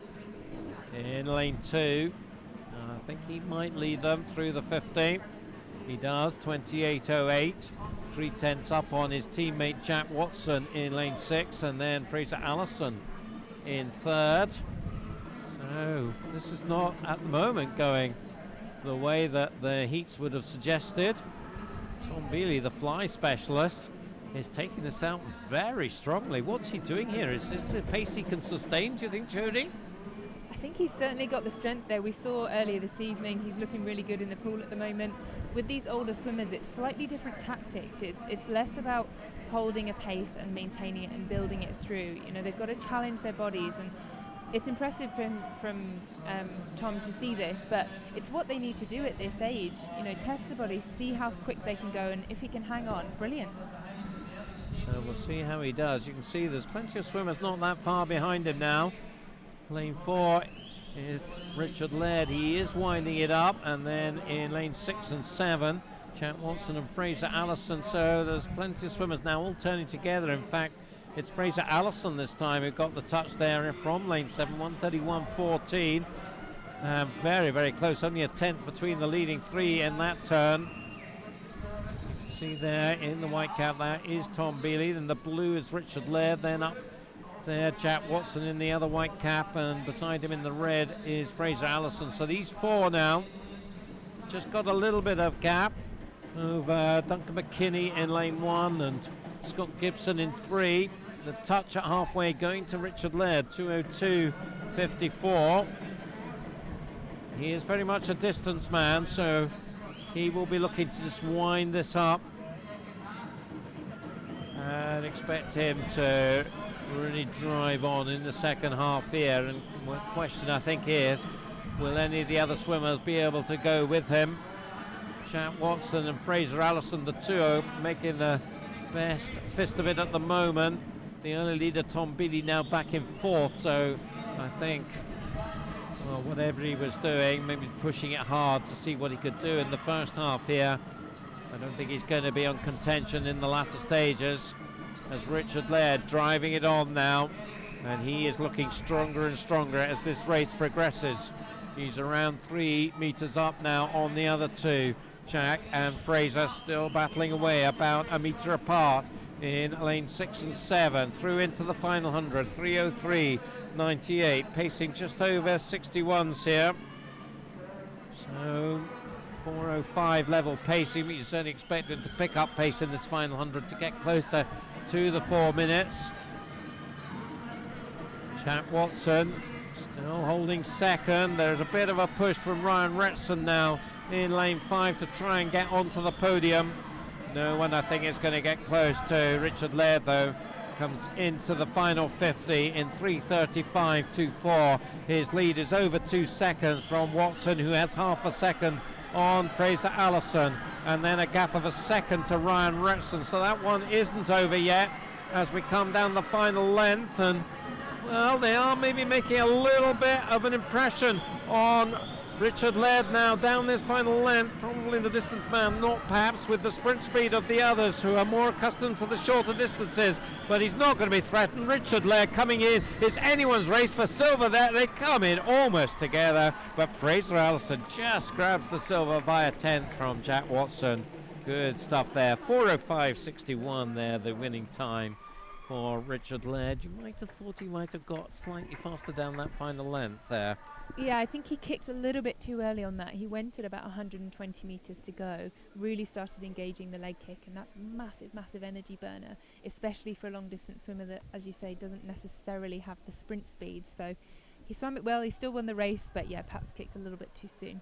in lane 2. I think he might lead them through the 50. He does, 28:08. 3/10 up on his teammate Jack Watson in lane 6, and then Fraser Allison in 3rd. So this is not at the moment going the way that the heats would have suggested. Tom Bealey, the fly specialist, is taking this out very strongly. What's he doing here? Is this a pace he can sustain, do you think, Jodie? I think he's certainly got the strength there. We saw earlier this evening he's looking really good in the pool at the moment. With these older swimmers, it's slightly different tactics. It's less about holding a pace and maintaining it and building it through. You know, they've got to challenge their bodies, and it's impressive from Tom to see this, but it's what they need to do at this age. You know, test the body, see how quick they can go, and if he can hang on, brilliant. So we'll see how he does. You can see there's plenty of swimmers not that far behind him now. Lane 4 is Richard Laird. He is winding it up, and then in lane 6 and 7, Jack Watson and Fraser Allison. So there's plenty of swimmers now all turning together. In fact, it's Fraser Allison this time who got the touch there from lane 7, 1:31.14. Very, very close. Only a tenth between the leading 3 in that turn. You can see there in the white cap, that is Tom Bealey. Then the blue is Richard Laird. Then up there, Jack Watson in the other white cap, and beside him in the red is Fraser Allison. So these 4 now just got a little bit of gap over Duncan McKinney in lane 1 and Scott Gibson in 3. The touch at halfway going to Richard Laird, 2:02.54. He is very much a distance man, so he will be looking to just wind this up and expect him to really drive on in the second half here. And one question I think is, will any of the other swimmers be able to go with him? Jack Watson and Fraser Allison, the two, making the best fist of it at the moment. The early leader Tom Bealey now back in 4th, so I think, well, whatever he was doing, maybe pushing it hard to see what he could do in the first half here. I don't think he's going to be on contention in the latter stages, as Richard Laird driving it on now, and he is looking stronger and stronger as this race progresses. He's around 3 meters up now on the other 2. Jack and Fraser still battling away about a meter apart in lane 6 and 7, through into the final 100. 3:03.98, pacing just over 61s here. So 4:05 level pacing, but you're certainly expected to pick up pace in this final 100 to get closer to the 4 minutes. Jack Watson still holding second. There's a bit of a push from Ryan Retson now in lane 5 to try and get onto the podium. No one, I think, is going to get close to Richard Laird, though. comes into the final 50 in 3:35.24. His lead is over 2 seconds from Watson, who has half a second on Fraser Allison, and then a gap of a second to Ryan Retson. So that one isn't over yet as we come down the final length, and well, they are maybe making a little bit of an impression on Richard Laird now down this final length, probably the distance man, not perhaps with the sprint speed of the others who are more accustomed to the shorter distances, but he's not going to be threatened. Richard Laird coming in, it's anyone's race for silver there. They come in almost together, but Fraser Allison just grabs the silver via 10th from Jack Watson. Good stuff there. 4:05.61 there, the winning time for Richard Laird. You might have thought he might have got slightly faster down that final length there. Yeah, I think he kicks a little bit too early on that. He went at about 120 metres to go, really started engaging the leg kick, and that's massive, massive energy burner, especially for a long distance swimmer that, as you say, doesn't necessarily have the sprint speed. So he swam it well, he still won the race, but yeah, perhaps kicked a little bit too soon.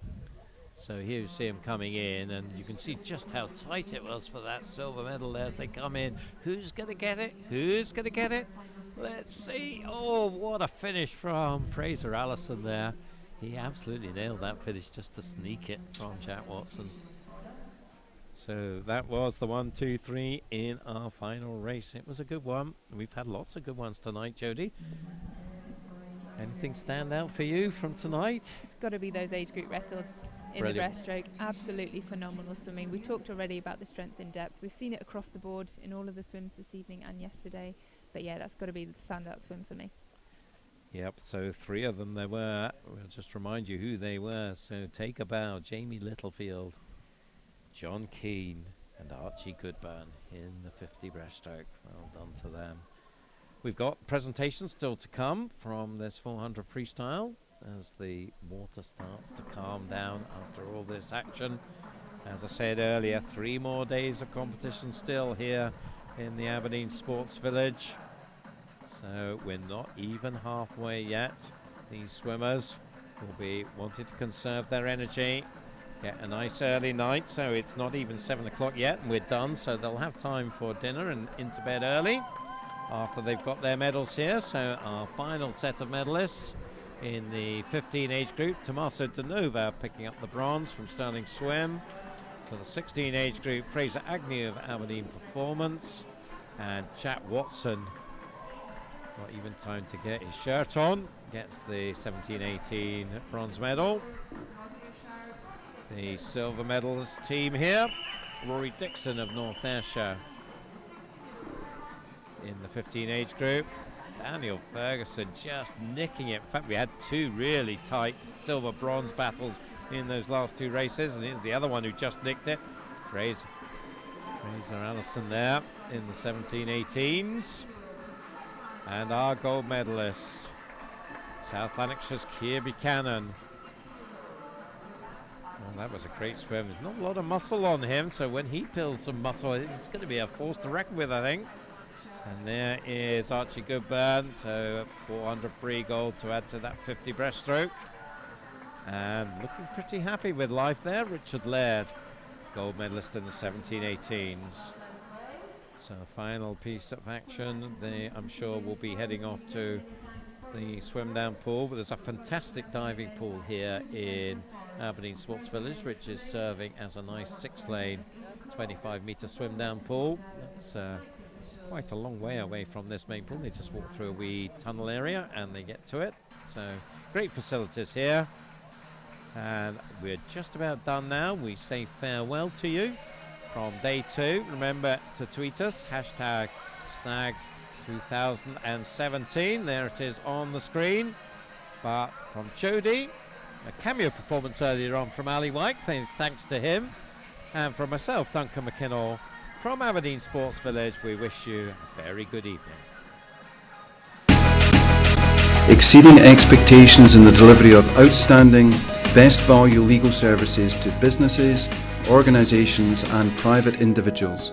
So here you see him coming in, and you can see just how tight it was for that silver medal there as they come in. Who's going to get it? Who's going to get it? Let's see. Oh, what a finish from Fraser Allison there. He absolutely nailed that finish just to sneak it from Jack Watson. So that was the 1, 2, 3 in our final race. It was a good one. We've had lots of good ones tonight, Jodie. Anything stand out for you from tonight? It's got to be those age group records in Brilliant. the breaststroke. Absolutely phenomenal swimming. We talked already about the strength in depth. We've seen it across the board in all of the swims this evening and yesterday. But yeah, that's got to be the standout swim for me. Yep, so 3 of them there were. We'll just remind you who they were. So Take a Bow, Jamie Littlefield, John Keane and Archie Goodburn in the 50 breaststroke. Well done to them. We've got presentations still to come from this 400 freestyle as the water starts to calm down after all this action. As I said earlier, 3 more days of competition still here in the Aberdeen Sports Village. So we're not even halfway yet. These swimmers will be wanting to conserve their energy, get a nice early night, so it's not even 7 o'clock yet and we're done, so they'll have time for dinner and into bed early after they've got their medals here. So our final set of medalists in the 15 age group, Tommaso De Nova picking up the bronze from Sterling Swim. For the 16 age group, Fraser Agnew of Aberdeen Performance, and Jack Watson, not even time to get his shirt on, gets the 17-18 bronze medal. The silver medalist team here, Rory Dixon of North Ayrshire in the 15 age group. Daniel Ferguson just nicking it. In fact, we had 2 really tight silver bronze battles in those last 2 races, and here's the other one who just nicked it, Fraser Allison there in the 17-18s. And our gold medalists, South Lanarkshire's Keir Buchanan. Well, that was a great swim. There's not a lot of muscle on him, so when he builds some muscle, it's going to be a force to reckon with, I think. And there is Archie Goodburn, so 400 free gold to add to that 50 breaststroke. And looking pretty happy with life there, Richard Laird, gold medalist in the 17-18s. So final piece of action, I'm sure we'll be heading off to the swim down pool, but there's a fantastic diving pool here in Aberdeen Sports Village, which is serving as a nice 6-lane 25-metre swim down pool. That's quite a long way away from this main pool. They just walk through a wee tunnel area and they get to it. So great facilities here. And we're just about done now. We say farewell to you from day 2. Remember to tweet us, hashtag Snags2017. There it is on the screen. But from Jodie, a cameo performance earlier on from Ali White, thanks to him. And from myself, Duncan McKinnell, from Aberdeen Sports Village, we wish you a very good evening. Exceeding expectations in the delivery of outstanding, best value legal services to businesses, organisations and private individuals.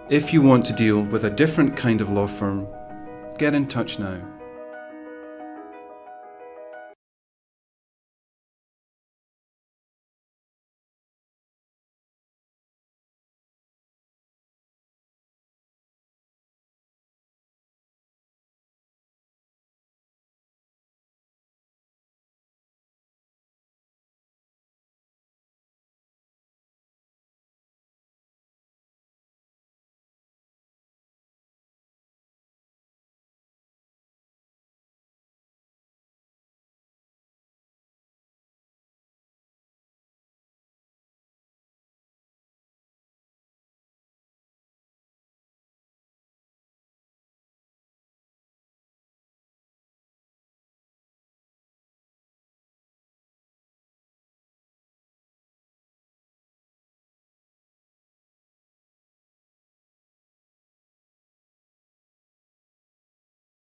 If you want to deal with a different kind of law firm, get in touch now.